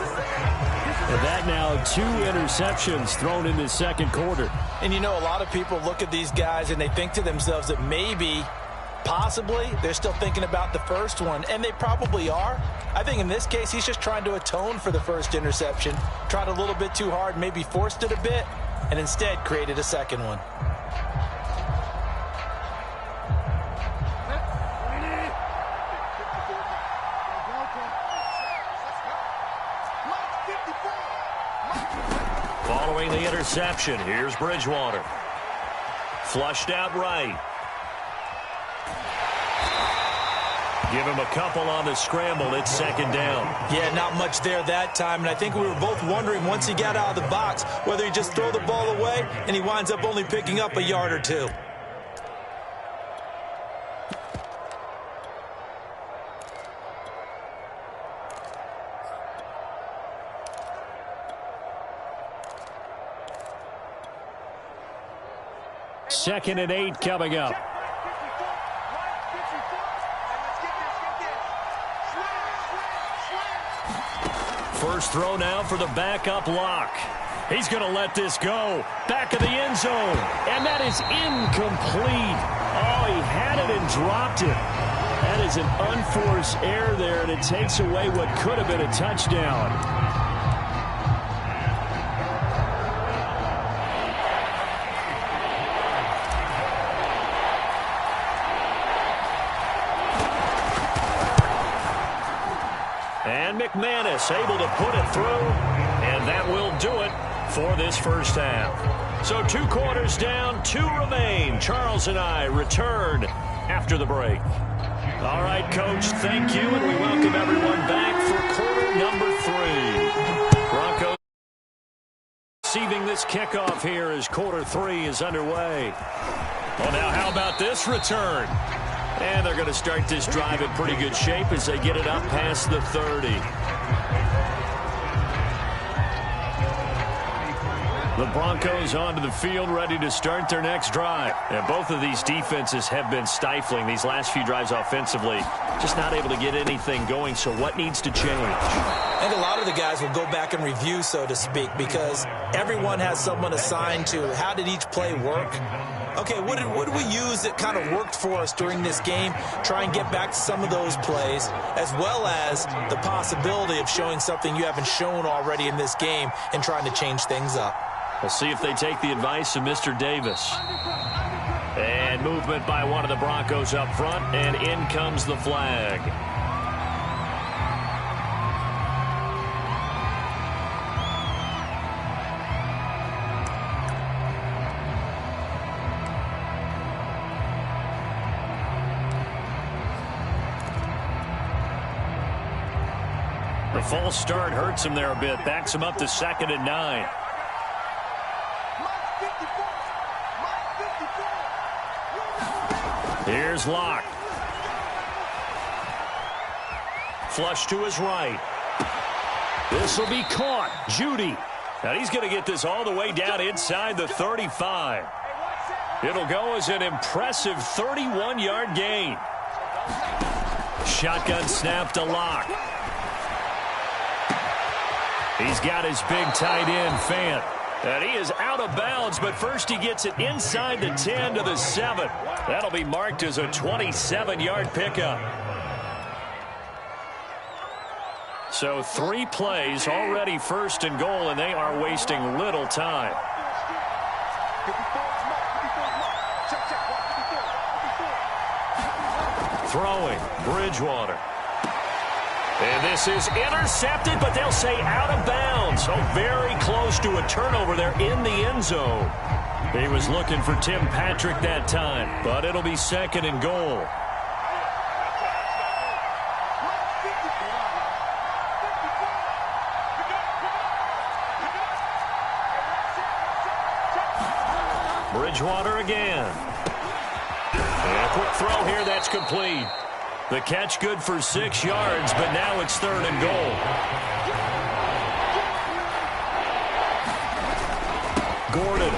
And that now 2 interceptions thrown in the second quarter. And you know, a lot of people look at these guys and they think to themselves that maybe, possibly, they're still thinking about the first one, and they probably are. I think in this case, he's just trying to atone for the first interception. Tried a little bit too hard, maybe forced it a bit, and instead created a second one. Following the interception, here's Bridgewater. Flushed out right. Give him a couple on the scramble. It's second down. Yeah, not much there that time. And I think we were both wondering once he got out of the box whether he just throw the ball away and he winds up only picking up a yard or 2. Second and 8 coming up. First throw now for the backup lock. He's going to let this go. Back of the end zone. And that is incomplete. Oh, he had it and dropped it. That is an unforced error there, and it takes away what could have been a touchdown. And McManus able to put it through, and that will do it for this first half. So 2 quarters down, 2 remain. Charles and I return after the break. All right, Coach, thank you, and we welcome everyone back for quarter number 3. Broncos receiving this kickoff here as quarter 3 is underway. Well, now how about this return? And they're going to start this drive in pretty good shape as they get it up past the 30. The Broncos onto the field ready to start their next drive. And both of these defenses have been stifling these last few drives offensively. Just not able to get anything going, so what needs to change? I think a lot of the guys will go back and review, so to speak, because everyone has someone assigned to how did each play work. Okay, what did we use that kind of worked for us during this game? Try and get back to some of those plays, as well as the possibility of showing something you haven't shown already in this game and trying to change things up. We'll see if they take the advice of Mr. Davis. And movement by one of the Broncos up front, and in comes the flag. The false start hurts him there a bit. Backs him up to 2nd and 9. Here's Locke. Flush to his right. This will be caught. Judy. Now he's going to get this all the way down inside the 35. It'll go as an impressive 31-yard gain. Shotgun snap to Locke. He's got his big tight end, Fant. And he is out of bounds, but first he gets it inside the 10 to the 7. That'll be marked as a 27-yard pickup. So 3 plays, already 1st and goal, and they are wasting little time. Throwing, Bridgewater. And this is intercepted, but they'll say out of bounds. So very close to a turnover there in the end zone. He was looking for Tim Patrick that time, but it'll be 2nd and goal. Bridgewater again. And a quick throw here, that's complete. The catch good for 6 yards, but now it's 3rd and goal. Gordon.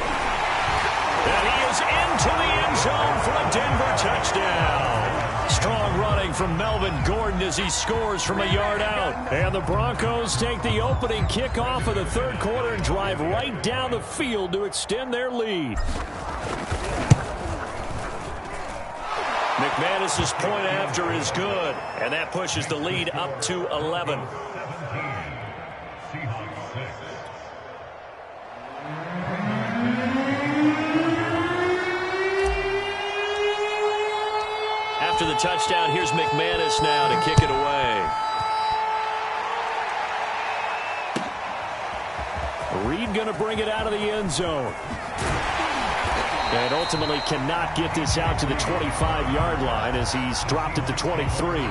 And he is into the end zone for a Denver touchdown. Strong running from Melvin Gordon as he scores from a yard out. And the Broncos take the opening kickoff of the 3rd quarter and drive right down the field to extend their lead. McManus's point after is good, and that pushes the lead up to 11. After the touchdown, here's McManus now to kick it away. Reed going to bring it out of the end zone. And ultimately cannot get this out to the 25-yard line as he's dropped at the 23.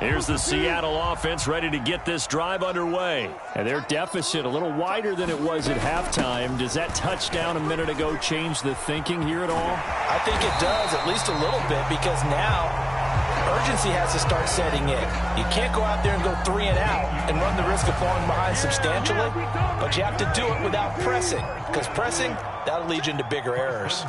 Here's the Seattle offense ready to get this drive underway. And their deficit a little wider than it was at halftime. Does that touchdown a minute ago change the thinking here at all? I think it does, at least a little bit, because now urgency has to start setting in. You can't go out there and go 3 and out and run the risk of falling behind substantially, but you have to do it without pressing, because pressing, that'll lead you into bigger errors.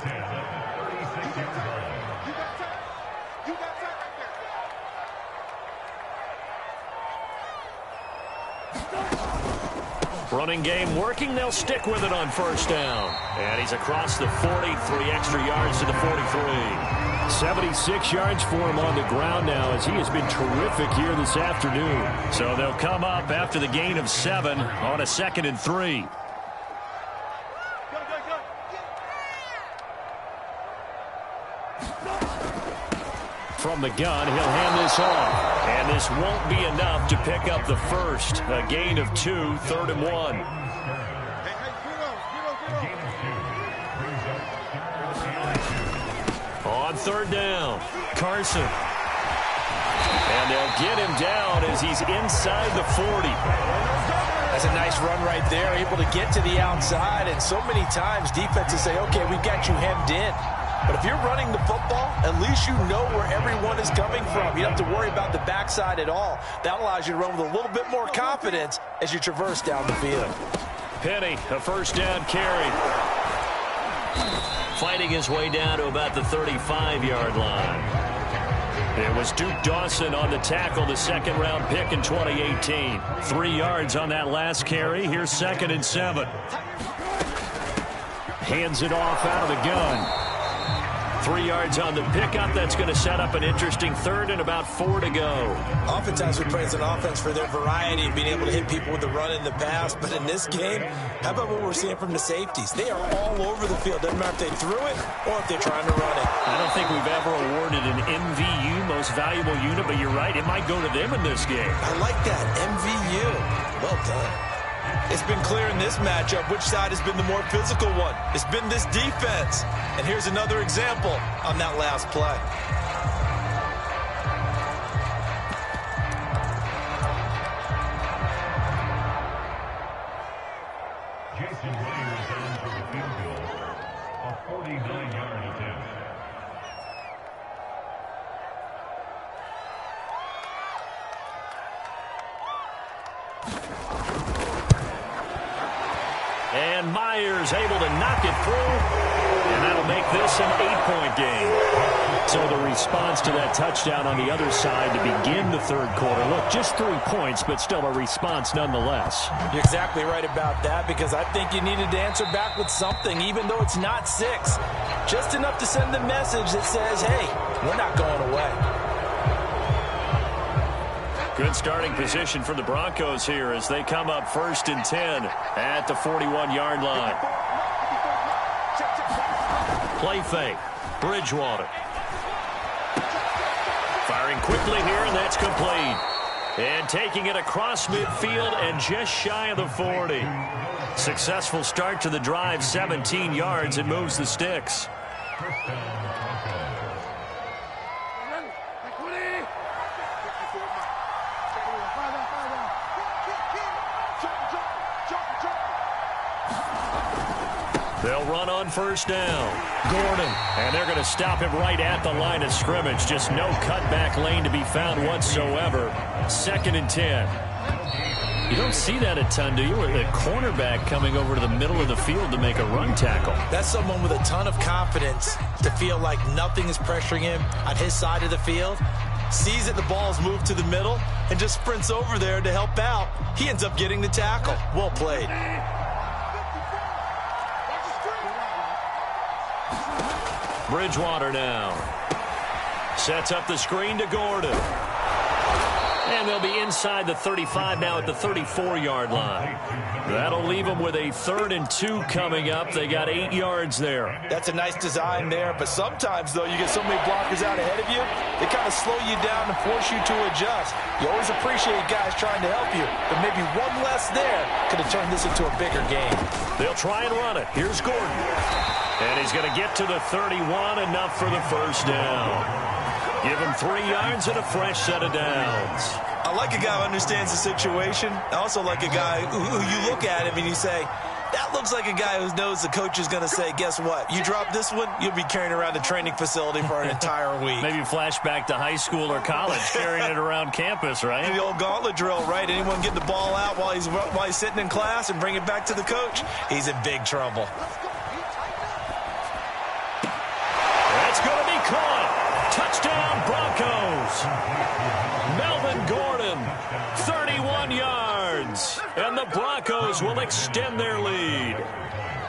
Running game working. They'll stick with it on 1st down. And he's across the 40, 3 extra yards to the 43. 76 yards for him on the ground now as he has been terrific here this afternoon. So they'll come up after the gain of 7 on a 2nd and 3. From the gun, he'll hand this off. And this won't be enough to pick up the first. A gain of 2, 3rd and 1. On 3rd down, Carson. And they'll get him down as he's inside the 40. That's a nice run right there, able to get to the outside. And so many times defenses say, okay, we've got you hemmed in. But if you're running the football, at least you know where everyone is coming from. You don't have to worry about the backside at all. That allows you to run with a little bit more confidence as you traverse down the field. Penny, a 1st down carry. Fighting his way down to about the 35-yard line. It was Duke Dawson on the tackle, the 2nd-round pick in 2018. 3 yards on that last carry. Here's 2nd and 7. Hands it off out of the gun. 3 yards on the pickup. That's going to set up an interesting 3rd and about 4 to go. Oftentimes we praise an offense for their variety and being able to hit people with the run and the pass. But in this game, how about what we're seeing from the safeties? They are all over the field. Doesn't matter if they threw it or if they're trying to run it. I don't think we've ever awarded an MVU, most valuable unit, but you're right. It might go to them in this game. I like that. MVU. Well done. It's been clear in this matchup which side has been the more physical one. It's been this defense. And here's another example on that last play. Jason Myers on for the field goal. A 49-yard attempt. And Myers able to knock it through. And that'll make this an 8-point game. So the response to that touchdown on the other side to begin the third quarter. Look, just 3 points, but still a response nonetheless. You're exactly right about that, because I think you needed to answer back with something, even though it's not 6. Just enough to send the message that says, hey, we're not going away. Good starting position for the Broncos here as they come up 1st and 10 at the 41-yard line. Play fake. Bridgewater. Firing quickly here, and that's complete. And taking it across midfield and just shy of the 40. Successful start to the drive, 17 yards. It moves the sticks. First down, Broncos. They'll run on 1st down. Gordon. And they're going to stop him right at the line of scrimmage. Just no cutback lane to be found whatsoever. 2nd and 10. You don't see that a ton, do you? With a cornerback coming over to the middle of the field to make a run tackle. That's someone with a ton of confidence to feel like nothing is pressuring him on his side of the field. Sees that the ball's moved to the middle and just sprints over there to help out. He ends up getting the tackle. Well played. Bridgewater now. Sets up the screen to Gordon. And they'll be inside the 35 now at the 34-yard line. That'll leave them with a 3rd and 2 coming up. They got 8 yards there. That's a nice design there, but sometimes, though, you get so many blockers out ahead of you, they kind of slow you down and force you to adjust. You always appreciate guys trying to help you, but maybe one less there could have turned this into a bigger game. They'll try and run it. Here's Gordon. And he's going to get to the 31, enough for the 1st down. Give him 3 yards and a fresh set of downs. I like a guy who understands the situation. I also like a guy who you look at him and you say, that looks like a guy who knows the coach is going to say, guess what? You drop this one, you'll be carrying around the training facility for an entire week. Maybe flashback to high school or college, carrying it around campus, right? The old gauntlet drill, right? Anyone get the ball out while he's sitting in class and bring it back to the coach? He's in big trouble. That's going to be caught. Touchdown, Broncos. Melvin Gordon, 31 yards. And the Broncos will extend their lead.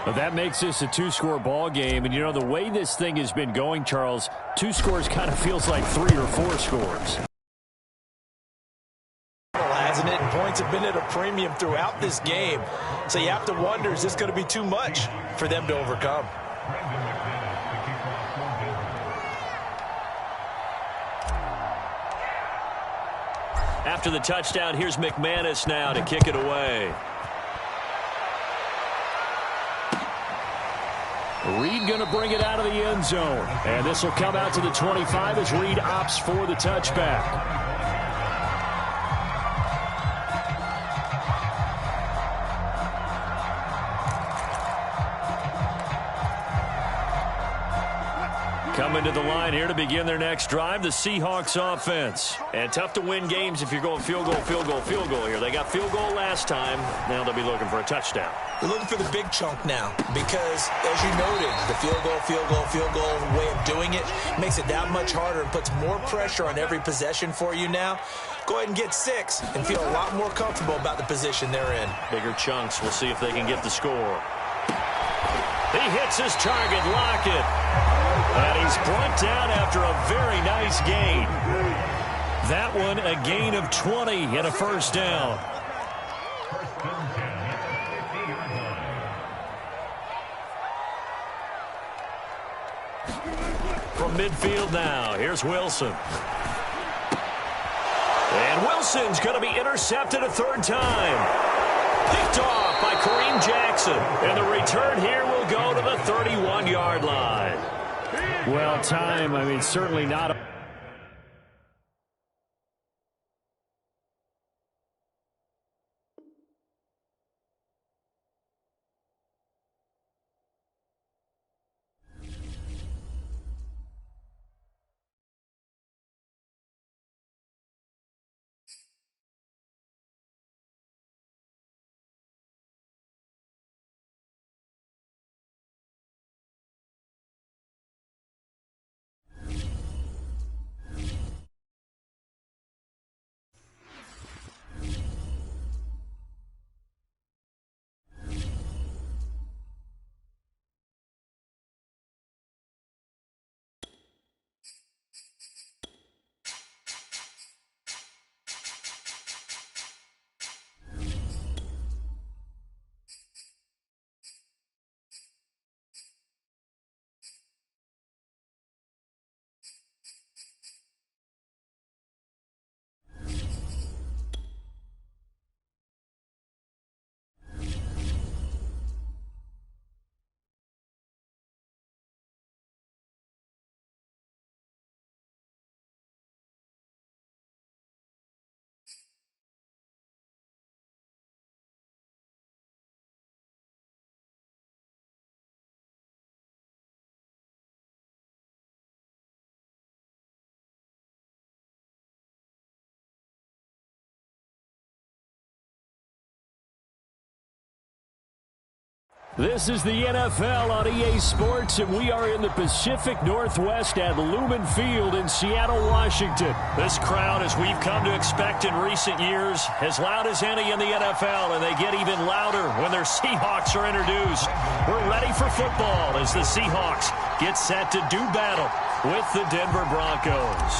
Well, that makes this a 2-score ball game. And, you know, the way this thing has been going, Charles, 2 scores kind of feels like 3 or 4 scores. Hasn't it? And points have been at a premium throughout this game. So you have to wonder, is this going to be too much for them to overcome? After the touchdown, here's McManus now to kick it away. Reed going to bring it out of the end zone. And this will come out to the 25 as Reed opts for the touchback. Coming to the line here to begin their next drive, the Seahawks offense. And tough to win games if you're going field goal, field goal, field goal here. They got field goal last time. Now they'll be looking for a touchdown. They're looking for the big chunk now because, as you noted, the field goal way of doing it makes it that much harder and puts more pressure on every possession for you now. Go ahead and get 6 and feel a lot more comfortable about the position they're in. Bigger chunks. We'll see if they can get the score. He hits his target, Lockett. And he's brought down after a very nice gain. That one a gain of 20 and a 1st down. First down 10 at the 50-yard line. From midfield now, here's Wilson. And Wilson's going to be intercepted a 3rd time. Picked off Jackson. And the return here will go to the 31-yard line. Well, time, certainly not. This is the NFL on EA Sports, and we are in the Pacific Northwest at Lumen Field in Seattle, Washington. This crowd, as we've come to expect in recent years, as loud as any in the NFL, and they get even louder when their Seahawks are introduced. We're ready for football as the Seahawks get set to do battle with the Denver Broncos.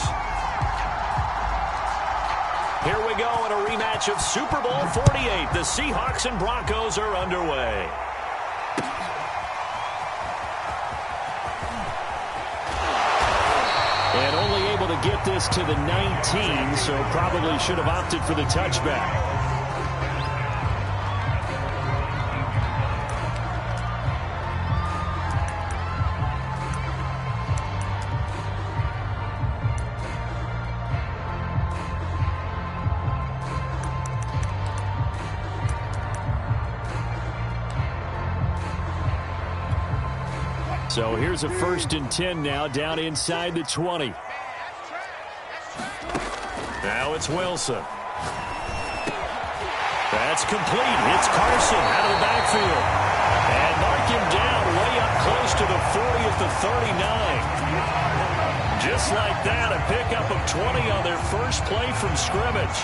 Here we go in a rematch of Super Bowl 48. The Seahawks and Broncos are underway. And only able to get this to the 19, so probably should have opted for the touchback. So here's a 1st and 10 now, down inside the 20. Now it's Wilson. That's complete. It's Carson out of the backfield. And mark him down way up close to the 40 at the 39. Just like that, a pickup of 20 on their first play from scrimmage.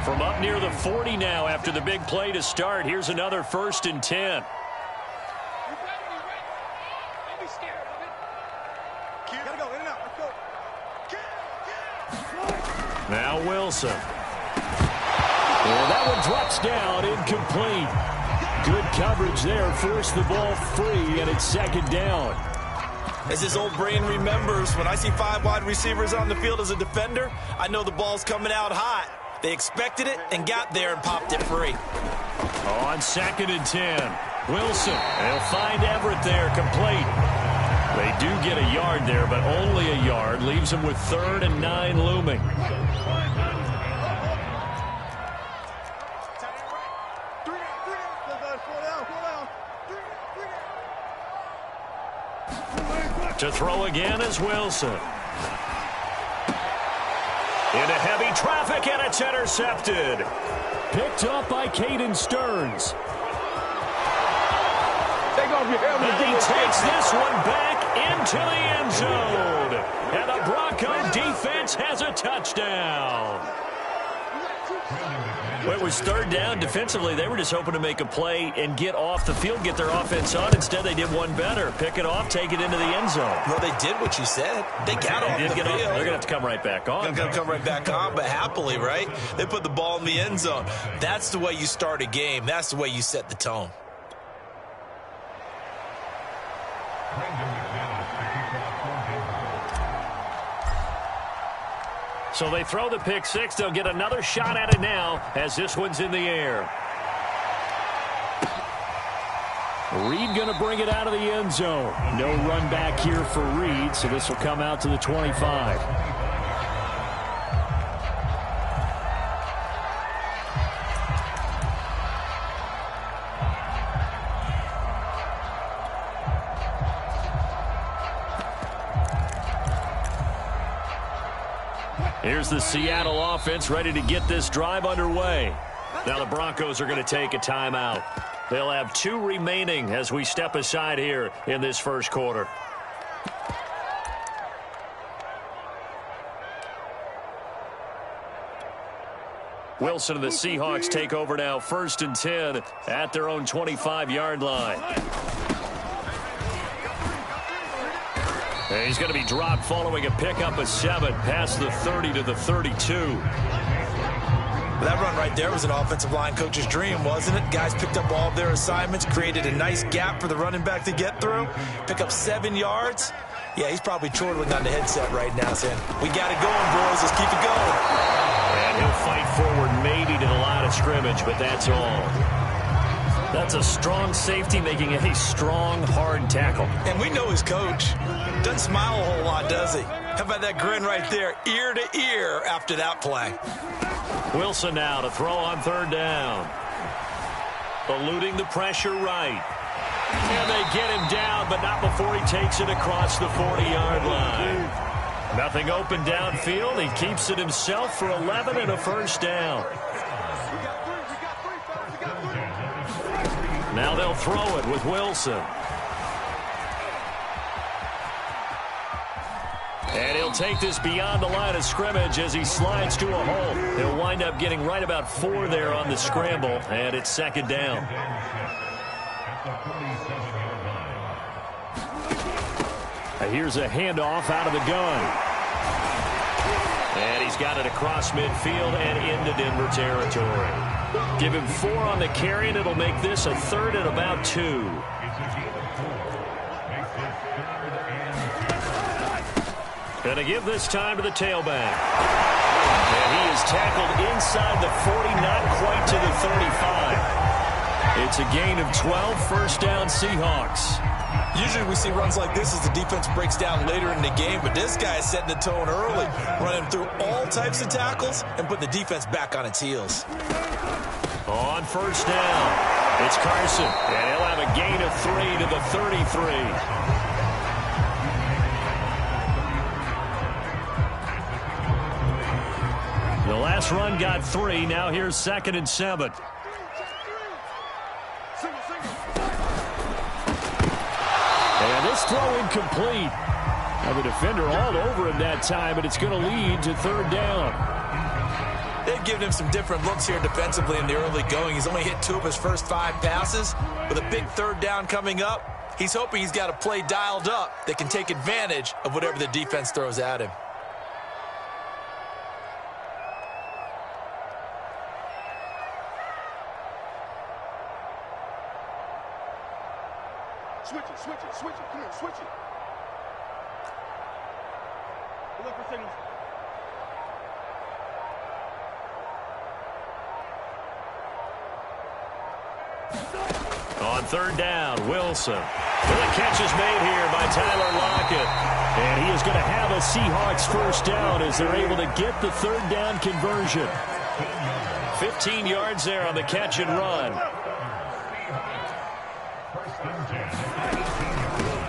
From up near the 40 now after the big play to start. Here's another 1st and 10. Now Wilson. Well, that one drops down, incomplete. Good coverage there, forced the ball free, and it's 2nd down. As his old brain remembers, when I see 5 wide receivers on the field as a defender, I know the ball's coming out hot. They expected it and got there and popped it free. On 2nd and 10, Wilson. They'll find Everett there, complete. They do get a yard there, but only a yard. Leaves them with 3rd and 9 looming. To throw again is Wilson. Into heavy traffic, and it's intercepted. Picked up by Caden Stearns. And he takes this one back into the end zone. And the Bronco defense has a touchdown. Well, it was 3rd down. Defensively, they were just hoping to make a play and get off the field, get their offense on. Instead, they did one better. Pick it off, take it into the end zone. Well, they did what you said. They got off the field. They're going to have to come right back on. They're going to come right back on, but happily, right? They put the ball in the end zone. That's the way you start a game. That's the way you set the tone. So they throw the pick six. They'll get another shot at it now as this one's in the air. Reed going to bring it out of the end zone. No run back here for Reed, so this will come out to the 25. Here's the Seattle offense ready to get this drive underway. Now the Broncos are going to take a timeout. They'll have 2 remaining as we step aside here in this first quarter. Wilson and the Seahawks take over now, 1st and 10 at their own 25-yard line. And he's going to be dropped following a pickup of 7 past the 30 to the 32. That run right there was an offensive line coach's dream, wasn't it? Guys picked up all of their assignments, created a nice gap for the running back to get through, pick up 7 yards. Yeah, he's probably chortling on the headset right now saying, we got it going, boys. Let's keep it going. And he'll fight forward maybe to the line of scrimmage, but that's all. That's a strong safety making a strong, hard tackle. And we know his coach. Doesn't smile a whole lot, does he? How about that grin right there, ear to ear after that play? Wilson now to throw on 3rd down. Eluding the pressure right. And they get him down, but not before he takes it across the 40-yard line. Nothing open downfield. He keeps it himself for 11 and a 1st down. Now they'll throw it with Wilson. And he'll take this beyond the line of scrimmage as he slides to a hole. He'll wind up getting right about 4 there on the scramble, and it's 2nd down. Here's a handoff out of the gun. And he's got it across midfield and into Denver territory. Give him 4 on the carry, and it'll make this a 3rd and about 2. Going to give this time to the tailback. And he is tackled inside the 40, not quite to the 35. It's a gain of 12, 1st down Seahawks. Usually we see runs like this as the defense breaks down later in the game, but this guy is setting the tone early, running through all types of tackles and putting the defense back on its heels. On 1st down, it's Carson, and he'll have a gain of 3 to the 33. The last run got 3. Now here's 2nd and 7. And this throw incomplete. Now the defender all over him that time, but it's going to lead to 3rd down. They've given him some different looks here defensively in the early going. He's only hit 2 of his first 5 passes. With a big 3rd down coming up, he's hoping he's got a play dialed up that can take advantage of whatever the defense throws at him. Switch it. Come here, switch it. Look for signals. On 3rd down, Wilson. Well, the catch is made here by Tyler Lockett. And he is going to have a Seahawks 1st down as they're able to get the 3rd down conversion. 15 yards there on the catch and run.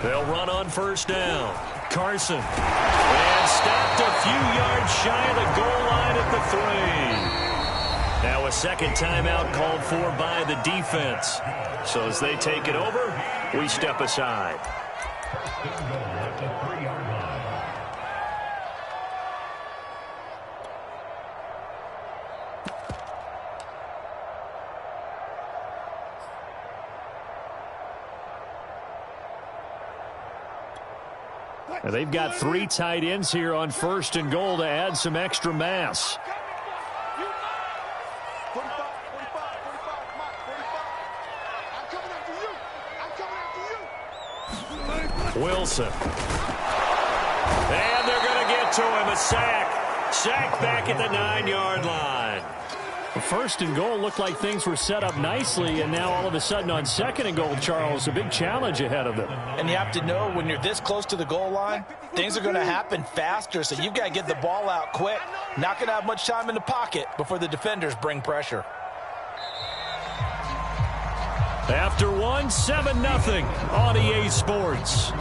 They'll run on 1st down. Carson. And stopped a few yards shy of the goal line at the 3. Now a 2nd timeout called for by the defense. So as they take it over, we step aside. Now they've got 3 tight ends here on 1st and goal to add some extra mass. 45. I'm coming after you. Wilson. And they're going to get to him. A sack. sacked back at the 9-yard line. First and goal looked like things were set up nicely, and now all of a sudden on second and goal, Charles, a big challenge ahead of them. And you have to know when you're this close to the goal line, things are going to happen faster, so you've got to get the ball out quick. Not going to have much time in the pocket before the defenders bring pressure. After one, 7-0 on EA Sports.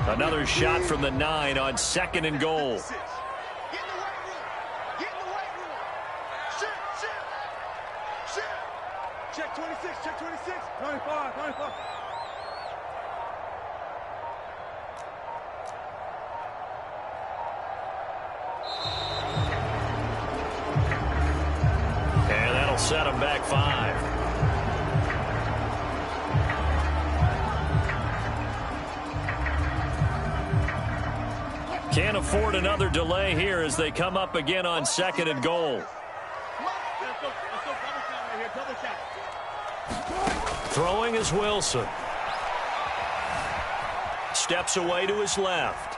Another shot from the 9 on second and goal. Get in the weight room. Get in the weight room. Shift. Check 26, check 26. 95. And that'll set him back 5. Can't afford another delay here as they come up again on second and goal. Throwing is Wilson. Steps away to his left.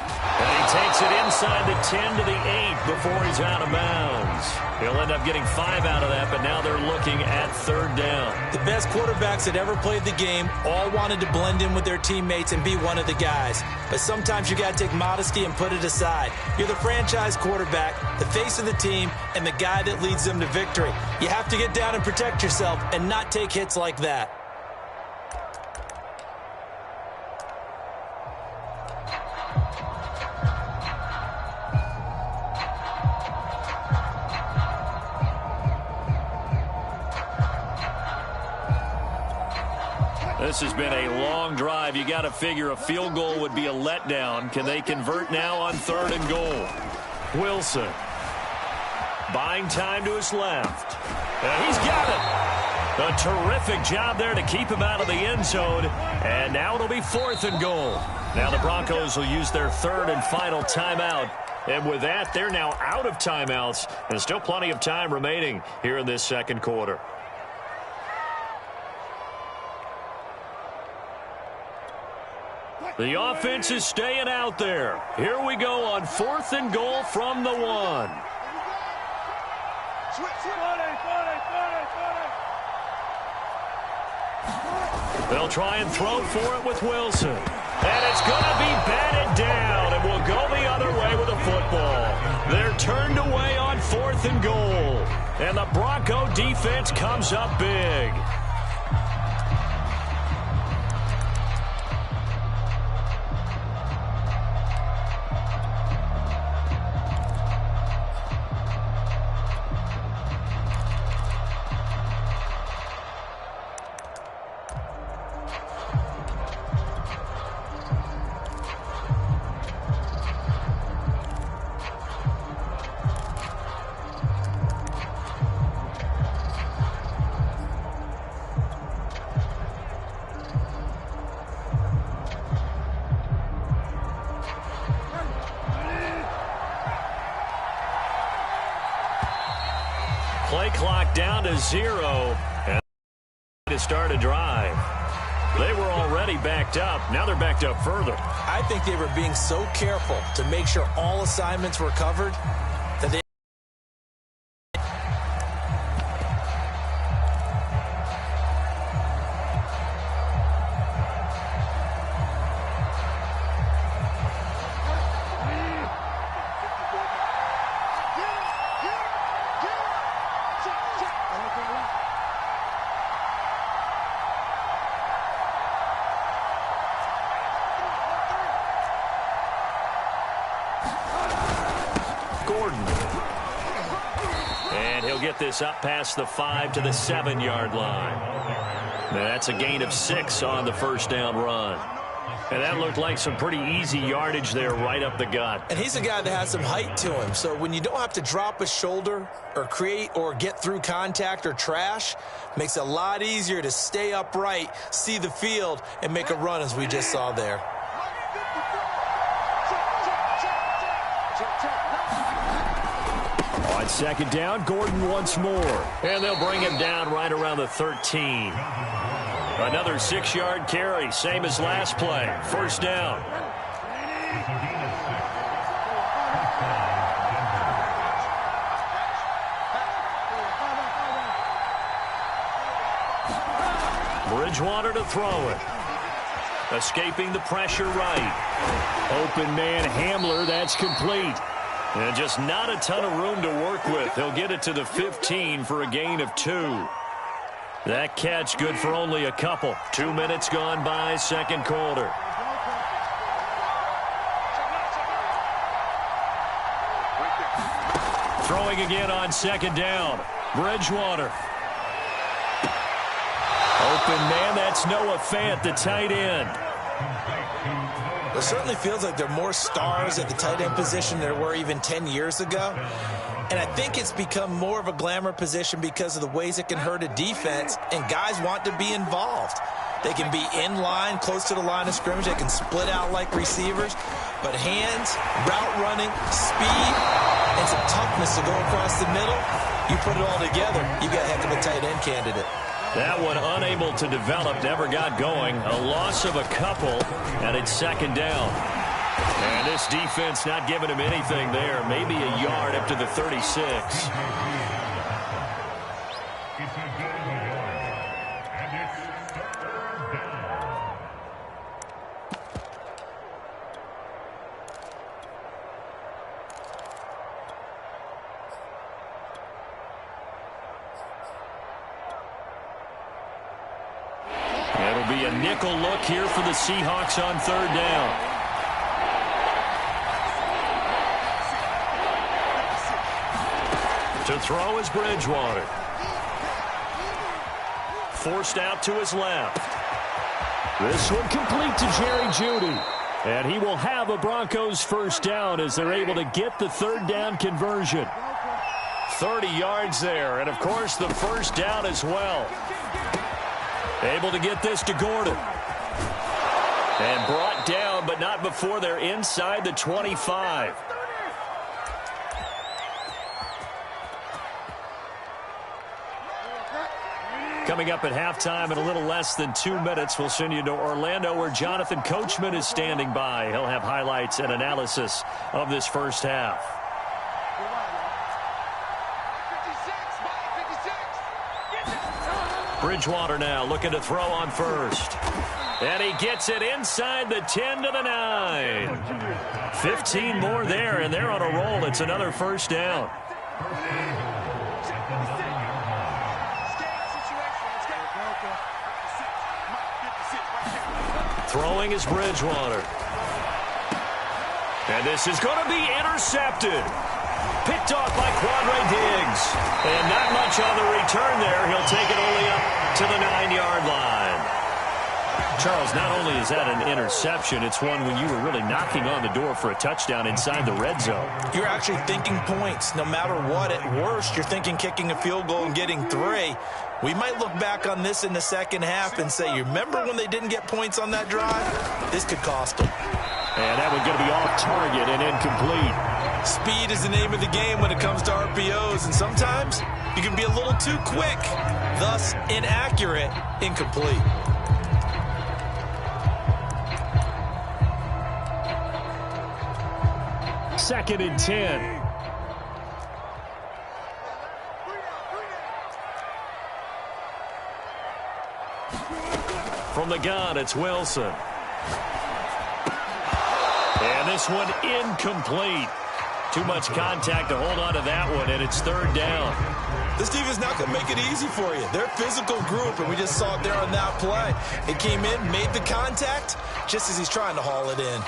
And he takes it inside the 10 to the 8 before he's out of bounds. He'll end up getting 5 out of that, but now they're looking at third down. The best quarterbacks that ever played the game all wanted to blend in with their teammates and be one of the guys. But sometimes you got to take modesty and put it aside. You're the franchise quarterback, the face of the team, and the guy that leads them to victory. You have to get down and protect yourself and not take hits like that. This has been a long drive. You got to figure a field goal would be a letdown. Can they convert now on third and goal? Wilson buying time to his left. And he's got it. A terrific job there to keep him out of the end zone. And now it'll be fourth and goal. Now the Broncos will use their third and final timeout. And with that, they're now out of timeouts. And still plenty of time remaining here in this second quarter. The offense is staying out there. Here we go on fourth and goal from the 1. They'll try and throw for it with Wilson. And it's going to be batted down, and will go the other way with the football. They're turned away on fourth and goal. And the Bronco defense comes up big. Play clock down to 0. And to start a drive. They were already backed up. Now they're backed up further. I think they were being so careful to make sure all assignments were covered that they And he'll get this up past the 5 to the 7-yard line. Now that's a gain of 6 on the first down run. And that looked like some pretty easy yardage there right up the gut. And he's a guy that has some height to him. So when you don't have to drop a shoulder or create or get through contact or trash, makes it a lot easier to stay upright, see the field, and make a run as we just saw there. On second down, Gordon once more. And they'll bring him down right around the 13. Another 6-yard carry, same as last play. First down. Bridgewater to throw it. Escaping the pressure right. Open man Hamler, that's complete. And just not a ton of room to work with. He'll get it to the 15 for a gain of 2. That catch good for only a couple. 2 minutes gone by, second quarter. Throwing again on second down. Bridgewater. Open man, that's Noah Fant, the tight end. It certainly feels like there are more stars at the tight end position than there were even 10 years ago. And I think it's become more of a glamour position because of the ways it can hurt a defense, and guys want to be involved. They can be in line, close to the line of scrimmage. They can split out like receivers. But hands, route running, speed, and some toughness to go across the middle, you put it all together, you got a heck of a tight end candidate. That one unable to develop, never got going. A loss of a couple, and it's second down. And this defense not giving him anything there. Maybe a yard up to the 36. It's a good yard. And it's third down. It'll be a nickel look here for the Seahawks on third down. To throw is Bridgewater. Forced out to his left. This one complete to Jerry Jeudy. And he will have a Broncos first down as they're able to get the third down conversion. 30 yards there, and of course the first down as well. Able to get this to Gordon. And brought down, but not before they're inside the 25. Coming up at halftime in a little less than 2 minutes, we'll send you to Orlando where Jonathan Coachman is standing by. He'll have highlights and analysis of this first half. Bridgewater now looking to throw on first. And he gets it inside the 10 to the 9. 15 more there, and they're on a roll. It's another first down. Throwing is Bridgewater. And this is going to be intercepted. Picked off by Quandre Diggs. And not much on the return there. He'll take it only up to the 9-yard line. Charles, not only is that an interception, it's one when you were really knocking on the door for a touchdown inside the red zone. You're actually thinking points. No matter what, at worst, you're thinking kicking a field goal and getting 3. We might look back on this in the second half and say, you remember when they didn't get points on that drive? This could cost them. And that one's going to be off target and incomplete. Speed is the name of the game when it comes to RPOs, and sometimes you can be a little too quick, thus inaccurate, incomplete. Second and 10. From the gun, it's Wilson. And this one incomplete. Too much contact to hold on to that one, and it's third down. This team is not going to make it easy for you. They're a physical group, and we just saw it there on that play. It came in, made the contact, just as he's trying to haul it in.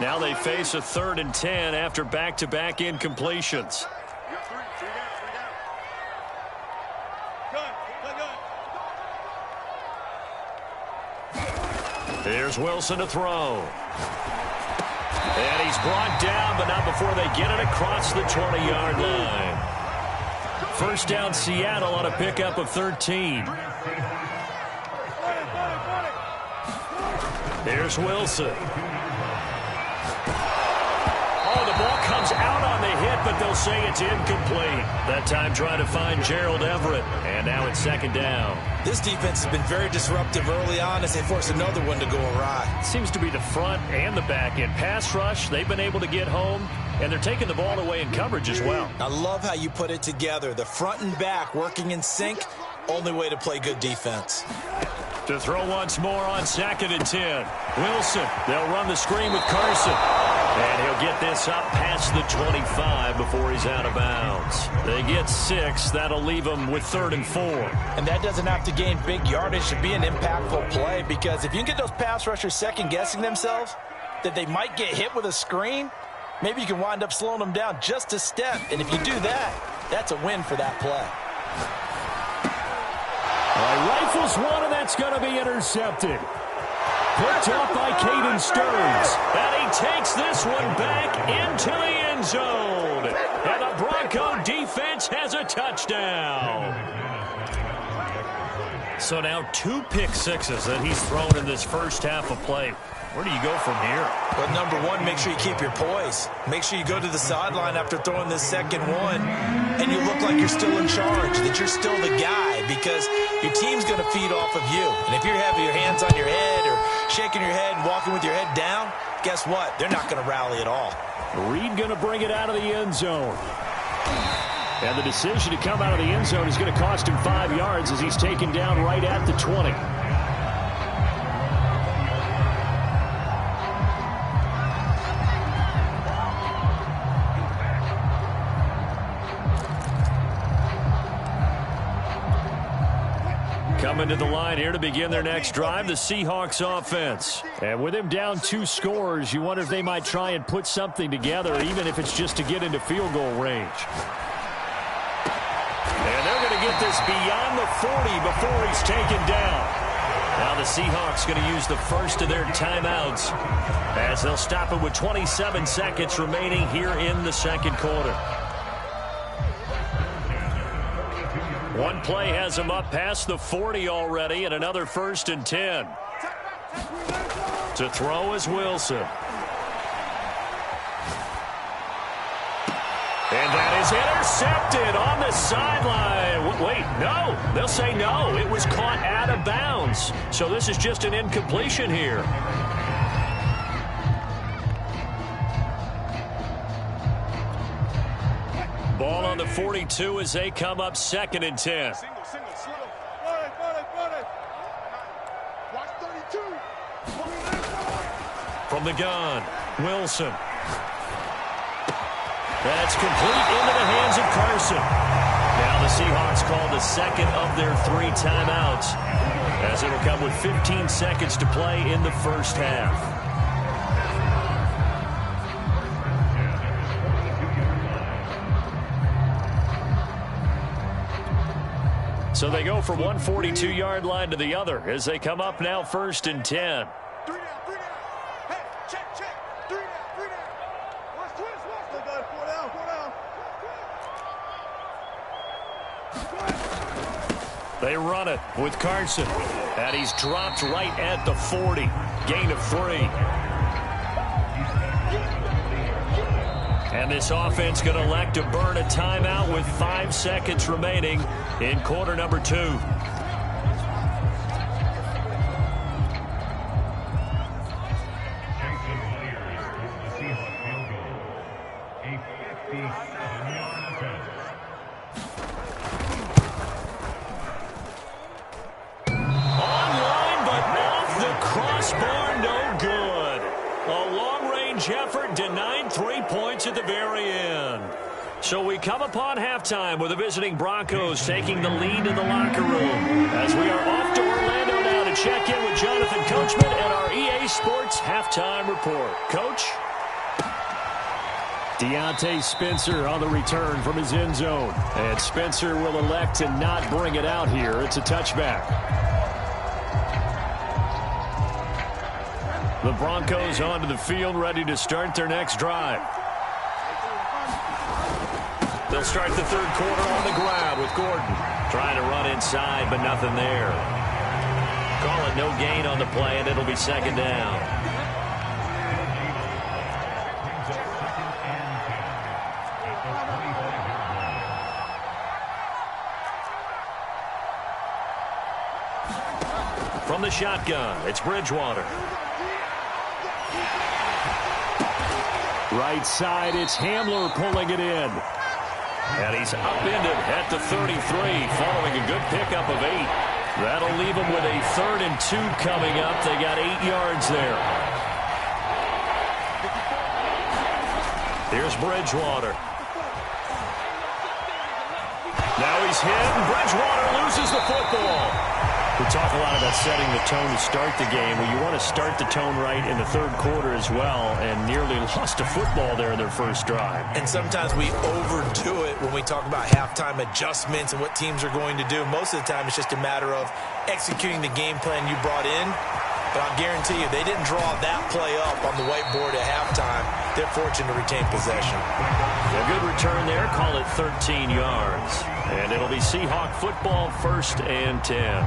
Now they face a 3rd and 10 after back-to-back incompletions. Here's Wilson to throw. And he's brought down, but not before they get it across the 20-yard line. First down, Seattle on a pickup of 13. Here's Wilson. Oh, the ball comes out on the hit, but they'll say it's incomplete. That time trying to find Gerald Everett. And now it's 2nd down. This defense has been very disruptive early on as they force another one to go awry. It seems to be the front and the back end. Pass rush, they've been able to get home, and they're taking the ball away in coverage as well. I love how you put it together. The front and back working in sync, only way to play good defense. To throw once more on 2nd and 10. Wilson, they'll run the screen with Carson. And he'll get this up past the 25 before he's out of bounds. They get 6. That'll leave them with 3rd and 4. And that doesn't have to gain big yardage to be an impactful play, because if you can get those pass rushers second-guessing themselves that they might get hit with a screen, maybe you can wind up slowing them down just a step. And if you do that, that's a win for that play. Rifles one, and that's going to be intercepted. Picked off by Caden Stearns. And he takes this one back into the end zone. And the Bronco defense has a touchdown. So now 2 pick sixes that he's thrown in this first half of play. Where do you go from here? Well, number one, make sure you keep your poise. Make sure you go to the sideline after throwing this second one, and you look like you're still in charge, that you're still the guy, because your team's going to feed off of you. And if you're having your hands on your head or shaking your head and walking with your head down, guess what? They're not going to rally at all. Reed going to bring it out of the end zone. And the decision to come out of the end zone is going to cost him 5 yards as he's taken down right at the 20. Coming to the line here to begin their next drive, the Seahawks offense. And with him down 2 scores, you wonder if they might try and put something together, even if it's just to get into field goal range. And they're going to get this beyond the 40 before he's taken down. Now the Seahawks going to use the first of their timeouts as they'll stop it with 27 seconds remaining here in the second quarter. One play has him up past the 40 already, and another 1st and 10. To throw is Wilson. And that is intercepted on the sideline. Wait, no. They'll say no. It was caught out of bounds. So this is just an incompletion here. Ball on the 42 as they come up 2nd and 10. From the gun, Wilson. That's complete into the hands of Carson. Now the Seahawks call the second of their 3 timeouts, as it'll come with 15 seconds to play in the first half. So they go from one 42-yard line to the other as they come up now 1st and 10. 3 down, 3 down. Hey, check, 3 down, 3 down. Watch twist, watch. They got 4 down, 4 down. They run it with Carson, and he's dropped right at the 40. Gain of 3. And this offense going to elect to burn a timeout with 5 seconds remaining in quarter number 2. Online, but off the crossbar, no good. A long-range effort denied 3 points at the very end. So we come upon halftime with the visiting Broncos taking the lead in the locker room as we are off to Orlando now to check in with Jonathan Coachman and our EA Sports Halftime Report. Coach? Deontay Spencer on the return from his end zone. And Spencer will elect to not bring it out here. It's a touchback. The Broncos onto the field, ready to start their next drive. They'll start the third quarter on the ground with Gordon. Trying to run inside, but nothing there. Call it no gain on the play, and it'll be second down. From the shotgun, it's Bridgewater. Right side, it's Hamler pulling it in. And he's upended at the 33, following a good pickup of 8. That'll leave him with a 3rd and 2 coming up. They got 8 yards there. Here's Bridgewater. Now he's hit, and Bridgewater loses the football. We talk a lot about setting the tone to start the game. Well, you want to start the tone right in the third quarter as well, and nearly lost a football there in their first drive. And sometimes we overdo it when we talk about halftime adjustments and what teams are going to do. Most of the time, it's just a matter of executing the game plan you brought in. But I'll guarantee you, they didn't draw that play up on the whiteboard at halftime. They're fortunate to retain possession. A good return there. Call it 13 yards. And it'll be Seahawk football, 1st and 10.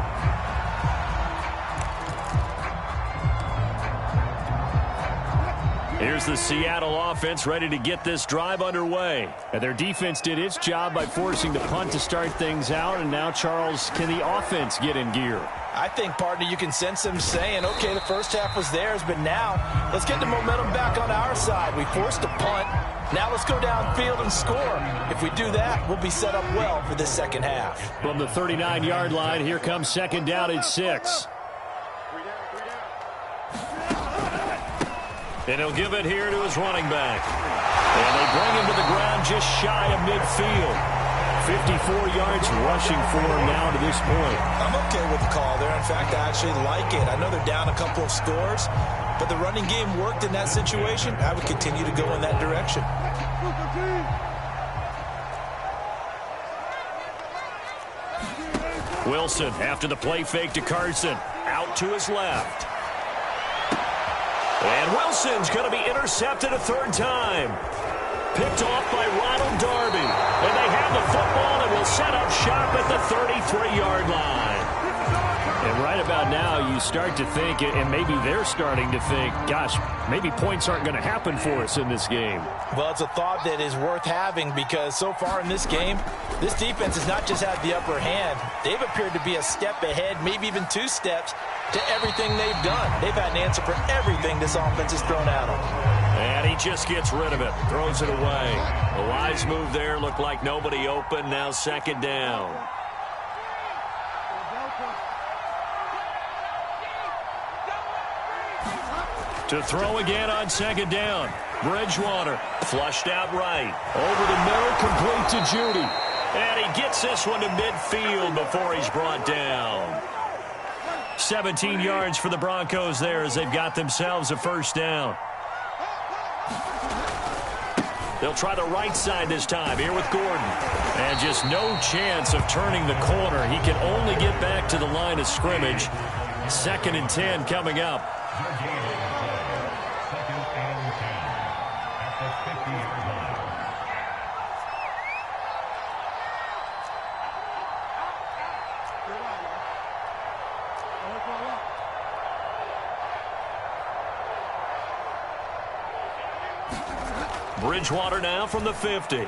Here's the Seattle offense ready to get this drive underway. And their defense did its job by forcing the punt to start things out. And now, Charles, can the offense get in gear? I think, partner, you can sense them saying, okay, the first half was theirs, but now let's get the momentum back on our side. We forced a punt. Now let's go downfield and score. If we do that, we'll be set up well for this second half. From the 39-yard line, here comes second down at 6. And he'll give it here to his running back. And they bring him to the ground just shy of midfield. 54 yards rushing for him now to this point. I'm okay with the call there. In fact, I actually like it. I know they're down a couple of scores, but the running game worked in that situation. I would continue to go in that direction. Wilson after the play fake to Carson. Out to his left. And Wilson's going to be intercepted a 3rd time. Picked off by Ronald Darby. And they have the football and will set up shop at the 33-yard line. And right about now, you start to think, and maybe they're starting to think, gosh, maybe points aren't going to happen for us in this game. Well, it's a thought that is worth having because so far in this game, this defense has not just had the upper hand. They've appeared to be a step ahead, maybe even 2 steps to everything they've done. They've had an answer for everything this offense has thrown at them. And he just gets rid of it, throws it away. A wise move there, looked like nobody open, now second down. To throw again on second down. Bridgewater flushed out right. Over the middle, complete to Judy. And he gets this one to midfield before he's brought down. 17 yards for the Broncos there as they've got themselves a 1st down. They'll try the right side this time here with Gordon. And just no chance of turning the corner. He can only get back to the line of scrimmage. 2nd and 10 coming up. Bridgewater now from the 50. And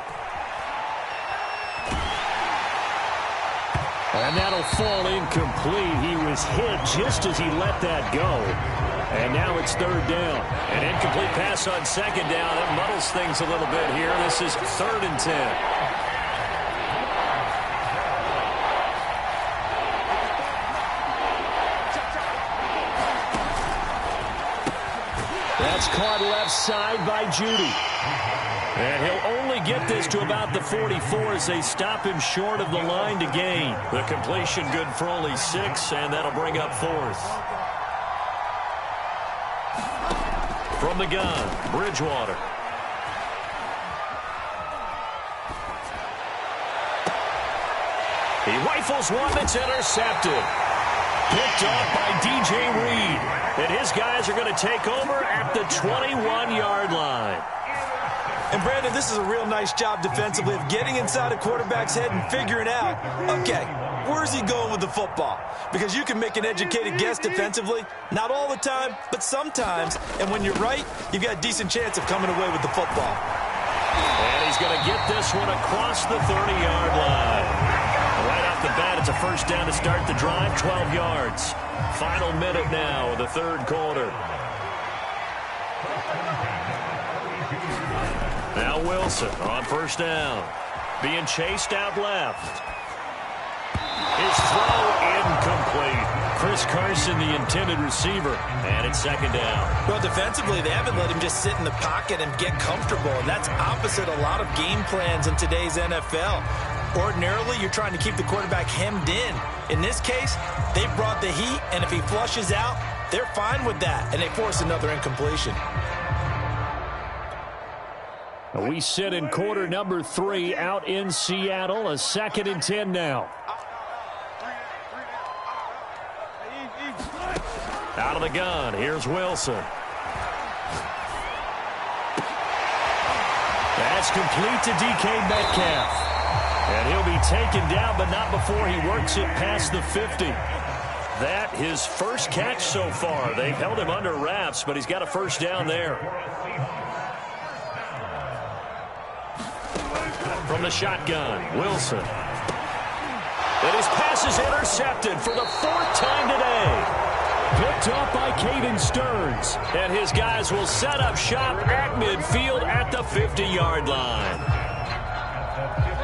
that'll fall incomplete. He was hit just as he let that go. And now it's 3rd down. An incomplete pass on 2nd down. It muddles things a little bit here. This is 3rd and 10. That's caught left side by Judy. And he'll only get this to about the 44 as they stop him short of the line to gain. The completion good for only 6, and that'll bring up 4th. From the gun, Bridgewater. He rifles one that's intercepted. Picked off by DJ Reed. And his guys are going to take over at the 21-yard line. And, Brandon, this is a real nice job defensively of getting inside a quarterback's head and figuring out, okay, where's he going with the football? Because you can make an educated guess defensively. Not all the time, but sometimes. And when you're right, you've got a decent chance of coming away with the football. And he's going to get this one across the 30-yard line. Right off the bat, it's a first down to start the drive, 12 yards. Final minute now of the third quarter. Now Wilson on first down. Being chased out left. His throw incomplete. Chris Carson, the intended receiver, and it's second down. Well, defensively, they haven't let him just sit in the pocket and get comfortable, and that's opposite a lot of game plans in today's NFL. Ordinarily, you're trying to keep the quarterback hemmed in. In this case, they brought the heat, and if he flushes out, they're fine with that, and they force another incompletion. We sit in quarter number 3 out in Seattle. A 2nd and 10 now. Out of the gun, here's Wilson. That's complete to DK Metcalf. And he'll be taken down, but not before he works it past the 50. That his first catch so far. They've held him under wraps, but he's got a first down there. From the shotgun, Wilson. And his pass is intercepted for the 4th time today. Picked off by Caden Stearns. And his guys will set up shop at midfield at the 50-yard line.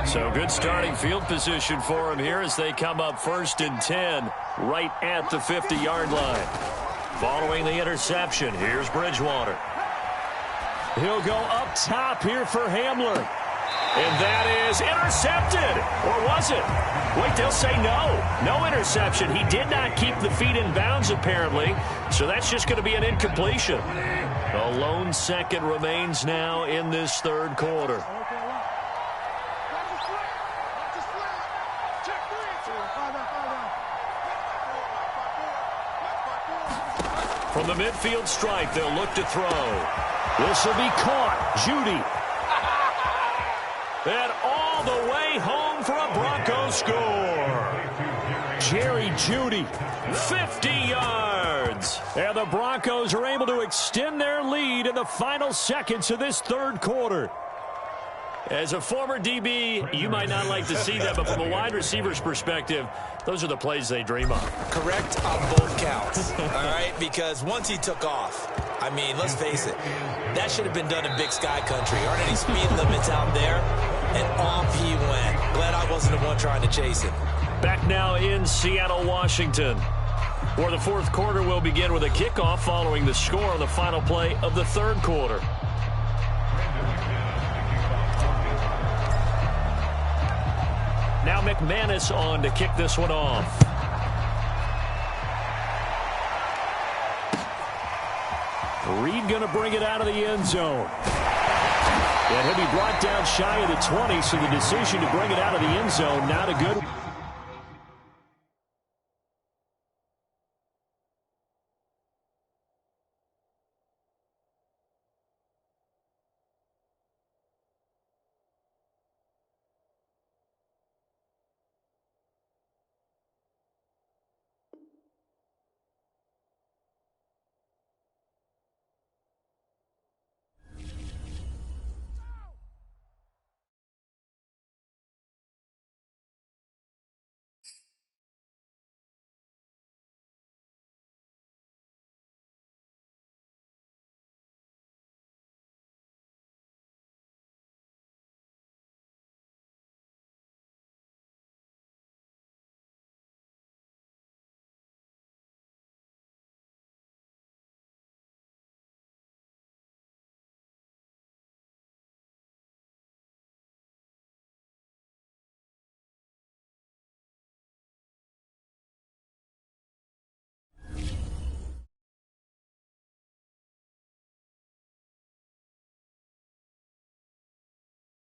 So good starting field position for him here as they come up 1st and 10 right at the 50-yard line. Following the interception, here's Bridgewater. He'll go up top here for Hamler. And that is intercepted. Or was it? Wait, they'll say no. No interception. He did not keep the feet in bounds, apparently. So that's just going to be an incompletion. A lone second remains now in this third quarter. From the midfield stripe, they'll look to throw. This will be caught. Judy. And all the way home for a Broncos score. Jerry Judy, 50 yards. And the Broncos are able to extend their lead in the final seconds of this third quarter. As a former DB, you might not like to see that, but from a wide receiver's perspective, those are the plays they dream of. Correct on both counts, all right? Because once he took off, I mean, let's face it, that should have been done in Big Sky Country. Aren't any speed limits out there? And off he went. Glad I wasn't the one trying to chase him. Back now in Seattle, Washington, where the fourth quarter will begin with a kickoff following the score on the final play of the third quarter. Now McManus on to kick this one off. Reed going to bring it out of the end zone. And he'll be brought down shy of the 20, so the decision to bring it out of the end zone not a good one.